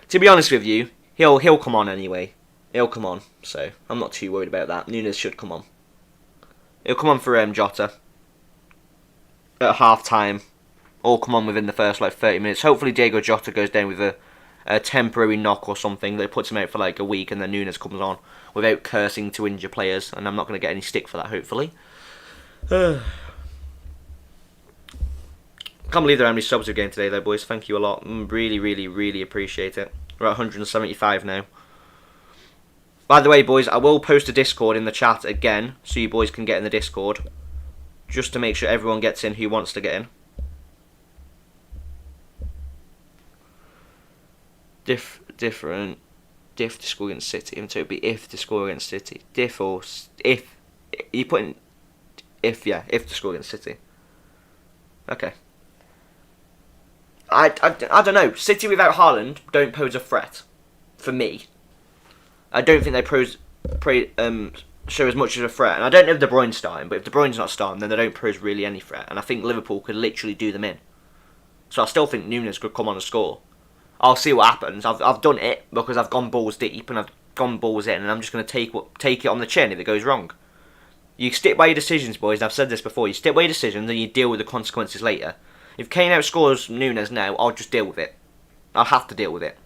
to be honest with you, he'll come on anyway. He'll come on, so I'm not too worried about that. Nunes should come on. He'll come on for Jota at half time, or come on within the first like 30 minutes. Hopefully Diego Jota goes down with a temporary knock or something that puts him out for like a week, and then Nunes comes on without cursing to injure players, and I'm not going to get any stick for that, hopefully. Can't believe there are how many subs we've gained today though, boys. Thank you a lot. Really, really, really appreciate it. We're at 175 now. By the way, boys, I will post a Discord in the chat again, so you boys can get in the Discord, just to make sure everyone gets in who wants to get in. Diff to score against City. So it'd be if to score against City. Diff or if you put in if, yeah, if to score against City. Okay. I don't know. City without Haaland don't pose a threat for me. I don't think they show as much as a threat. And I don't know if De Bruyne's starting, but if De Bruyne's not starting, then they don't pose really any threat. And I think Liverpool could literally do them in. So I still think Nunes could come on and score. I'll see what happens. I've done it because I've gone balls deep and I've gone balls in, and I'm just going to take it on the chin if it goes wrong. You stick by your decisions, boys. And I've said this before. You stick by your decisions and you deal with the consequences later. If Kane outscores Nunes now, I'll just deal with it. I'll have to deal with it.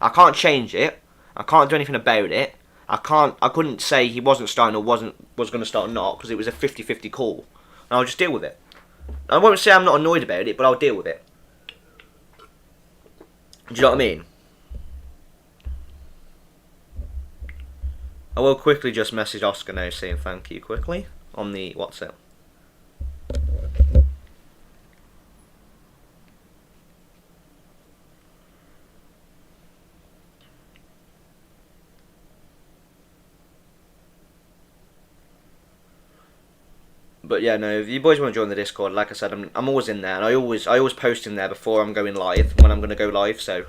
I can't change it. I can't do anything about it. I couldn't say he wasn't starting or was going to start or not, because it was a 50-50 call. And I'll just deal with it. I won't say I'm not annoyed about it, but I'll deal with it. Do you know what I mean? I will quickly just message Oscar now saying thank you quickly on the WhatsApp. But yeah, no, if you boys want to join the Discord, like I said, I'm always in there, and I always post in there before I'm going live, when I'm going to go live, so.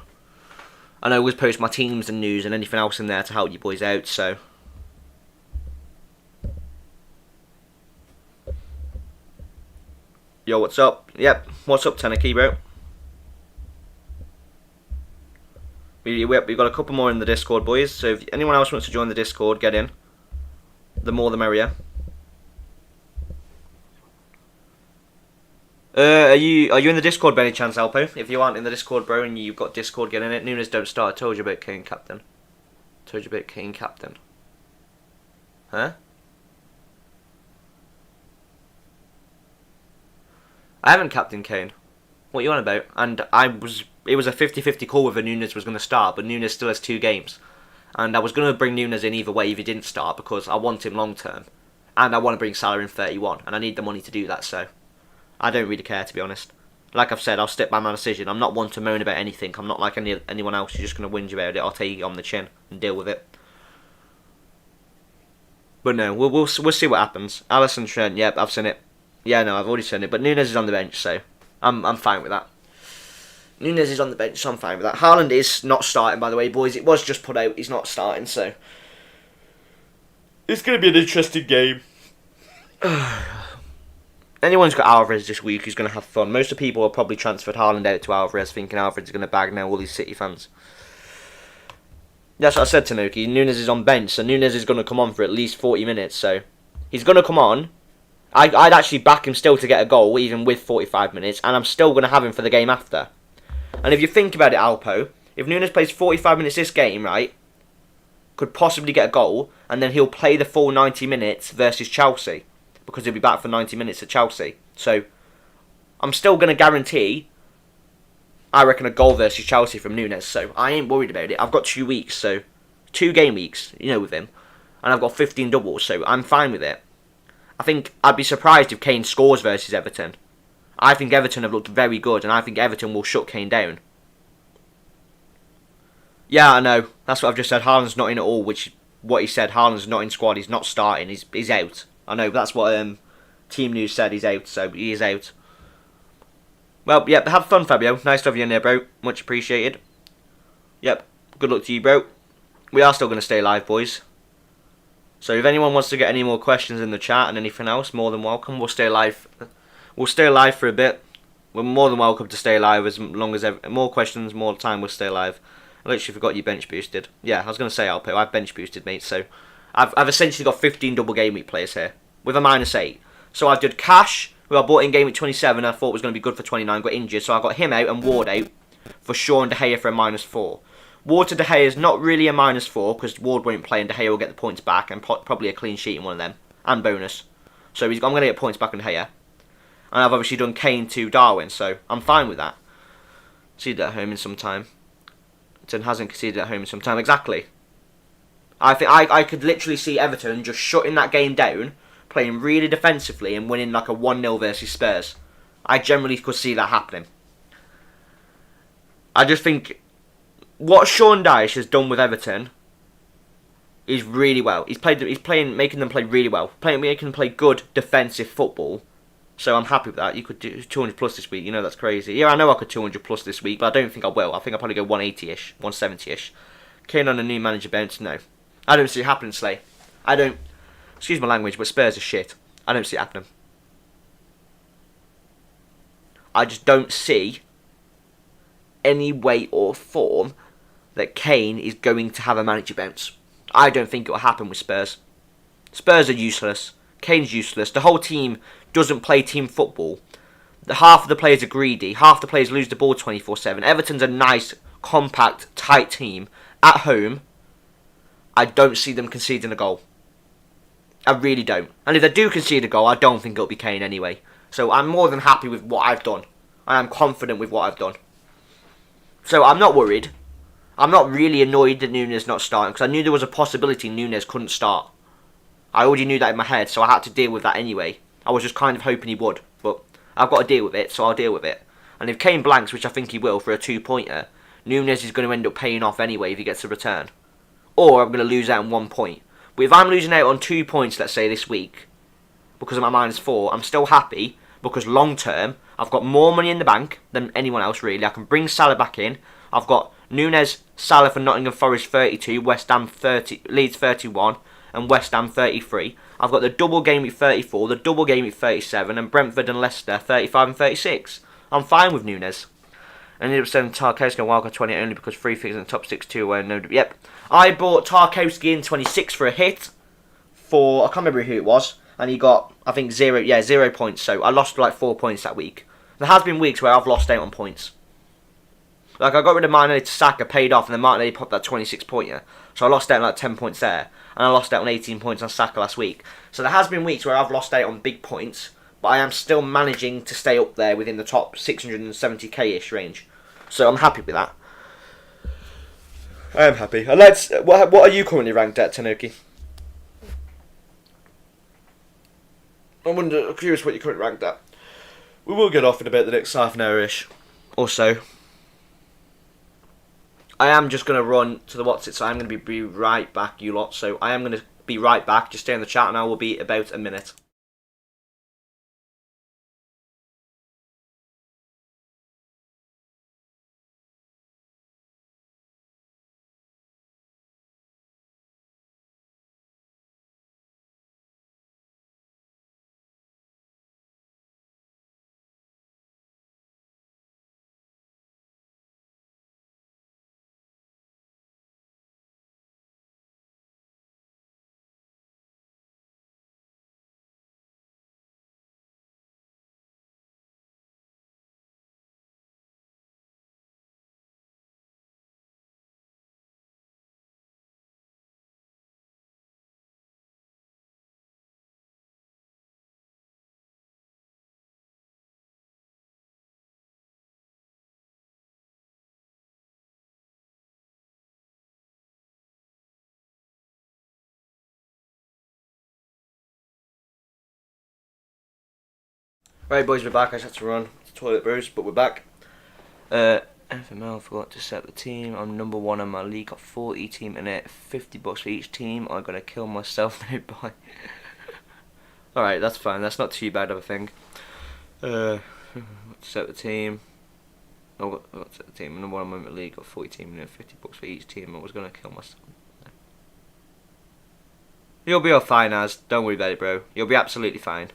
And I always post my teams and news and anything else in there to help you boys out, so. Yo, what's up? Yep, what's up, Tenaki, bro? We've got a couple more in the Discord, boys, so if anyone else wants to join the Discord, get in. The more the merrier. Are you in the Discord by any chance, Alpo? If you aren't in the Discord, bro, and you've got Discord, get in it. Nunes don't start. I told you about Kane captain. Huh? I haven't captained Kane. What are you on about? And it was a 50-50 call whether Nunes was going to start, but Nunes still has 2 games. And I was going to bring Nunes in either way if he didn't start, because I want him long term. And I want to bring Salah in 31, and I need the money to do that, so. I don't really care, to be honest. Like I've said, I'll stick by my decision. I'm not one to moan about anything. I'm not like anyone else who's just going to whinge about it. I'll take it on the chin and deal with it. But no, we'll see what happens. Alisson, Trent, yep, I've seen it. Yeah, no, I've already seen it. But Nunes is on the bench, so I'm fine with that. Nunes is on the bench, so I'm fine with that. Haaland is not starting, by the way, boys. It was just put out. He's not starting, so it's going to be an interesting game. Anyone who's got Alvarez this week who's going to have fun. Most of the people have probably transferred Haaland out to Alvarez, thinking Alvarez is going to bag now all these City fans. That's what I said to Noki. Nunes is on bench, so Nunes is going to come on for at least 40 minutes. So he's going to come on. I'd actually back him still to get a goal, even with 45 minutes, and I'm still going to have him for the game after. And if you think about it, Alpo, if Nunes plays 45 minutes this game, right, could possibly get a goal, and then he'll play the full 90 minutes versus Chelsea. because he'll be back for 90 minutes at Chelsea. So I'm still going to guarantee, I reckon, a goal versus Chelsea from Núñez. So I ain't worried about it. I've got 2 weeks, so 2 game weeks, with him. And I've got 15 doubles, so I'm fine with it. I think I'd be surprised if Kane scores versus Everton. I think Everton have looked very good, and I think Everton will shut Kane down. Yeah, I know. That's what I've just said. Haaland's not in at all, which what he said. Haaland's not in squad. He's not starting. He's out. I know. That's what Team News said. He's out, so he is out. Well, yep. Have fun, Fabio. Nice to have you in there, bro. Much appreciated. Yep. Good luck to you, bro. We are still going to stay live, boys. So if anyone wants to get any more questions in the chat and anything else, more than welcome. We'll stay live. We'll stay live for a bit. We're more than welcome to stay live as long as more questions, more time. We'll stay live. I literally forgot you bench boosted. Yeah, I was going to say Alpo. I've bench boosted, mate. So I've essentially got 15 double game week players here with a -8. So I've did Cash, who I bought in game week 27. I thought was going to be good for 29. Got injured, so I got him out and Ward out for Shaw and De Gea for a -4. Ward to De Gea is not really a -4 because Ward won't play and De Gea will get the points back and probably a clean sheet in one of them and bonus. So I'm going to get points back on De Gea. And I've obviously done Kane to Darwin, so I'm fine with that. Conceded at home in some time. Everton hasn't conceded at home in some time. Exactly. I think I could literally see Everton just shutting that game down, playing really defensively and winning like a 1-0 versus Spurs. I generally could see that happening. I just think what Sean Dyche has done with Everton is really well. He's making them play really well, making them play good defensive football. So I'm happy with that. You could do 200 plus this week. That's crazy. Yeah, I know I could 200 plus this week, but I don't think I will. I think I'll probably go 180-ish, 170-ish. Kane on a new manager bounce? No. I don't see it happening, Slay. I don't. Excuse my language, but Spurs are shit. I don't see it happening. I just don't see any way or form that Kane is going to have a manager bounce. I don't think it will happen with Spurs. Spurs are useless. Kane's useless. The whole team doesn't play team football. Half of the players are greedy. Half the players lose the ball 24/7. Everton's a nice, compact, tight team. At home, I don't see them conceding a goal. I really don't. And if they do concede a goal, I don't think it'll be Kane anyway. So I'm more than happy with what I've done. I am confident with what I've done. So I'm not worried. I'm not really annoyed that Núñez not starting, because I knew there was a possibility Núñez couldn't start. I already knew that in my head, so I had to deal with that anyway. I was just kind of hoping he would, but I've got to deal with it, so I'll deal with it. And if Kane blanks, which I think he will for a 2-pointer, Núñez is going to end up paying off anyway if he gets a return. Or I'm going to lose out on 1 point. But if I'm losing out on 2 points, let's say this week, because of my -4, I'm still happy, because long term, I've got more money in the bank than anyone else really. I can bring Salah back in. I've got Núñez, Salah for Nottingham Forest 32, West Ham 30, Leeds 31, and West Ham 33. I've got the double game week 34, the double game week 37, and Brentford and Leicester 35 and 36. I'm fine with Núñez. And ended up selling Tarkowski on Wildcard 20 only because 3 figures in the top 6-2 were no. Yep. I bought Tarkowski in 26 for a hit for, I can't remember who it was, and he got, I think, 0 points, so I lost like 4 points that week. There has been weeks where I've lost out on points. Like, I got rid of Martinelli to Saka, paid off, and then Martinelli popped that 26-pointer. So I lost out on like 10 points there. And I lost out on 18 points on Saka last week. So there has been weeks where I've lost out on big points, but I am still managing to stay up there within the top 670k-ish range. So I'm happy with that. I am happy. And what are you currently ranked at, Tanuki? I'm curious what you're currently ranked at. We will get off in a bit the next half an hour-ish. Also, I am just going to run to the what's it, so I'm going to be right back, you lot. So I am going to be right back. Just stay in the chat and I will be about a minute. Right, boys, we're back. I just had to run to the toilet, bros, but we're back. FML, forgot to set the team. I'm number 1 in my league. Got 40 team in it. $50 for each team. I'm gonna kill myself now. Bye. Alright, that's fine. That's not too bad of a thing. Set the team. Oh, got set the team. I'm number 1 in my league. Got 40 team in it. $50 for each team. I was gonna kill myself. You'll be all fine, Az. Don't worry about it, bro. You'll be absolutely fine.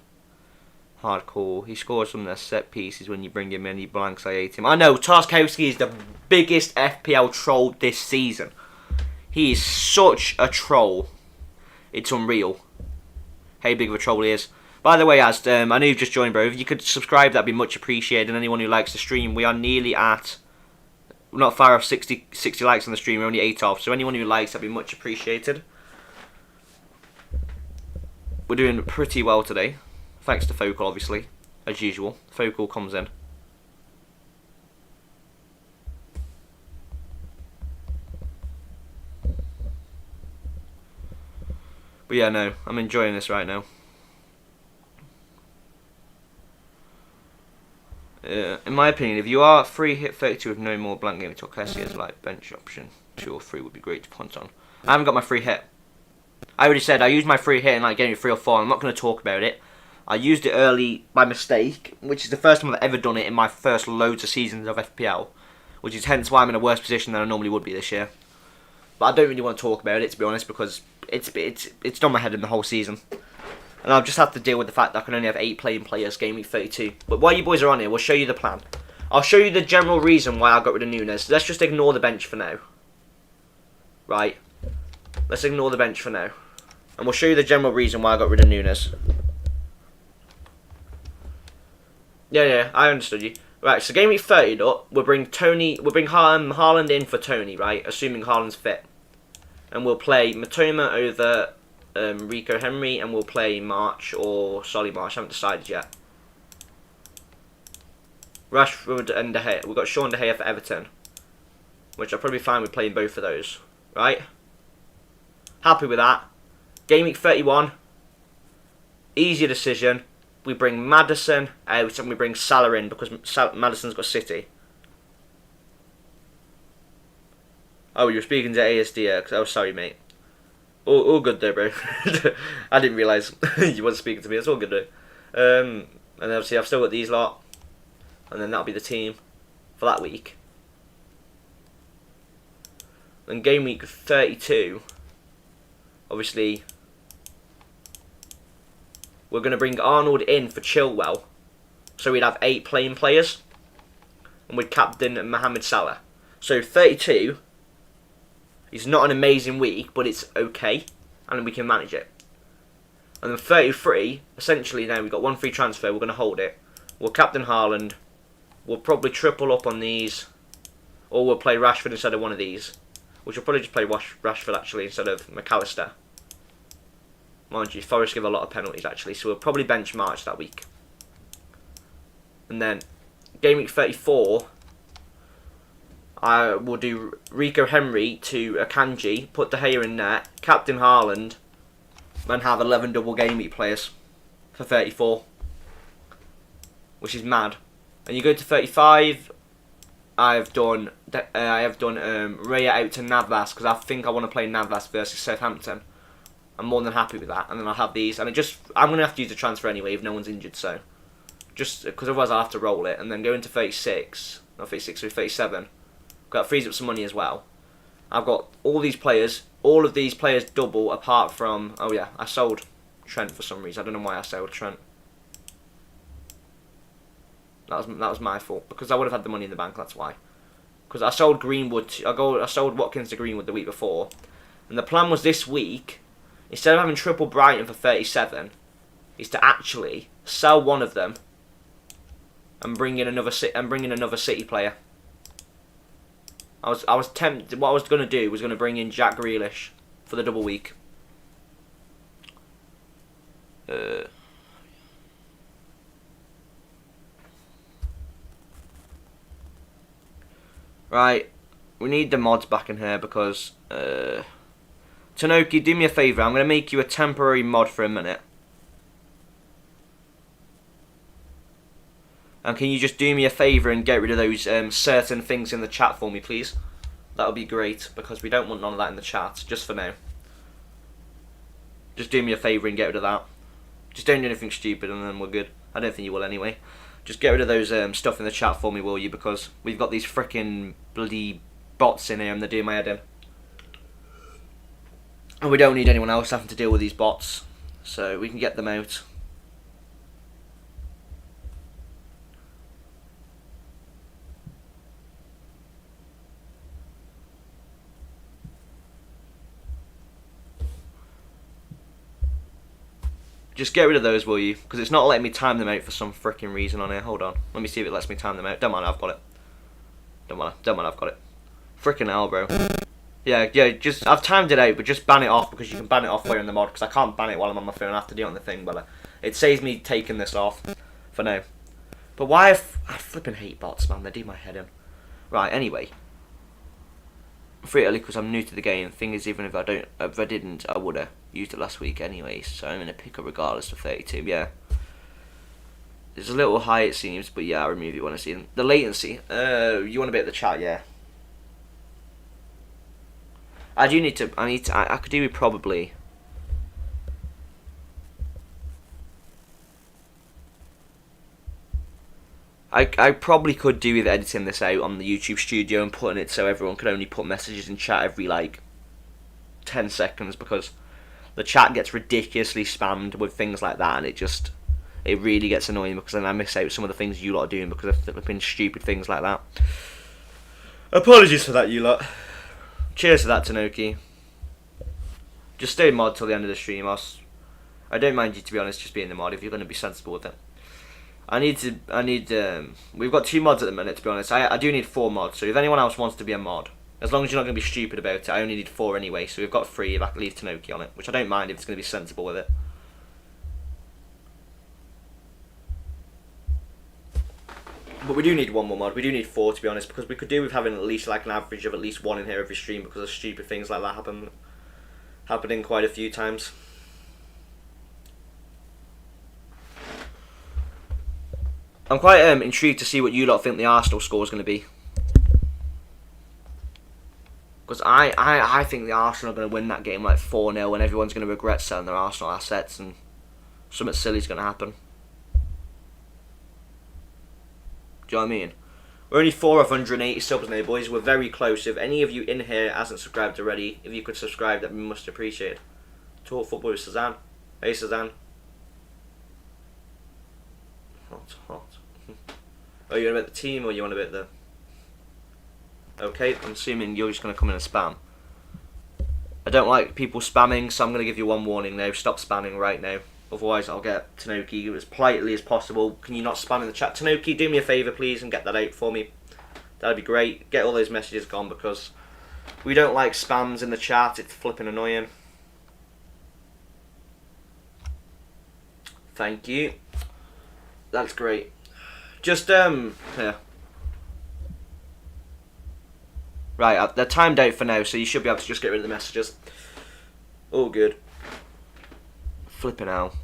Hardcore. He scores from their set pieces when you bring him in. He blanks. I hate him. I know. Tarkowski is the biggest FPL troll this season. He is such a troll. It's unreal. How big of a troll he is. By the way, Az, I know you've just joined, bro. If you could subscribe, that'd be much appreciated. And anyone who likes the stream, we are nearly at, not far off 60 likes on the stream. We're only 8 off. So anyone who likes, that'd be much appreciated. We're doing pretty well today. Thanks to Focal, obviously, as usual. Focal comes in. But yeah, no, I'm enjoying this right now. In my opinion, if you are free hit 32 with no more blank game, Torquesi as like bench option 2 or 3 would be great to punt on. I haven't got my free hit. I already said I used my free hit in like game 3 or 4. I'm not going to talk about it. I used it early by mistake, which is the first time I've ever done it in my first loads of seasons of FPL, which is hence why I'm in a worse position than I normally would be this year. But I don't really want to talk about it, to be honest, because it's done my head in the whole season. And I'll just have to deal with the fact that I can only have 8 playing players game week 32. But while you boys are on here, we'll show you the plan. I'll show you the general reason why I got rid of Nunes. Let's just ignore the bench for now. Right. Let's ignore the bench for now. And we'll show you the general reason why I got rid of Nunes. Yeah, I understood you. Right, so game week 30 up, we'll bring Haaland in for Tony, right? Assuming Haaland's fit. And we'll play Matoma over Rico Henry, and we'll play March or Solly March. I haven't decided yet. Rashford and De Gea. We've got Sean De Gea for Everton, which I'll probably be fine with playing both of those, right? Happy with that. Game week 31, easier decision. We bring Maddison out and we bring Salah in because Maddison's got City. Oh, you were speaking to ASD. Oh, sorry, mate. All good though, bro. I didn't realise you weren't speaking to me. It's all good though. And obviously I've still got these lot. And then that'll be the team for that week. Then game week 32, obviously, we're going to bring Arnold in for Chilwell. So we'd have 8 playing players. And we'd captain Mohamed Salah. So 32 is not an amazing week, but it's okay. And we can manage it. And then 33, essentially now we've got 1 free transfer. We're going to hold it. We'll captain Haaland. We'll probably triple up on these. Or we'll play Rashford instead of one of these. Which will probably just play Rashford actually instead of McAllister. Mind you, Forest give a lot of penalties actually, so we'll probably bench March that week. And then, game week 34, I will do Rico Henry to Akanji, put De Gea in there, captain Haaland, and have 11 double game week players for 34. Which is mad. And you go to 35, I have done Raya out to Navas, because I think I want to play Navas versus Southampton. I'm more than happy with that, and then I'll have these, and I'm going to have to use the transfer anyway if no one's injured, so, just, because otherwise I'll have to roll it, and then go into 36, not 36, or 37, that frees up some money as well. I've got all of these players double, apart from, oh yeah, I sold Trent for some reason, I don't know why I sold Trent. That was my fault, because I would have had the money in the bank, that's why. Because I sold Greenwood, I sold Watkins to Greenwood the week before, and the plan was this week, instead of having triple Brighton for 37, is to actually sell one of them and bring in another City player. I was tempted. What I was going to do was going to bring in Jack Grealish for the double week. Right, we need the mods back in here because Tanoki, do me a favour. I'm going to make you a temporary mod for a minute. And can you just do me a favour and get rid of those certain things in the chat for me, please? That would be great, because we don't want none of that in the chat, just for now. Just do me a favour and get rid of that. Just don't do anything stupid and then we're good. I don't think you will anyway. Just get rid of those stuff in the chat for me, will you? Because we've got these freaking bloody bots in here and they're doing my head in. And we don't need anyone else having to deal with these bots. So we can get them out. Just get rid of those, will you? Because it's not letting me time them out for some freaking reason on here. Hold on. Let me see if it lets me time them out. Don't mind, I've got it. Don't mind, I've got it. Freaking hell, bro. Yeah, just, I've timed it out, but just ban it off, because you can ban it off while you're in the mod, because I can't ban it while I'm on my phone. I have to do it on the thing, but it saves me taking this off for now. But why I flipping hate bots, man. They do my head in. Right, anyway. Free early because I'm new to the game. Thing is, even if I didn't, I would have used it last week anyway. So I'm gonna pick up regardless of 32. Yeah, it's a little high it seems, but yeah, I'll remove it when I see them. The latency. You want a bit of the chat, yeah. I could do it probably. I probably could do with editing this out on the YouTube studio and putting it so everyone could only put messages in chat every like 10 seconds, because the chat gets ridiculously spammed with things like that, and it really gets annoying, because then I miss out some of the things you lot are doing because of flipping stupid things like that. Apologies for that, you lot. Cheers for that, Tanoki. Just stay mod till the end of the stream. I don't mind you, to be honest, just being the mod if you're going to be sensible with it. We've got 2 mods at the minute, to be honest. I do need 4 mods, so if anyone else wants to be a mod, as long as you're not going to be stupid about it, I only need 4 anyway, so we've got 3 if I can leave Tanoki on it, which I don't mind if it's going to be sensible with it. But we do need 1 more mod. We do need 4, to be honest, because we could do with having at least like an average of at least 1 in here every stream, because of stupid things like that happening quite a few times. I'm quite intrigued to see what you lot think the Arsenal score is going to be. Because I think the Arsenal are going to win that game like 4-0, and everyone's going to regret selling their Arsenal assets, and something silly's going to happen. Do you know what I mean? We're only 4 of 180 subs now, boys. We're very close. If any of you in here hasn't subscribed already, if you could subscribe, that we must appreciate. Talk football with Suzanne. Hey, Suzanne. Hot. Oh, you want a bit of the team, or you want a bit of the... Okay, I'm assuming you're just going to come in and spam. I don't like people spamming, so I'm going to give you 1 warning now. Stop spamming right now. Otherwise, I'll get Tanoki as politely as possible. Can you not spam in the chat? Tanoki, do me a favour, please, and get that out for me. That'd be great. Get all those messages gone, because we don't like spams in the chat. It's flipping annoying. Thank you. That's great. Just, here. Right, they're timed out for now, so you should be able to just get rid of the messages. All good. Flipping hell.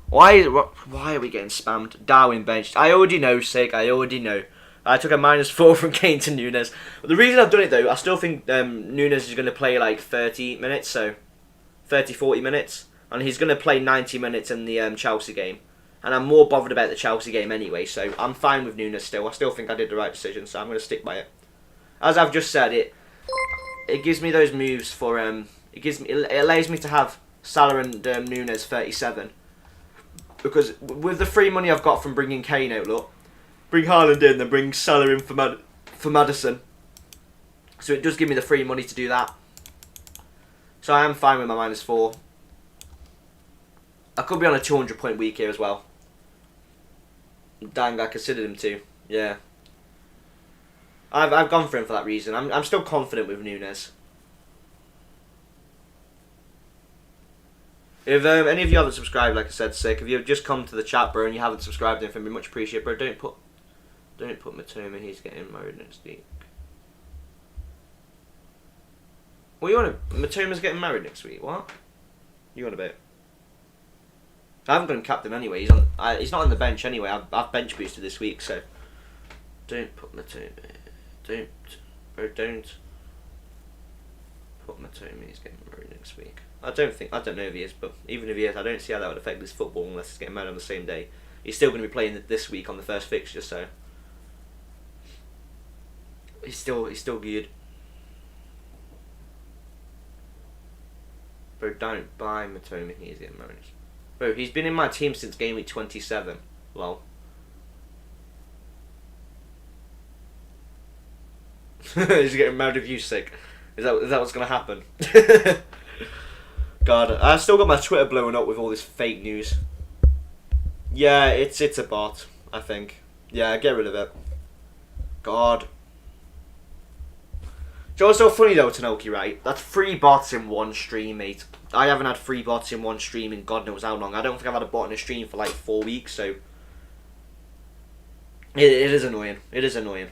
Why are we getting spammed? Darwin benched. I already know, Sig. I already know. I took a -4 from Kane to Nunes. But the reason I've done it, though, I still think Nunes is going to play like 30 minutes, so 30, 40 minutes. And he's going to play 90 minutes in the Chelsea game. And I'm more bothered about the Chelsea game anyway, so I'm fine with Nunes still. I still think I did the right decision, so I'm going to stick by it. As I've just said, it gives me those moves for it allows me to have Salah and Nunes 37, because with the free money I've got from bringing Kane out, look, bring Haaland in, then bring Salah in for Maddison. So it does give me the free money to do that. So I am fine with my -4. I could be on a 200-point week here as well. Dang, I considered him too. Yeah. I've gone for him for that reason. I'm still confident with Nunes. If any of you haven't subscribed, like I said, Sick, if you've just come to the chat, bro, and you haven't subscribed, then it'd be much appreciated, bro. Don't put Matoma, he's getting married next week. What you want? Matoma's getting married next week. What? You want a bit? I haven't got him captain anyway. He's not on the bench anyway. I've bench boosted this week, so don't put Matoma. Don't put Matoma. He's getting married next week. I don't know if he is, but even if he is, I don't see how that would affect his football unless he's getting married on the same day. He's still going to be playing this week on the first fixture, so he's still good. Bro, don't buy Matoma. He's getting married. Bro, he's been in my team since game week 27. Lol. He's getting married if you sick. Is that what's gonna happen? God, I've still got my Twitter blowing up with all this fake news. Yeah, it's a bot, I think. Yeah, get rid of it. God. Do you know what's so funny though, Tanoki, right? That's 3 bots in one stream, mate. I haven't had 3 bots in one stream in God knows how long. I don't think I've had a bot in a stream for like 4 weeks, so it is annoying. It is annoying.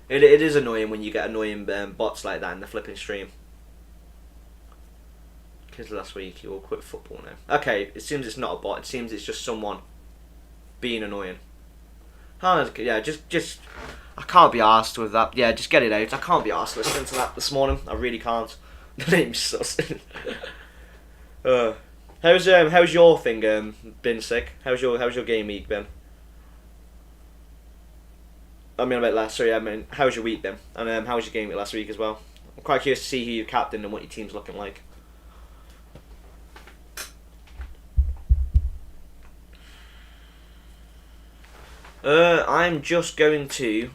It is annoying when you get annoying bots like that in the flipping stream. Because last week you all quit football now. Okay, it seems it's not a bot. It seems it's just someone being annoying. Haaland, yeah, just I can't be arsed with that. Yeah, just get it out. I can't be arsed listening to that this morning. I really can't. The name's sus. How's your thing been, sick? How's your game week been? I mean, how's your week been? And how was your game week last week as well? I'm quite curious to see who you captained and what your team's looking like. I'm just going to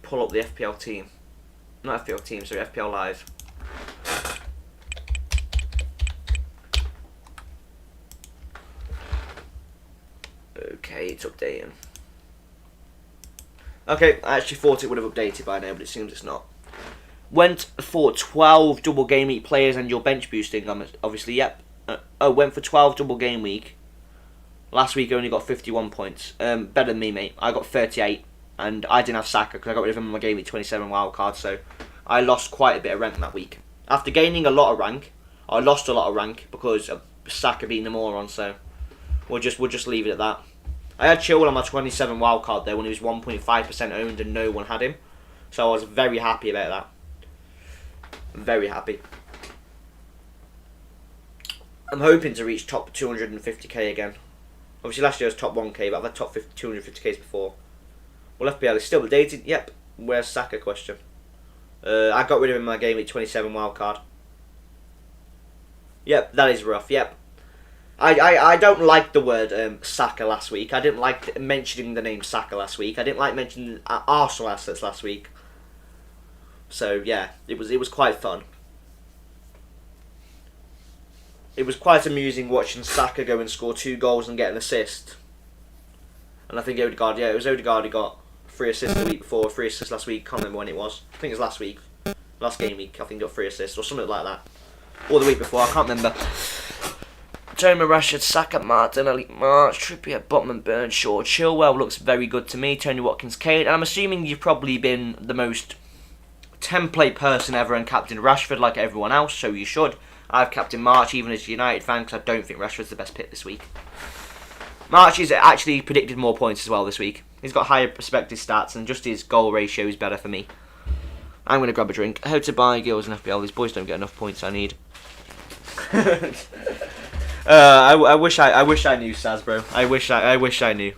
pull up the FPL team. Not FPL team, sorry, FPL Live. Okay, it's updating. Okay, I actually thought it would have updated by now, but it seems it's not. Went for 12 double game week players and your bench boosting, obviously, yep. Went for 12 double game week. Last week I only got 51 points. Better than me, mate. I got 38, and I didn't have Saka because I got rid of him in my game week 27 wildcard, so I lost quite a bit of rank that week. After gaining a lot of rank, I lost a lot of rank because of Saka being the moron, so we'll just leave it at that. I had Chilwell on my 27 wildcard there when he was 1.5% owned and no one had him, so I was very happy about that. Very happy. I'm hoping to reach top 250k again. Obviously last year was top 1k, but I've had top 250k's before. Well, FPL is still updated. Yep. Where's Saka question? I got rid of him in my game week 27 wildcard. Yep, that is rough. Yep. I don't like the word Saka last week. I didn't like mentioning the name Saka last week. I didn't like mentioning Arsenal assets last week. So yeah, it was quite fun. It was quite amusing watching Saka go and score 2 goals and get an assist. And I think Odegaard, yeah, it was Odegaard who got 3 assists the week before, 3 assists last week. Can't remember when it was. I think it was last week, last game week. I think he got 3 assists or something like that. Or the week before, I can't remember. Toma, Rashford, Saka, Martin, Elite March, Trippier, Botman, Burns, Shaw, Chilwell looks very good to me. Tony Watkins, Kane, and I'm assuming you've probably been the most template person ever and captained Rashford like everyone else, so you should. I've captained March even as a United fan because I don't think Rashford's the best pick this week. March has actually predicted more points as well this week. He's got higher prospective stats and just his goal ratio is better for me. I'm going to grab a drink. How to buy girls in FPL. These boys don't get enough points I need. I wish I knew, Saz, bro. I wish I knew.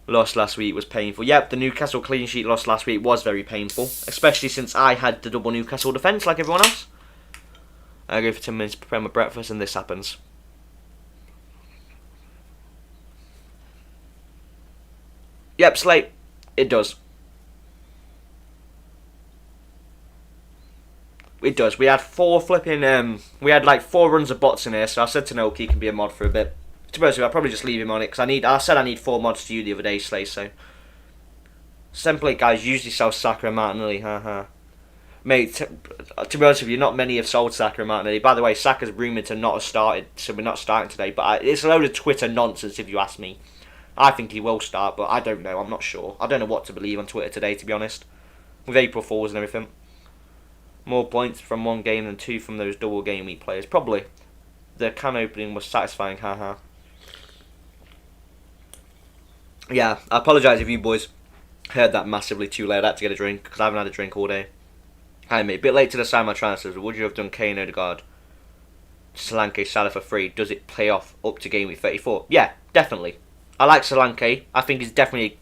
Lost last week was painful. Yep, the Newcastle clean sheet loss last week was very painful, especially since I had the double Newcastle defence like everyone else. I go for 10 minutes to prepare my breakfast and this happens. Yep, Slate. It does. It does. We had 4 flipping, we had like 4 runs of bots in here, so I said to Noki he can be a mod for a bit. To be honest with you, I'll probably just leave him on it, because I said I need 4 mods to you the other day, Slate, so. Template guys usually sell Saka and Martinelli, haha. Mate, to be honest with you, not many have sold Saka and Martinelli. By the way, Saka's rumoured to not have started, so we're not starting today. But it's a load of Twitter nonsense if you ask me. I think he will start, but I don't know. I'm not sure. I don't know what to believe on Twitter today, to be honest. With April Fools and everything. more points from one game than 2 from those double game week players. Probably. The can opening was satisfying, haha. Yeah, I apologise if you boys heard that massively too late. I had to get a drink because I haven't had a drink all day. Hi mate, a bit late to decide my transfers. Would you have done Kane, Odegaard, Solanke, Salah for free? Does it play off up to game week 34? Yeah, definitely. I like Solanke. I think he's definitely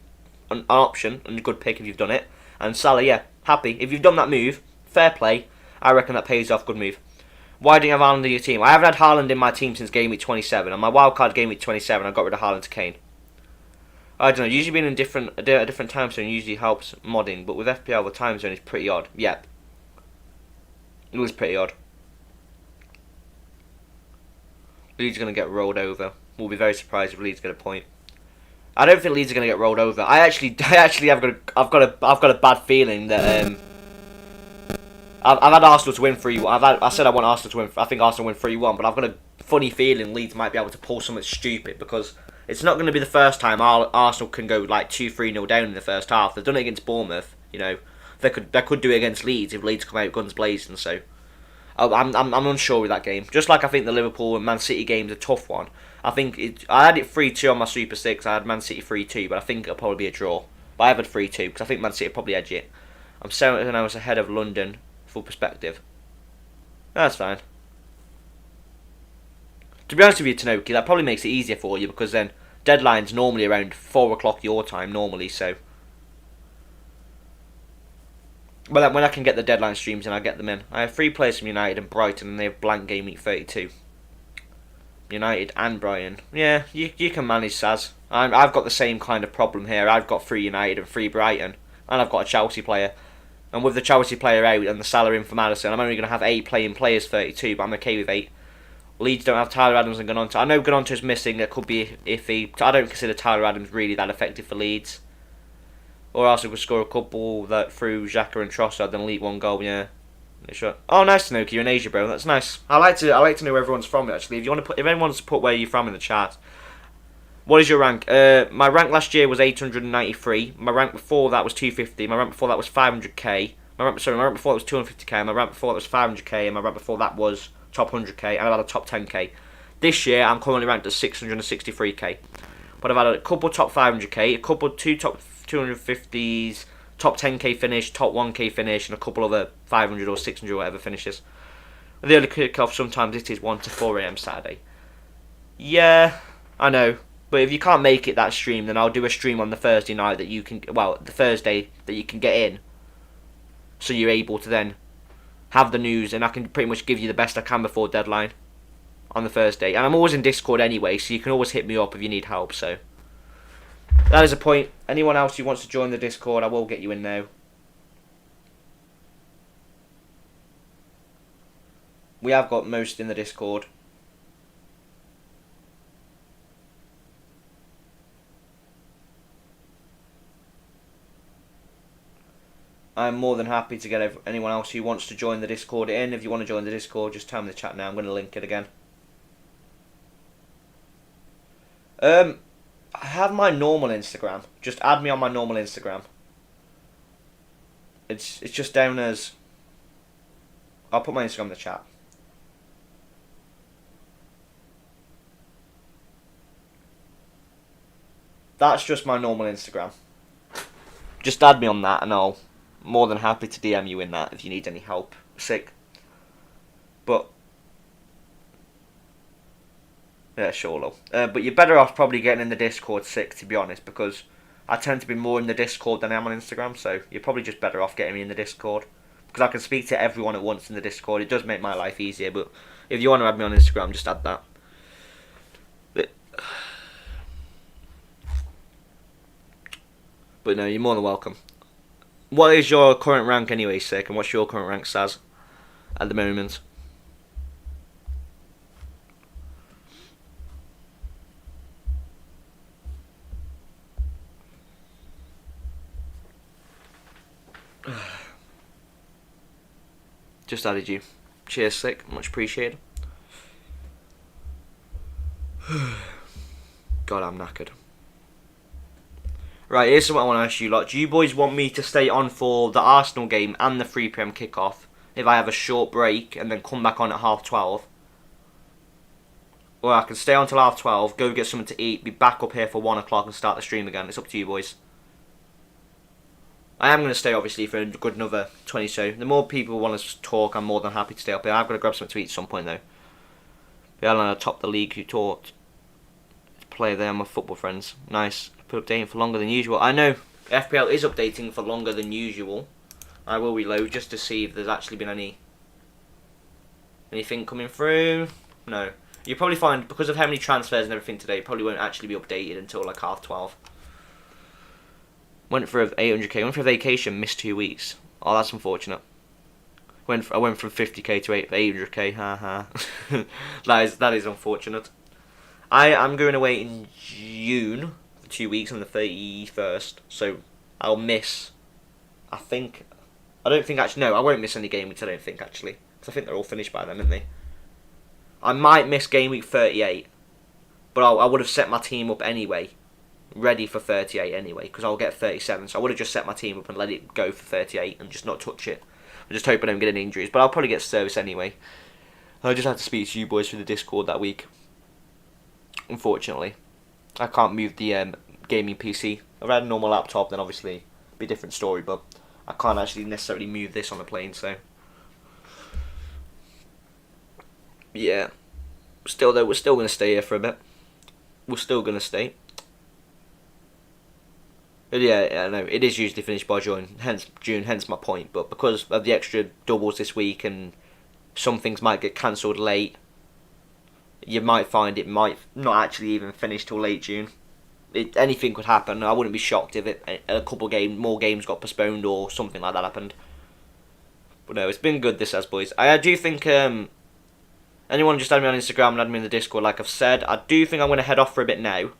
an option and a good pick if you've done it. And Salah, yeah, happy. If you've done that move, fair play. I reckon that pays off. Good move. Why do you have Haaland in your team? I haven't had Haaland in my team since game week 27. On my wildcard game week 27, I got rid of Haaland to Kane. I don't know. Usually being in a different time zone usually helps modding, but with FPL the time zone is pretty odd. Yep. It was pretty odd. Leeds are going to get rolled over. We'll be very surprised if Leeds get a point. I don't think Leeds are going to get rolled over. I've got a bad feeling that I've had Arsenal to win 3-1. I said I want Arsenal to win. I think Arsenal win 3-1, but I've got a funny feeling Leeds might be able to pull something stupid because it's not going to be the first time Arsenal can go like 2-3-0 down in the first half. They've done it against Bournemouth. You know, they could do it against Leeds if Leeds come out guns blazing. So I'm unsure with that game. Just like I think the Liverpool and Man City game's a tough one. I had it 3-2 on my Super 6. I had Man City 3-2, but I think it'll probably be a draw. But I have had 3-2 because I think Man City will probably edge it. I'm 7 hours ahead of London. Full perspective. That's fine. To be honest with you, Tanoki, that probably makes it easier for you because then deadline's normally around 4 o'clock your time normally, so. But when I can get the deadline streams in, I get them in. I have 3 players from United and Brighton, and they have blank game week 32. United and Brighton. Yeah, you can manage, Saz. I've got the same kind of problem here. I've got 3 United and 3 Brighton, and I've got a Chelsea player. And with the Chelsea player out and the Salah in for Maddison, I'm only going to have 8 playing players 32, but I'm okay with 8. Leeds don't have Tyler Adams and Gononto. I know Gononto's missing. It could be iffy. I don't consider Tyler Adams really that effective for Leeds. Or Arsenal could score a couple that through Xhaka and Trossard and leak 1 goal. Yeah. Sure. Oh, nice to know you're in Asia, bro. That's nice. I like to know where everyone's from. Actually, if anyone wants to put where you're from in the chat. What is your rank? My rank last year was 893. My rank before that was 250. My rank before that was 500k. My rank before that was 250k. My rank before that was 500k. And my rank before that was top 100k. And I've had a top 10k. This year, I'm currently ranked at 663k. But I've had a couple top 500k, a couple 2 top 250s, top 10k finish, top 1k finish, and a couple other 500 or 600 or whatever finishes. The early kick-off sometimes it is 1 to 4 AM Saturday. Yeah, I know. But if you can't make it that stream, then I'll do a stream on the Thursday night that you can, the Thursday that you can get in. So you're able to then have the news and I can pretty much give you the best I can before deadline on the Thursday. And I'm always in Discord anyway, so you can always hit me up if you need help, so. That is a point. Anyone else who wants to join the Discord, I will get you in now. We have got most in the Discord. I'm more than happy to get anyone else who wants to join the Discord in. If you want to join the Discord, just tell me in the chat now. I'm going to link it again. I have my normal Instagram. Just add me on my normal Instagram. It's just down as... I'll put my Instagram in the chat. That's just my normal Instagram. Just add me on that and I'll more than happy to DM you in that if you need any help. Sick. But yeah, sure, lol. But you're better off probably getting in the Discord, Sick, to be honest, because I tend to be more in the Discord than I am on Instagram, so you're probably just better off getting me in the Discord. Because I can speak to everyone at once in the Discord. It does make my life easier, but if you want to add me on Instagram, just add that. But no, you're more than welcome. What is your current rank anyway, Sick, and what's your current rank, Saz, at the moment? Just added you. Cheers, Sick. Much appreciated. God, I'm knackered. Right, here's what I want to ask you lot. Do you boys want me to stay on for the Arsenal game and the 3 PM kickoff if I have a short break and then come back on at 12:30. Or I can stay on till 12:30, go get something to eat, be back up here for 1 o'clock and start the stream again. It's up to you boys. I am going to stay obviously for a good another 20 so. The more people want to talk, I'm more than happy to stay up here. I've got to grab something to eat at some point though. Haaland top the league who taught to play there, my football friends. Nice. Put updating for longer than usual. I know FPL is updating for longer than usual. I will reload just to see if there's actually been anything coming through. No. You'll probably find, because of how many transfers and everything today, it probably won't actually be updated until like 12:30. Went for 800k, went for a vacation, missed 2 weeks. Oh, that's unfortunate. I went from 50k to 800k, haha. that is unfortunate. I am going away in June for 2 weeks on the 31st, so I'll miss, I won't miss any game weeks, I don't think actually, because I think they're all finished by then, aren't they? I might miss game week 38, but I would have set my team up anyway, ready for 38 anyway, because I'll get 37, so I would have just set my team up and let it go for 38 and just not touch it. I just hope I don't get any injuries, but I'll probably get service anyway. I just have to speak to you boys through the Discord that week. Unfortunately, I can't move the gaming PC. If I had a normal laptop, then obviously it'd be a different story, but I can't actually necessarily move this on the plane, so... Yeah. Still though, we're still going to stay here for a bit. We're still going to stay. But yeah, I know, it is usually finished by June, hence my point. But because of the extra doubles this week and some things might get cancelled late, you might find it might not actually even finish till late June. Anything could happen. I wouldn't be shocked if a couple more games got postponed or something like that happened. But no, it's been good this has, boys. I do think... anyone just add me on Instagram and add me in the Discord, like I've said. I do think I'm going to head off for a bit now.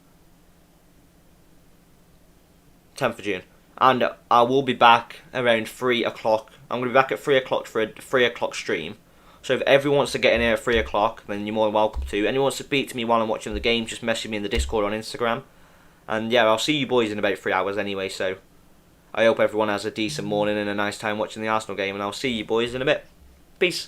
10th of June. And I will be back around 3 o'clock. I'm going to be back at 3 o'clock for a 3 o'clock stream. So if everyone wants to get in here at 3 o'clock, then you're more than welcome to. Anyone wants to speak to me while I'm watching the game, just message me in the Discord on Instagram. And yeah, I'll see you boys in about 3 hours anyway, so I hope everyone has a decent morning and a nice time watching the Arsenal game, and I'll see you boys in a bit. Peace.